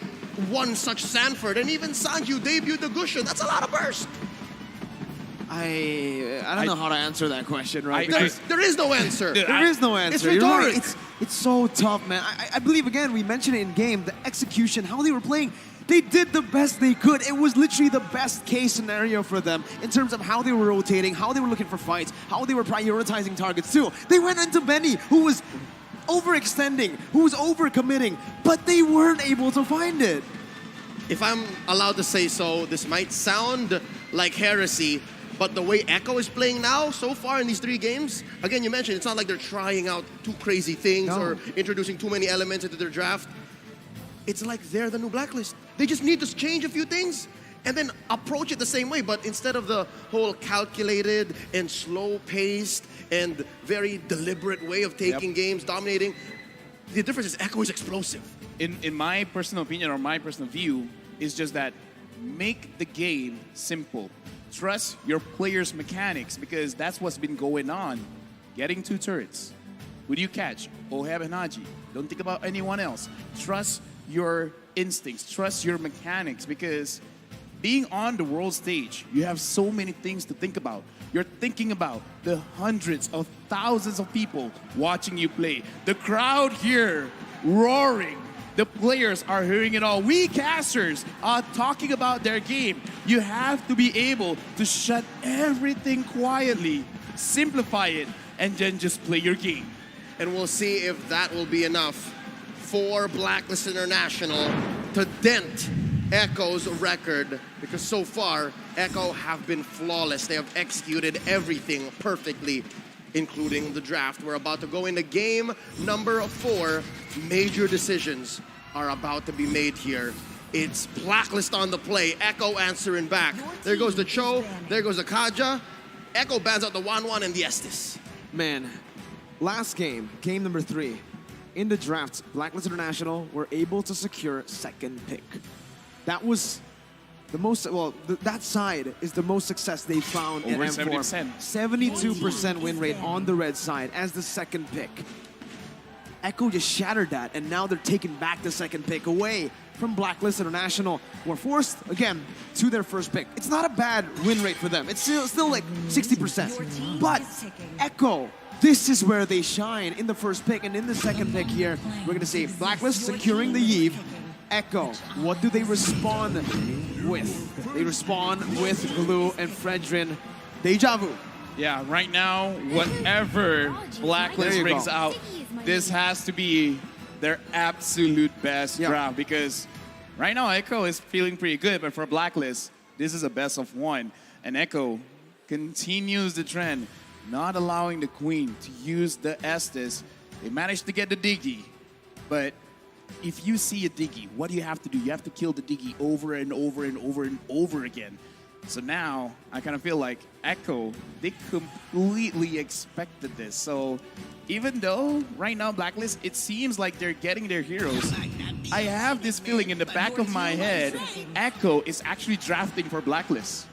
one such Sanford? And even Sanju debuted the Gushin. That's a lot of burst. I don't know how to answer that question, right? There is no answer. There is no answer. It's You're rhetoric. right. It's so tough, man. I believe, again, we mentioned it in game, the execution, how they were playing. They did the best they could. It was literally the best case scenario for them in terms of how they were rotating, how they were looking for fights, how they were prioritizing targets too. They went into Benny, who was overextending, who was overcommitting, but they weren't able to find it. If I'm allowed to say so, this might sound like heresy, but the way Echo is playing now, so far in these 3 games, again, you mentioned it's not like they're trying out too crazy things or introducing too many elements into their draft. It's like they're the new Blacklist. They just need to change a few things and then approach it the same way. But instead of the whole calculated and slow-paced and very deliberate way of taking games, dominating, the difference is Echo is explosive. In my personal opinion or my personal view, is just that make the game simple. Trust your players' mechanics because that's what's been going on. Getting 2 turrets. Who do you catch? Oheb and Haji. Don't think about anyone else. Trust your instincts. Trust your mechanics because being on the world stage, you have so many things to think about. You're thinking about the hundreds of thousands of people watching you play. The crowd here roaring. The players are hearing it all. We casters are talking about their game. You have to be able to shut everything quietly, simplify it, and then just play your game. And we'll see if that will be enough for Blacklist International to dent Echo's record, because so far, Echo have been flawless. They have executed everything perfectly, including the draft. We're about to go into game number 4. Major decisions are about to be made here. It's Blacklist on the play. Echo answering back. There goes the Cho. There goes the Kaja. Echo bans out the 1-1 and the Estes. Man, last game, game number 3, in the draft, Blacklist International were able to secure 2nd pick. That was the most, well, that side is the most success they found in Over M4. 70%. 72% win rate on the red side as the 2nd pick. Echo just shattered that, and now they're taking back the 2nd pick away from Blacklist International. Were forced, again, to their 1st pick. It's not a bad win rate for them. It's still like 60%. But Echo, this is where they shine in the 1st pick, and in the 2nd pick here, we're gonna see Blacklist securing the Eve. Echo, what do they respond with? They respond with Glue and Fredrin. Deja vu. Yeah, right now, whatever Blacklist brings out, this has to be their absolute best draft because right now Echo is feeling pretty good, but for Blacklist, this is a best of 1. And Echo continues the trend, not allowing the Queen to use the Estes. They managed to get the Diggy, but if you see a Diggy, what do you have to do? You have to kill the Diggy over and over and over and over again. So now, I kind of feel like Echo, they completely expected this. So even though right now Blacklist, it seems like they're getting their heroes, I have this feeling in the back of my head, Echo is actually drafting for Blacklist.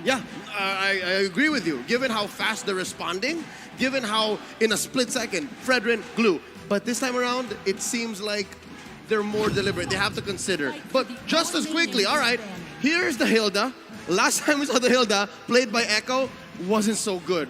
Yeah, I agree with you. Given how fast they're responding, given how in a split second, Fredrin, Glue. But this time around, it seems like they're more deliberate. They have to consider. But just as quickly, all right, here's the Hilda. Last time we saw the Hilda played by Echo wasn't so good.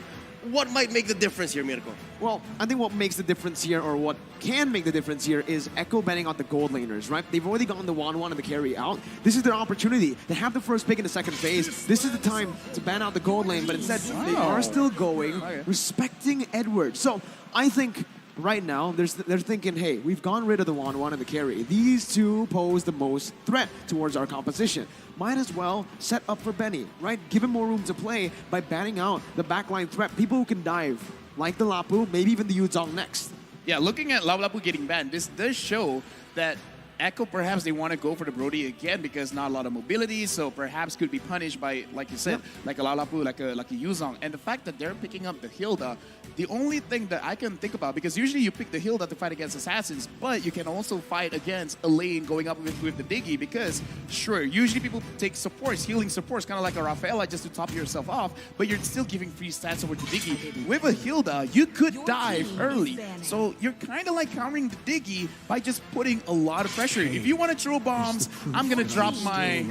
What might make the difference here, Mirko? Well, I think what makes the difference here, or what can make the difference here, is Echo betting on the gold laners, right? They've already gotten the 1-1 and the carry out. This is their opportunity. They have the 1st pick in the 2nd phase. This is the time to ban out the gold lane, but instead, they are still going, respecting Edward. So, I think right now, they're thinking, hey, we've gone rid of the 1-1 and the carry. These two pose the most threat towards our composition. Might as well set up for Benny, right? Give him more room to play by banning out the backline threat. People who can dive, like the Lapu, maybe even the Yuzong next. Yeah, looking at Lapu getting banned, this does show that Echo, perhaps they want to go for the Brody again because not a lot of mobility, so perhaps could be punished by, like you said, like a Lalapu, like a Yuzong. And the fact that they're picking up the Hilda, the only thing that I can think about, because usually you pick the Hilda to fight against assassins, but you can also fight against a lane going up with the Diggy, because sure, usually people take supports, healing supports, kind of like a Rafaela just to top yourself off, but you're still giving free stats over to Diggy. With a Hilda, you could dive early, so you're kind of like countering the Diggy by just putting a lot of pressure. If you want to throw bombs, I'm gonna drop my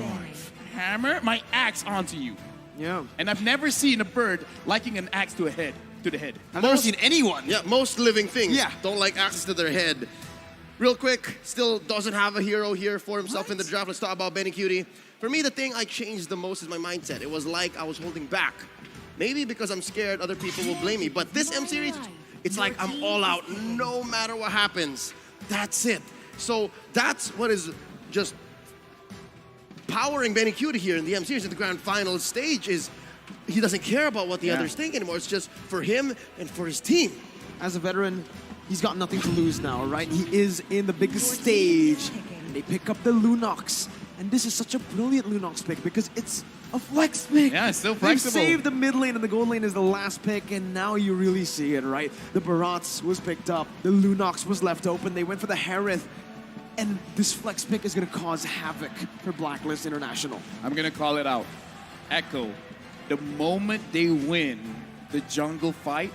hammer, my axe onto you. Yeah. And I've never seen a bird liking an axe to the head. I've never seen anyone. Yeah, most living things Yeah. don't like access to their head. Real quick, still doesn't have a hero here for himself in the draft. Let's talk about Benny Cutie. For me, the thing I changed the most is my mindset. It was like I was holding back. Maybe because I'm scared other people will blame me. But this M series, it's like I'm all out no matter what happens. That's it. So that's what is just powering Benny Cutie here in the M series at the grand final stage is he doesn't care about what the others think anymore. It's just for him and for his team. As a veteran, he's got nothing to lose now, right? He is in the biggest stage. And they pick up the Lunox. And this is such a brilliant Lunox pick because it's a flex pick. Yeah, it's still They've flexible. saved the mid lane and the gold lane is the last pick, and now you really see it, right? The Barats was picked up, the Lunox was left open, they went for the Harith, and this flex pick is gonna cause havoc for Blacklist International. I'm gonna call it out. Echo, the moment they win the jungle fight,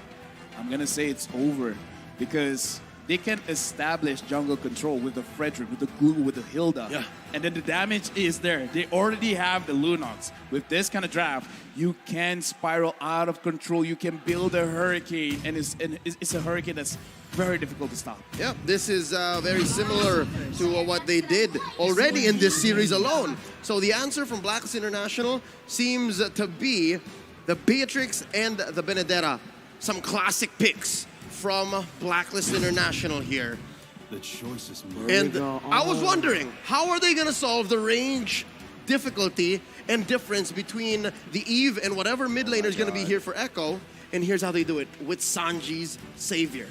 I'm gonna say it's over because they can establish jungle control with the Frederick, with the Glue, with the Hilda. Yeah. And then the damage is there. They already have the Lunox. With this kind of draft, you can spiral out of control. You can build a hurricane, and it's a hurricane that's very difficult to stop. Yeah, this is very similar to what they did already in this series alone. So the answer from Blacklist International seems to be the Beatrix and the Benedetta. Some classic picks from Blacklist International here. The choice is And I was wondering, how are they going to solve the range difficulty and difference between the Eve and whatever mid laner is going to be here for Echo? And here's how they do it with Sanji's Savior.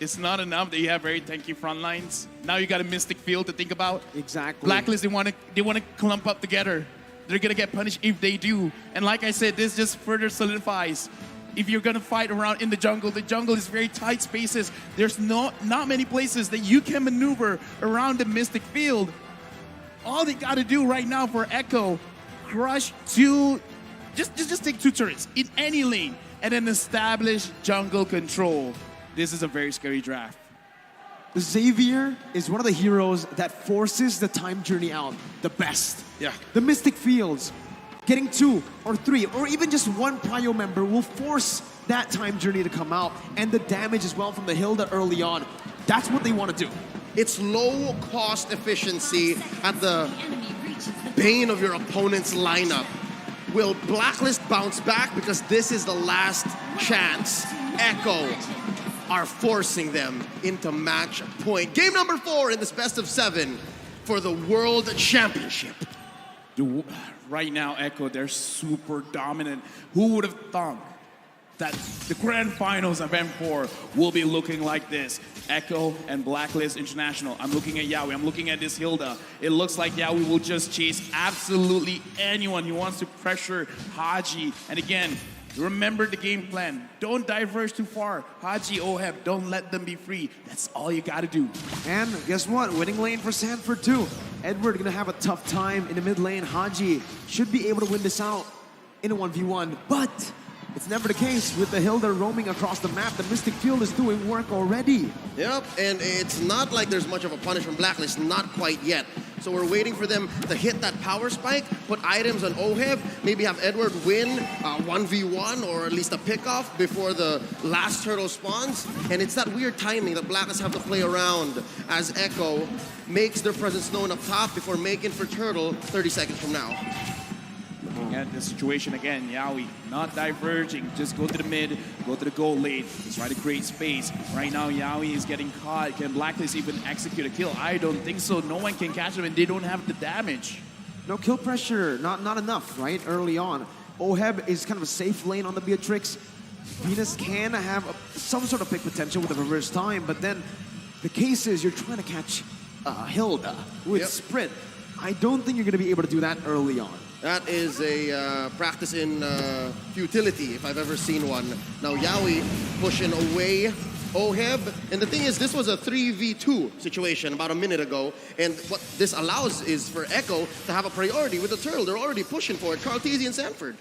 It's not enough that you have very tanky front lines. Now you got a Mystic Field to think about. Exactly. Blacklist, they want to clump up together. They're gonna get punished if they do. And like I said, this just further solidifies. If you're gonna fight around in the jungle is very tight spaces. There's not many places that you can maneuver around the Mystic Field. All they gotta do right now for Echo, crush two, just take 2 turrets in any lane and then establish jungle control. This is a very scary draft. Xavier is one of the heroes that forces the time journey out the best. Yeah. The Mystic Fields, getting 2 or 3 or even just 1 prio member will force that time journey to come out, and the damage as well from the Hilda early on. That's what they want to do. It's low cost efficiency at the bane of your opponent's lineup. Will Blacklist bounce back? Because this is the last chance. Echo are forcing them into match point. Game number 4 in this best of 7 for the World Championship. Right now, Echo, they're super dominant. Who would have thought that the grand finals of M4 will be looking like this? Echo and Blacklist International. I'm looking at Yawi. I'm looking at this Hilda. It looks like Yawi will just chase absolutely anyone. He wants to pressure Haji. And again, remember the game plan. Don't diverge too far. Haji, Oheb, don't let them be free. That's all you gotta do. And guess what? Winning lane for Sanford too. Edward gonna have a tough time in the mid lane. Haji should be able to win this out in a 1v1, but it's never the case with the Hilda roaming across the map. The Mystic Field is doing work already. Yep, and it's not like there's much of a punish from Blacklist, not quite yet. So we're waiting for them to hit that power spike, put items on Oheb, maybe have Edward win 1v1 or at least a pickoff before the last turtle spawns. And it's that weird timing that Blacklist have to play around as Echo makes their presence known up top before making for turtle 30 seconds from now. Looking at the situation again, Yawi not diverging, just go to the mid, go to the goal lane, just try to create space. Right now, Yawi is getting caught. Can Blacklist even execute a kill? I don't think so. No one can catch him, and they don't have the damage. No kill pressure, not enough, right? Early on. Oheb is kind of a safe lane on the Beatrix. Venus can have some sort of pick potential with the reverse time, but then the case is you're trying to catch Hilda with Yep. sprint. I don't think you're going to be able to do that early on. That is a practice in futility, if I've ever seen one. Now Yawi pushing away Oheb. And the thing is, this was a 3v2 situation about a minute ago. And what this allows is for Echo to have a priority with the turtle. They're already pushing for it. Carl Tizzy and Sanford.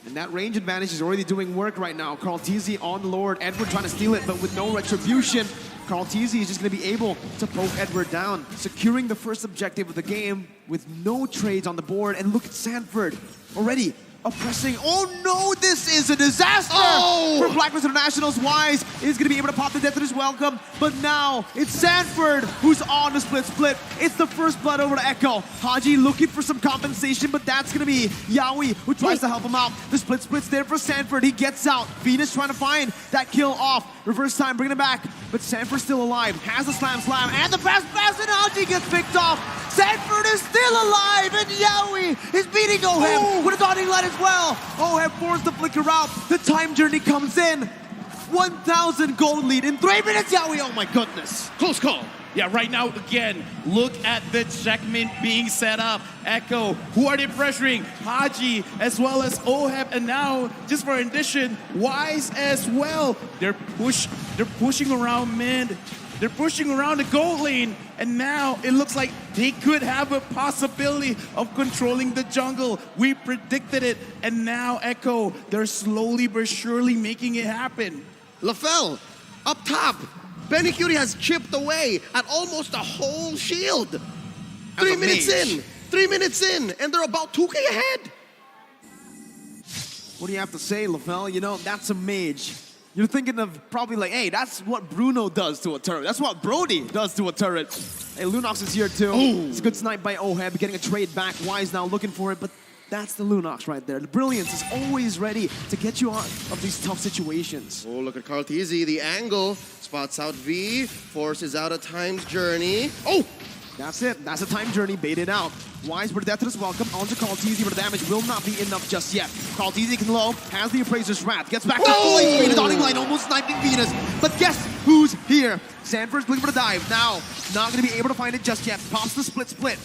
And that range advantage is already doing work right now. Carl Tizzy on the Lord. Edward trying to steal it, but with no retribution. Carl Tizzy is just going to be able to poke Edward down, securing the first objective of the game with no trades on the board. And look at Sanford already oppressing. Oh no, this is a disaster for BLACKLIST International's. Wise is going to be able to pop the death in his welcome, but now it's Sanford who's on the split. It's the first blood over to Echo. Haji looking for some compensation, but that's going to be Yawi who tries to help him out. The split's there for Sanford. He gets out. Venus trying to find that kill off. Reverse time, bringing it back, but Sanford's still alive. Has the slam, and the pass, and Haji gets picked off. Sanford is still alive, and Yawi is beating Oheb with a dawning light as well. Oheb forced the flicker out. The time journey comes in. 1,000 gold lead in 3 minutes, Yawi. Oh my goodness. Close call. Yeah, right now, again, look at the checkmate being set up. Echo, who are they pressuring? Haji, as well as Oheb, and now, just for addition, Wise as well. They're pushing around mid. They're pushing around the gold lane, and now it looks like they could have a possibility of controlling the jungle. We predicted it, and now Echo, they're slowly but surely making it happen. LaFell, up top. Benny Cutie has chipped away at almost a whole shield. 3 minutes in. 3 minutes in, and they're about 2K ahead. What do you have to say, LaFell? You know, that's a mage. You're thinking of probably like, hey, that's what Bruno does to a turret. That's what Brody does to a turret. Hey, Lunox is here too. It's a good snipe by Oheb, getting a trade back. Wise now looking for it, but that's the Lunox right there. The brilliance is always ready to get you out of these tough situations. Oh, look at Carl Tizzy, the angle. Spots out V, forces out a time's journey. Oh! That's it. That's a time journey baited out. Wise with death to his welcome. Onto Carl Tizzy, but the damage will not be enough just yet. Carl Tizzy can low, has the Appraiser's Wrath, gets back to full HP. The dawning light almost sniping Venus. But guess who's here? Sanford's looking for the dive. Now, not going to be able to find it just yet. Pops the split.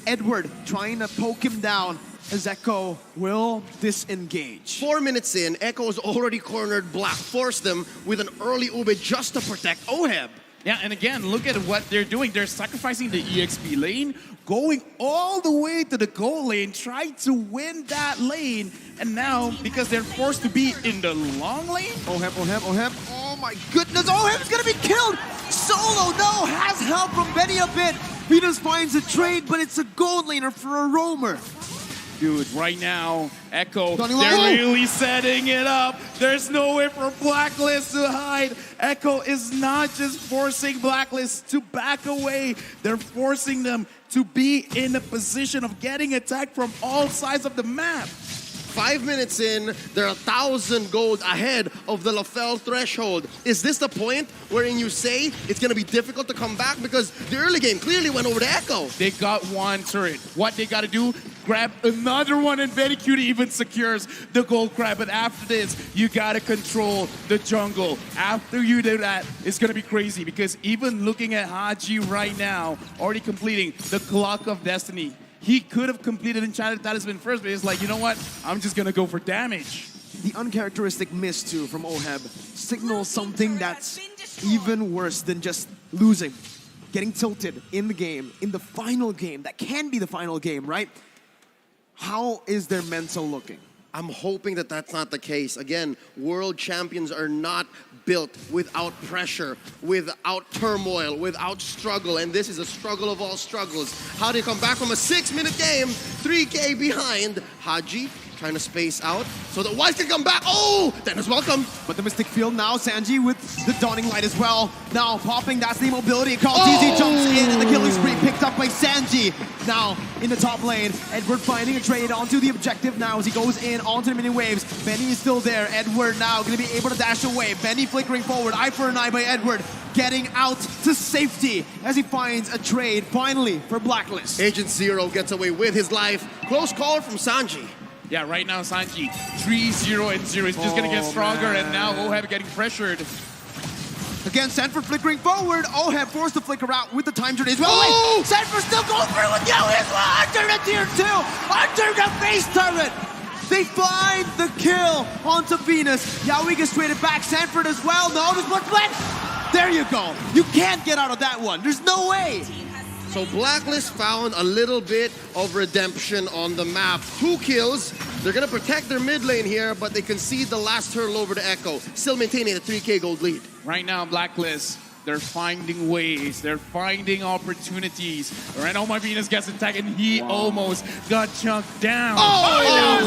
Edward trying to poke him down as Echo will disengage. 4 minutes in, Echo's already cornered Black. Forced them with an early Ube just to protect Oheb. Yeah, and again, look at what they're doing. They're sacrificing the EXP lane, going all the way to the goal lane, trying to win that lane. And now, because they're forced to be in the long lane. Oheb. Oh my goodness, Oheb's gonna be killed! Solo, no, has help from Benny a bit. Venus finds a trade, but it's a gold laner for a roamer. Dude, right now, Echo, they're really setting it up. There's no way for BLACKLIST to hide. Echo is not just forcing BLACKLIST to back away. They're forcing them to be in a position of getting attacked from all sides of the map. 5 minutes in, they're 1,000 gold ahead of the LaFell threshold. Is this the point wherein you say it's going to be difficult to come back? Because the early game clearly went over to Echo. They got one turret. What they got to do, grab another one, and Very Cutie even secures the gold grab. But after this, you got to control the jungle. After you do that, it's going to be crazy, because even looking at Haji right now, already completing the Clock of Destiny, he could have completed Enchanted Talisman first, but he's like, you know what? I'm just going to go for damage. The uncharacteristic miss, too, from Oheb signals something that's even worse than just losing. Getting tilted in the game, in the final game. That can be the final game, right? How is their mental looking? I'm hoping that that's not the case. Again, world champions are not built without pressure, without turmoil, without struggle. And this is a struggle of all struggles. How do you come back from a 6-minute game, 3K behind? Haji trying to space out so that Wise can come back. Oh, Dennis, welcome. But the Mystic Field now, Sanji with the Dawning Light as well. Now popping, that's the immobility. Carl Tizzy jumps in and the killing spree picked up by Sanji. Now in the top lane, Edward finding a trade onto the objective now as he goes in onto the mini waves. Benny is still there. Edward now going to be able to dash away. Benny flickering forward, eye for an eye by Edward. Getting out to safety as he finds a trade finally for BLACKLIST. Agent Zero gets away with his life. Close call from Sanji. Yeah, right now, Sanji, 3-0 and 0. He's just going to get stronger, and now Oheb getting pressured. Again, Sanford flickering forward. Oheb forced to flicker out with the time journey as well. Oh! Wait, Sanford still going through with Yowie as well. Under the tier 2. Under the base turret. They find the kill onto Venus. Yowie gets traded back. Sanford as well. No, there's one flip. There you go. You can't get out of that one. There's no way. So Blacklist found a little bit of redemption on the map. 2 kills. They're going to protect their mid lane here, but they concede the last turtle over to Echo, still maintaining a 3K gold lead. Right now, Blacklist, they're finding ways. They're finding opportunities. Right now, my Venus gets attacked, and he almost got chunked down.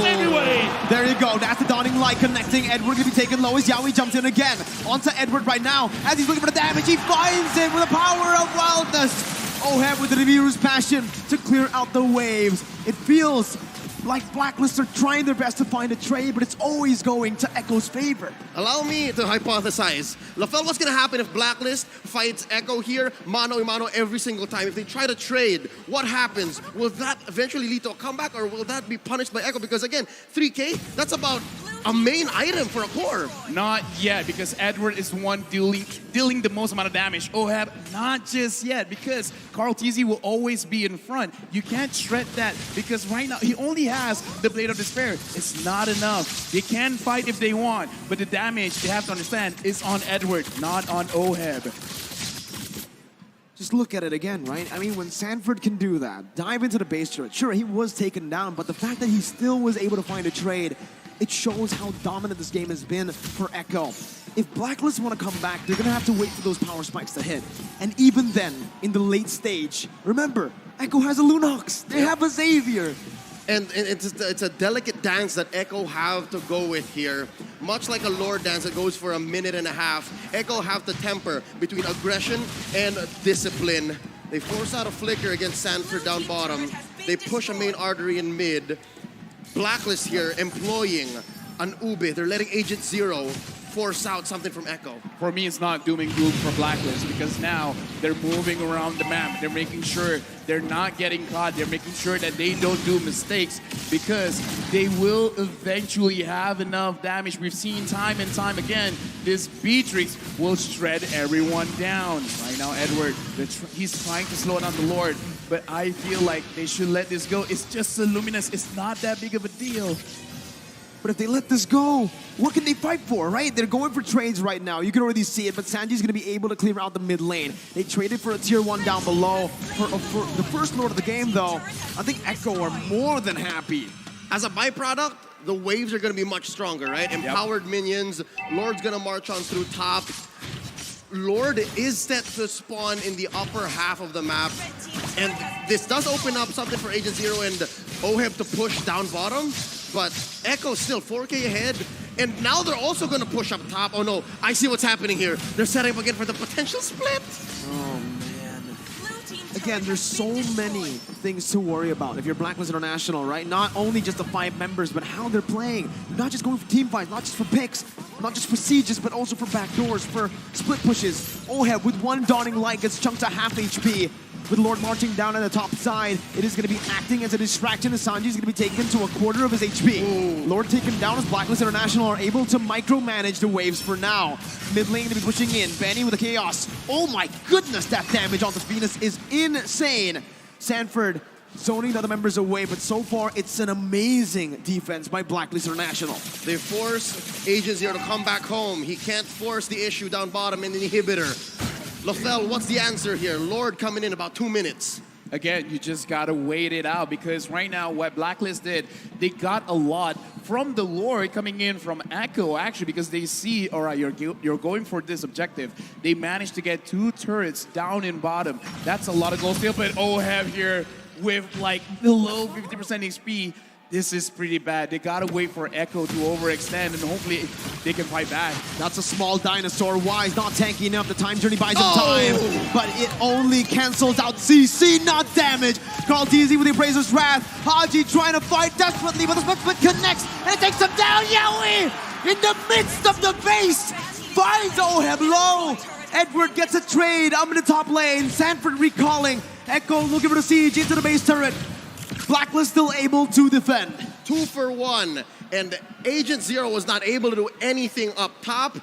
Anyway. There you go. That's the Dawning Light connecting. Edward going to be taken low as Yowie jumps in again. Onto Edward right now. As he's looking for the damage, he finds it with the power of wildness. Oheb with the Nibiru's passion to clear out the waves. It feels like Blacklist are trying their best to find a trade, but it's always going to Echo's favor. Allow me to hypothesize. LaFell, what's going to happen if Blacklist fights Echo here, mano a mano every single time? If they try to trade, what happens? Will that eventually lead to a comeback, or will that be punished by Echo? Because again, 3K, that's about a main item for a core. Not yet, because Edward is the one dealing the most amount of damage. Oheb, not just yet, because Carl TZ will always be in front. You can't shred that, because right now he only has the Blade of Despair. It's not enough. They can fight if they want, but the damage, they have to understand, is on Edward, not on Oheb. Just look at it again, right? I mean, when Sanford can do that, dive into the base turret, sure, he was taken down, but the fact that he still was able to find a trade, it shows how dominant this game has been for Echo. If Blacklist want to come back, they're going to have to wait for those power spikes to hit. And even then, in the late stage, remember, Echo has a Lunox. They have a Xavier. And it's a delicate dance that Echo have to go with here. Much like a Lord dance that goes for a minute and a half, Echo have to temper between aggression and discipline. They force out a flicker against Sanford down bottom. They push a main artery in mid. Blacklist here employing an Ube. They're letting Agent Zero force out something from Echo. For me, it's not doom and gloom for Blacklist, because now they're moving around the map. They're making sure they're not getting caught. They're making sure that they don't do mistakes, because they will eventually have enough damage. We've seen time and time again, this Beatrix will shred everyone down. Right now, Edward, he's trying to slow down the Lord, but I feel like they should let this go. It's just a Luminous. It's not that big of a deal. But if they let this go, what can they fight for, right? They're going for trades right now. You can already see it, but Sanji's going to be able to clear out the mid lane. They traded for a tier 1 down below. For the first Lord of the game, though, I think Echo are more than happy. As a byproduct, the waves are going to be much stronger, right? Empowered minions. Lord's going to march on through top. Lord is set to spawn in the upper half of the map. And this does open up something for Agent Zero and Oheb to push down bottom. But Echo's still 4K ahead. And now they're also going to push up top. Oh no, I see what's happening here. They're setting up again for the potential split. Oh man. Again, there's so many things to worry about if you're Blacklist International, right? Not only just the 5 members, but how they're playing. You're not just going for team fights, not just for picks, not just for sieges, but also for backdoors, for split pushes. Oheb with 1 Dawning Light gets chunked to half HP. With Lord marching down on the top side, it is going to be acting as a distraction as Sanji is going to be taken to a quarter of his HP. Ooh. Lord taken down as Blacklist International are able to micromanage the waves for now. Mid lane to be pushing in. Benny with the chaos. Oh my goodness, that damage on the Venus is insane. Sanford zoning the other members away, but so far it's an amazing defense by Blacklist International. They force Agent Zero to come back home. He can't force the issue down bottom in the inhibitor. LaFell, what's the answer here? Lord coming in about 2 minutes. Again, you just gotta wait it out, because right now what Blacklist did, they got a lot from the Lord coming in from Echo, actually, because they see, all right, you're going for this objective. They managed to get 2 turrets down in bottom. That's a lot of gold steal, but Oheb here with like below 50% HP. This is pretty bad. They gotta wait for Echo to overextend, and hopefully they can fight back. That's a small dinosaur. Wise not tanky enough. The time journey buys him time, but it only cancels out CC, not damage. Carl TZ with the Appraiser's Wrath. Haji trying to fight desperately, but the split connects, and it takes him down. Yowie in the midst of the base finds Oheb low. Edward gets a trade up in the top lane. Sanford recalling. Echo looking for the siege into the base turret. Blacklist still able to defend. 2 for 1, and Agent Zero was not able to do anything up top.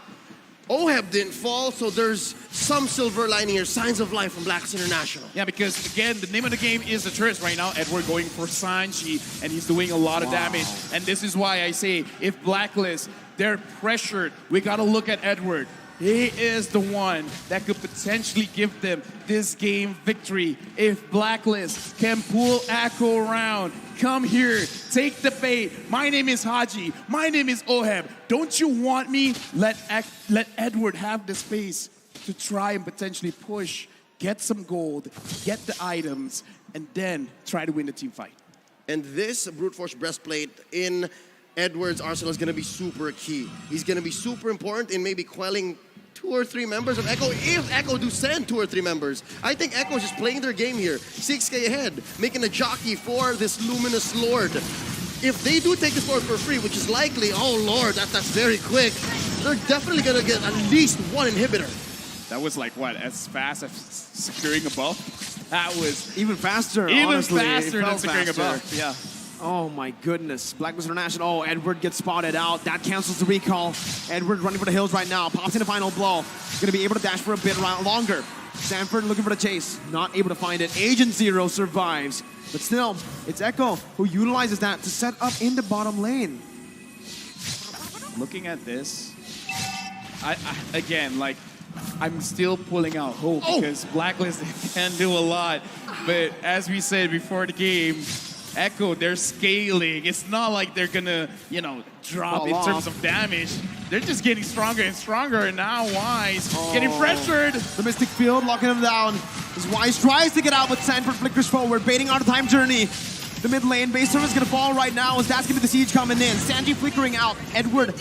Oheb didn't fall, so there's some silver lining here. Signs of life from BLACKLIST International. Yeah, because again, the name of the game is the turret right now. Edward going for Sanji, and he's doing a lot of damage. And this is why I say, if BLACKLIST, they're pressured, we gotta look at Edward. He is the one that could potentially give them this game victory. If BLACKLIST can pull Echo around, come here, take the bait. My name is Haji. My name is Oheb. Don't you want me? Let Edward have the space to try and potentially push, get some gold, get the items, and then try to win the team fight. And this brute force breastplate in Edward's arsenal is going to be super key. He's going to be super important in maybe quelling 2 or 3 members of Echo, if Echo do send 2 or 3 members. I think Echo is just playing their game here. 6K ahead, making a jockey for this Luminous Lord. If they do take this Lord for free, which is likely, oh Lord, that's very quick, they're definitely gonna get at least 1 inhibitor. That was like what, as fast as securing a buff? That was Even faster, even honestly. faster It than felt securing a faster. buff. Yeah. Oh my goodness. BLACKLIST International. Oh, Edward gets spotted out. That cancels the recall. Edward running for the hills right now. Pops in a final blow. Gonna be able to dash for a bit longer. Sanford looking for the chase. Not able to find it. Agent Zero survives. But still, it's Echo who utilizes that to set up in the bottom lane. Looking at this, I again, like, I'm still pulling out hope because BLACKLIST can do a lot. But as we said before the game, Echo, they're scaling. It's not like they're gonna, you know, drop in terms of damage. They're just getting stronger and stronger, and now Wise getting pressured. The Mystic Field locking him down. As Wise tries to get out, but Sanford flickers forward, baiting out a time journey. The mid lane base server is gonna fall right now as that's gonna be the siege coming in. Sanji flickering out. Edward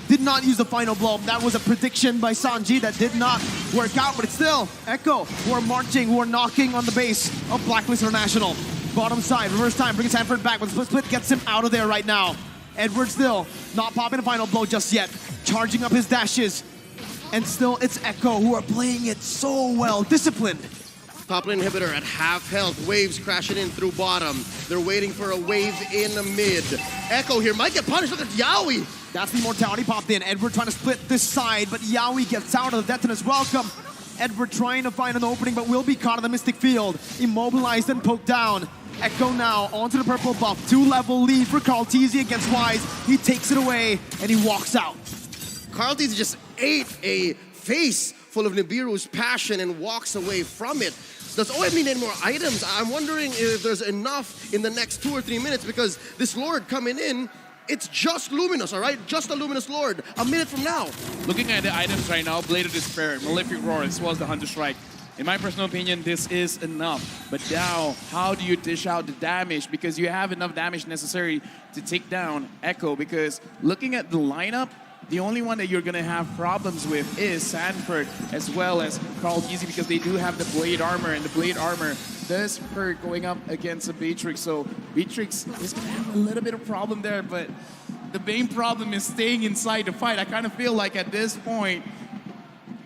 did not use the final blow. That was a prediction by Sanji that did not work out, but it's still Echo who are marching, who are knocking on the base of BLACKLIST International. Bottom side, reverse time, bringing Sanford back, but split gets him out of there right now. Edward still not popping a final blow just yet, charging up his dashes. And still, it's Echo who are playing it so well, disciplined. Top lane inhibitor at half health. Waves crashing in through bottom. They're waiting for a wave in the mid. Echo here might get punished. Look at Yaoi. That's the immortality popped in. Edward trying to split this side, but Yaoi gets out of the detonus. Welcome. Edward trying to find an opening, but will be caught in the Mystic Field. Immobilized and poked down. Echo now onto the purple buff. 2-level lead for Carl Teasy against Wise. He takes it away and he walks out. Carl Teasy just ate a face full of Nibiru's passion and walks away from it. Does OM need any more items? I'm wondering if there's enough in the next 2 or 3 minutes because this Lord coming in, it's just Luminous, all right? Just a Luminous Lord. A minute from now. Looking at the items right now, Blade of Despair, Malefic Roar, as well as the Hunter Strike. In my personal opinion, this is enough. But now, how do you dish out the damage? Because you have enough damage necessary to take down Echo. Because looking at the lineup, the only one that you're going to have problems with is Sanford as well as Carl Teasy because they do have the Blade Armor, and the Blade Armor does hurt going up against a Beatrix. So Beatrix is going to have a little bit of problem there, but the main problem is staying inside the fight. I kind of feel like at this point,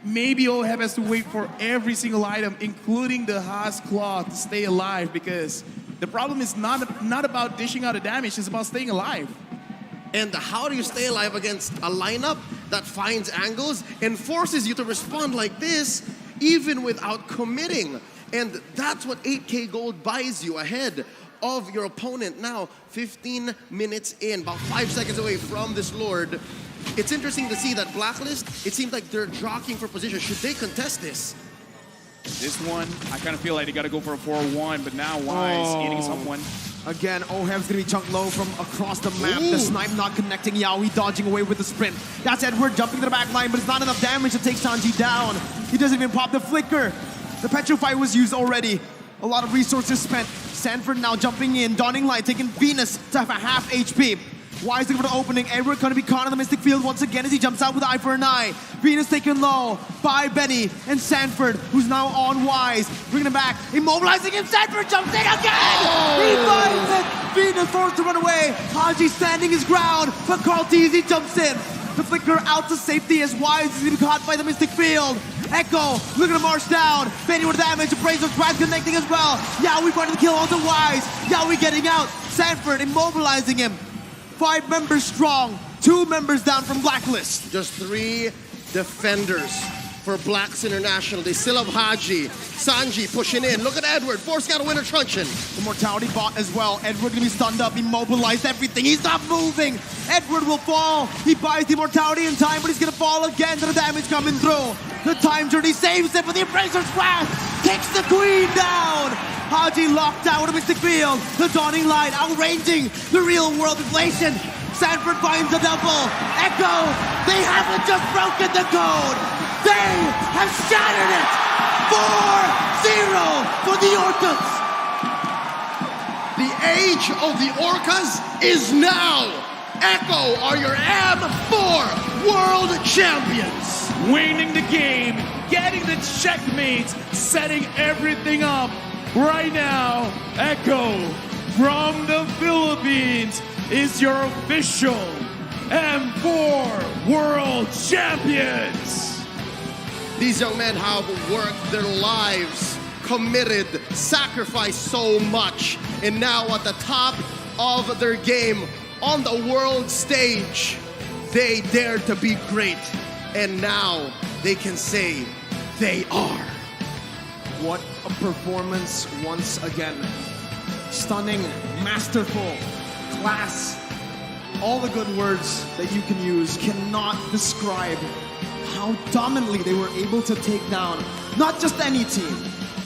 maybe Oheb has to wait for every single item, including the Haas Claw, to stay alive because the problem is not about dishing out the damage, it's about staying alive. And how do you stay alive against a lineup that finds angles and forces you to respond like this, even without committing? And that's what 8K gold buys you ahead of your opponent. Now, 15 minutes in, about 5 seconds away from this Lord. It's interesting to see that BLACKLIST, it seems like they're jockeying for position. Should they contest this? This one, I kind of feel like they got to go for a 4-1, but now Wise eating someone. Again, Oheb's gonna be chunked low from across the map. The snipe not connecting. Yaoi dodging away with the sprint. That's Edward jumping to the back line, but it's not enough damage to take Sanji down. He doesn't even pop the flicker. The Petrify was used already. A lot of resources spent. Sanford now jumping in. Dawning Light taking Venus to have a half HP. Wise looking for the opening. Edward gonna be caught in the Mystic Field once again as he jumps out with eye for an eye. Venus taken low by Benny and Sanford, who's now on Wise. Bringing him back, immobilizing him. Sanford jumps in again! He finds it! Venus forced to run away. Haji standing his ground, but Carl Teasy jumps in. The flicker out to safety as Wise is being caught by the Mystic Field. Echo looking to march down. Benny with damage. Appraiser's Brad connecting as well. Yaoi finding the kill onto Wise. Yaoi getting out. Sanford immobilizing him. 5 members strong, 2 members down from BLACKLIST. Just 3 defenders for Blacks International. They still have Haji, Sanji pushing in. Look at Edward, forcing out a winner truncheon. The mortality bot as well. Edward gonna be stunned up, immobilized, everything. He's not moving. Edward will fall. He buys the mortality in time, but he's gonna fall again. The damage coming through. The time journey saves it, but the Embracer's Wrath takes the queen down. Haji locked out of Mystic Field. The dawning light outranging the real world inflation. Sanford finds a double. Echo, they haven't just broken the code. They have shattered it. 4-0 for the Orcas. The age of the Orcas is now. Echo are your M4 World Champions. Winning the game, getting the checkmate, setting everything up. Right now, Echo from the Philippines is your official M4 World Champions. These young men have worked their lives, committed, sacrificed so much, and now at the top of their game on the world stage, they dare to be great, and now they can say they are. What a performance once again. Stunning, masterful, class. All the good words that you can use cannot describe how dominantly they were able to take down not just any team,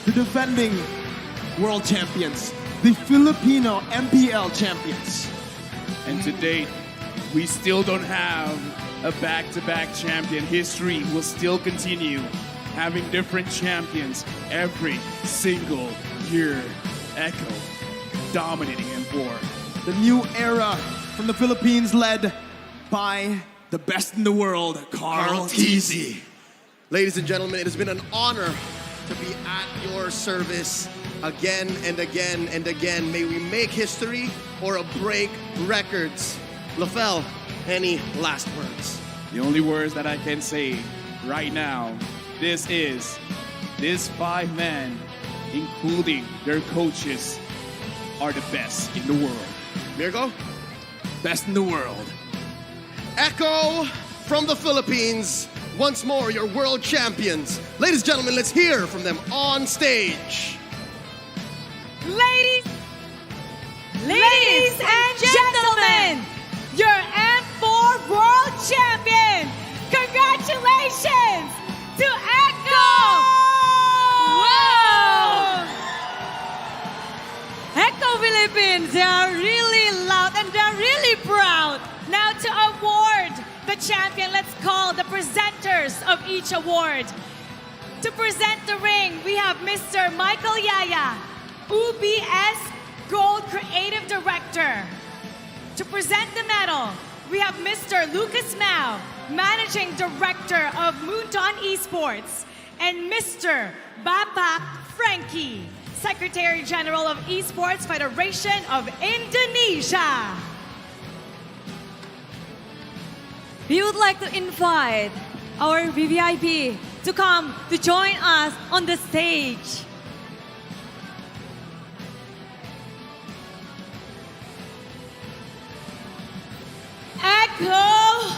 the defending world champions, the Filipino MPL champions. And to date, we still don't have a back-to-back champion. History will still continue having different champions every single year. Echo dominating M4. The new era from the Philippines led by the best in the world, Carl Teasy. Ladies and gentlemen, it has been an honor to be at your service again and again and again. May we make history or break records. LaFell, any last words? The only words that I can say right now, this 5 men, including their coaches, are the best in the world. Mirko? Best in the world. Echo from the Philippines, once more your world champions. Ladies and gentlemen, let's hear from them on stage. Ladies and gentlemen, your M4 World Champion. Congratulations to Echo. Whoa! Echo Philippines, they are really loud and they're really proud. Now to award the champion, let's call the presenters of each award. To present the ring, we have Mr. Michael Yaya, UBS Gold Creative Director. To present the medal, we have Mr. Lucas Mao, Managing Director of Moonton Esports, and Mr. Bapak Frankie, Secretary General of Esports Federation of Indonesia. We would like to invite our VVIP to come to join us on the stage. Echo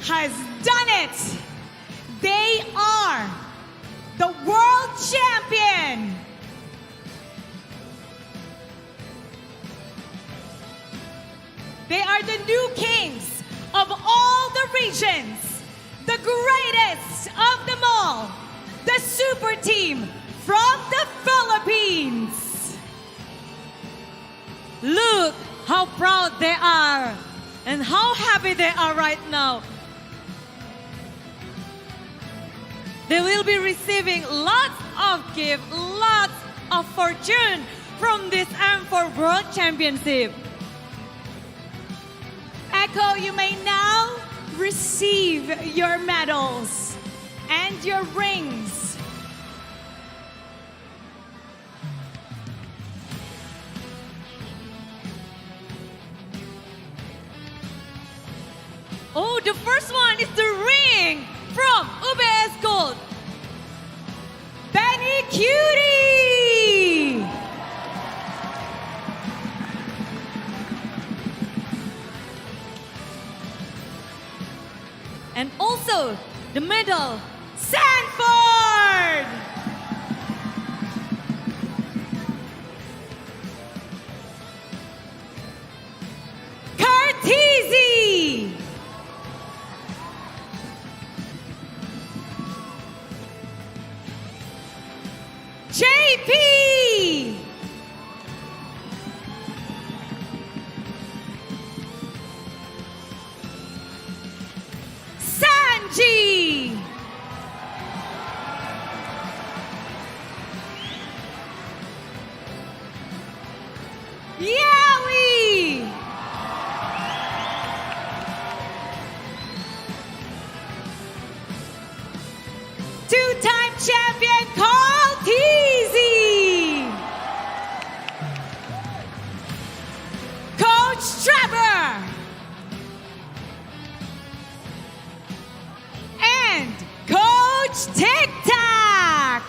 has done it. They are the world champion. They are the new kings of all the regions, the greatest of them all, the super team from the Philippines. Look how proud they are and how happy they are right now. They will be receiving lots of gifts, lots of fortune from this M4 World Championship. Echo, you may now receive your medals and your rings. Oh, the first one is the ring from UBS Gold. Benny Cutie! And also, The middle, Sanford! Cartesi! JP! Sanji! Yowie! Two-time champion Carl Teasy! Coach Trevor! And Coach Tic Tac!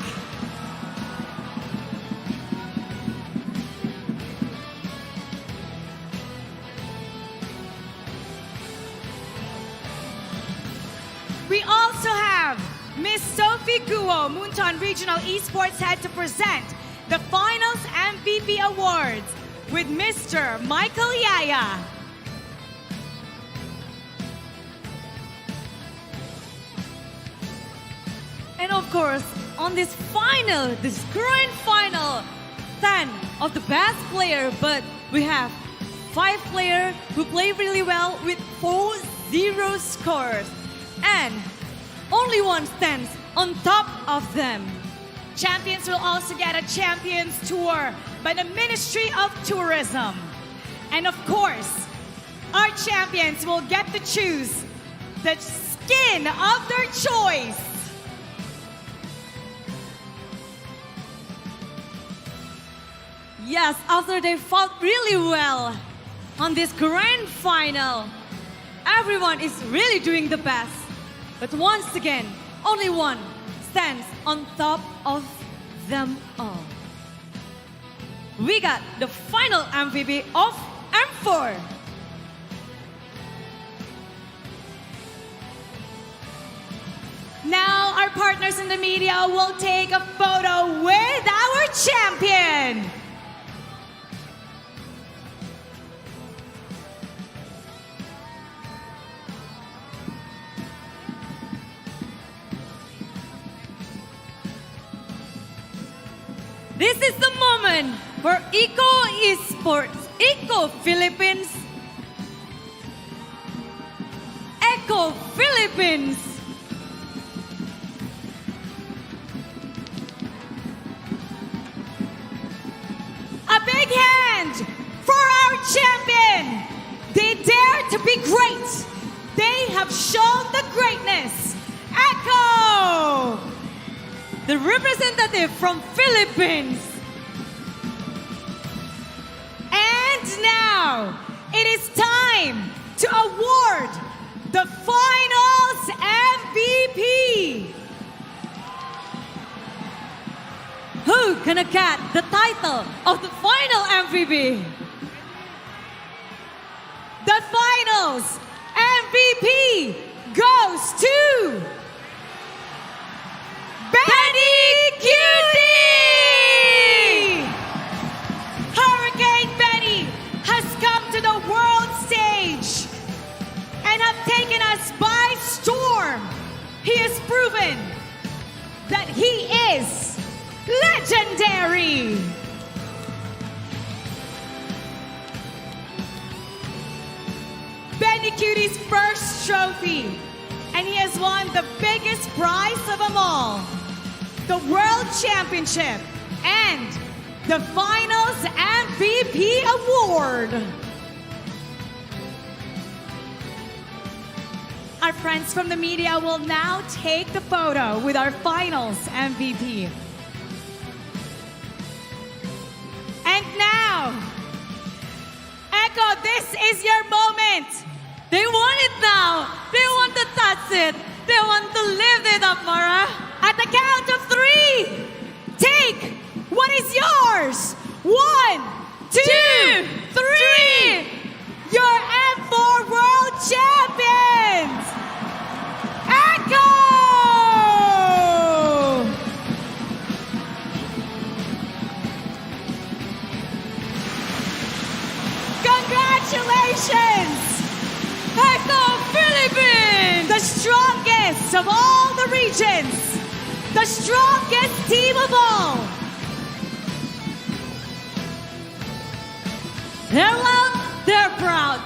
We also have Miss Sophie Guo, Moonton Regional Esports Head, to present the Finals MVP Awards with Mr. Michael Yaya. And of course, on this grand final, 10 of the best player, but we have 5 players who play really well with 4-0 scores. And only one stands on top of them. Champions will also get a Champions Tour by the Ministry of Tourism. And of course, our champions will get to choose the skin of their choice. Yes, after they fought really well on this grand final, everyone is really doing the best. But once again, only one stands on top of them all. We got the final MVP of M4. Now our partners in the media will take a photo with our champion. This is the moment for Eco Esports, Eco Philippines, Eco Philippines. A big hand for our champion. They dare to be great. They have shown the greatness. Echo! The representative from Philippines. And now, it is time to award the Finals MVP. Who gonna get the title of the Final MVP? The Finals MVP goes to Benny Cutie! Hurricane Benny has come to the world stage and have taken us by storm. He has proven that he is legendary. Benny Cutie's first trophy, and he has won the biggest prize of them all, the World Championship and the Finals MVP Award. Our friends from the media will now take the photo with our Finals MVP. And now, Echo, this is your moment. They want it now. They want to touch it. They want to lift it up, Mara. At the count of 3, take what is yours. 1, 2, 3. Your M4 World Champions, Echo! of all the regions, the strongest team of all. They're loud, they're proud.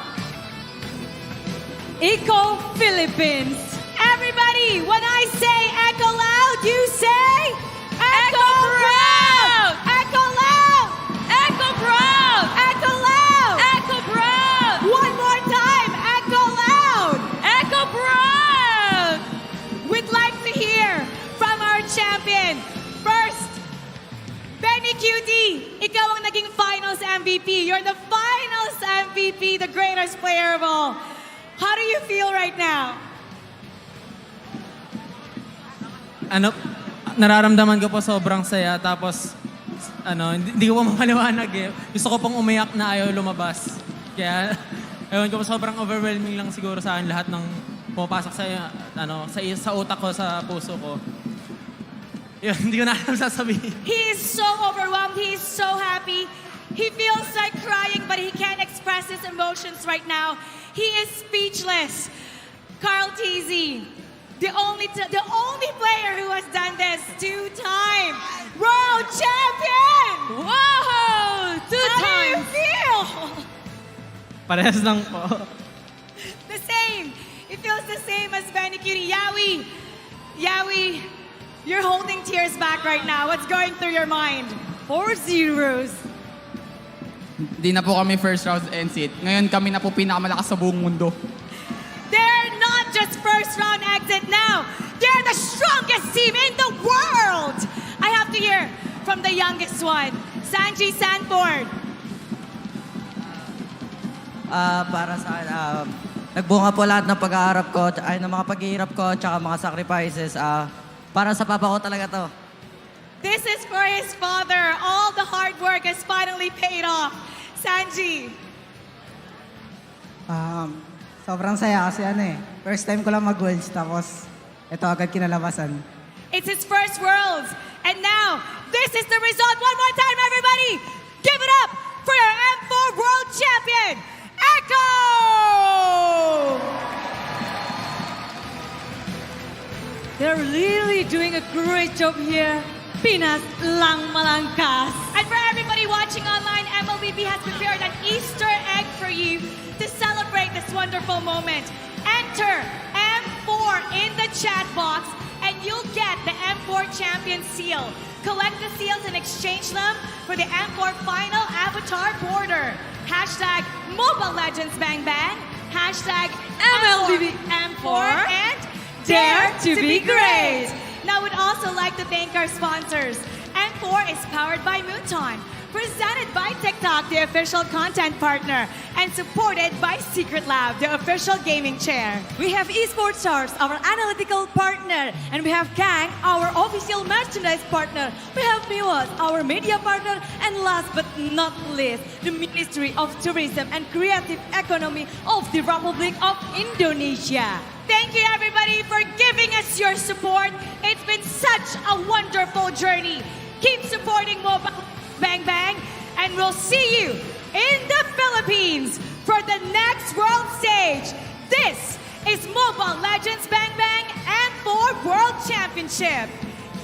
Eco Philippines. Everybody, when I say echo loud, you say echo proud. Echo loud. Echo proud. Echo loud. Echo proud. One more time, echo loud. Echo proud. We'd like to hear from our champion. First, Benny Cutie, ikaw ang naging finals MVP. You're the finals MVP, the greatest player of all. How do you feel right now? Nararamdaman ko po sobrang saya. Tapos, hindi ko po mapaliwanag eh. Gusto ko pong umiyak na ayaw lumabas. Kaya, ewan ko po, sobrang overwhelming lang siguro sa akin lahat ng pumapasok sa utak ko, sa puso ko. Yun, hindi ko na alam sasabihin. He is so overwhelmed. He is so happy. He feels like crying, but he can't express his emotions right now. He is speechless. Carl Teasy, the only player who has done this 2-time world champion. Whoa! 2 times. How do you feel? Parehas lang po. The same. It feels the same as Benny Cutie. Yawi, you're holding tears back right now. What's going through your mind? 4 zeros. Di na po kami first round exit. Ngayon kami na po pinakamalakas sa buong mundo. They're not just first round exit now. They're the strongest team in the world. I have to hear from the youngest one, Sanji Sanford. Para sa nagbunga po lahat ng pag-aaral ko, ay ng mga paghihirap ko, tsaka mga sacrifices. Para sa papa ko talaga to. This is for his father. All the hard work has finally paid off. Sanji. Sobrang saya kasi first time ko lang mag-worlds tapos ito agad kinalabasan. It's his first Worlds. And now, this is the result. One more time, everybody. Give it up for your M4 World Champion, Echo! They're really doing a great job here. Pinas lang malangkas. And for everybody watching online, MLBB has prepared an Easter egg for you to celebrate this wonderful moment. Enter M4 in the chat box and you'll get the M4 Champion seal. Collect the seals and exchange them for the M4 Final Avatar Border. Hashtag Mobile Legends Bang Bang. Hashtag MLBB M4 and Dare to be Great. Now, we'd also like to thank our sponsors. M4 is powered by Moonton, presented by TikTok, the official content partner, and supported by Secret Lab, the official gaming chair. We have Esports Stars, our analytical partner, and we have Kang, our official merchandise partner. We have Miwas, our media partner, and last but not least, the Ministry of Tourism and Creative Economy of the Republic of Indonesia. Thank you, everybody, for giving us your support. It's been such a wonderful journey. Keep supporting Mobile Bang Bang, and we'll see you in the Philippines for the next world stage. This is Mobile Legends Bang Bang and 4 World Championship.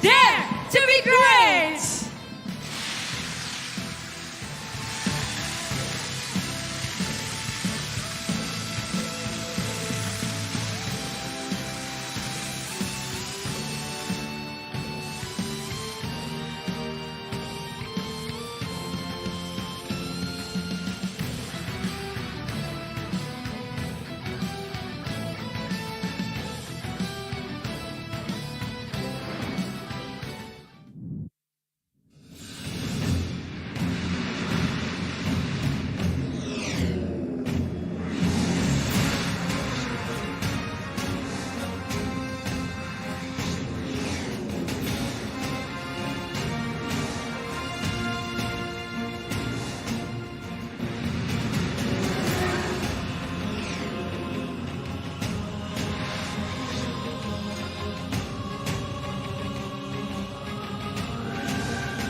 Dare to be great!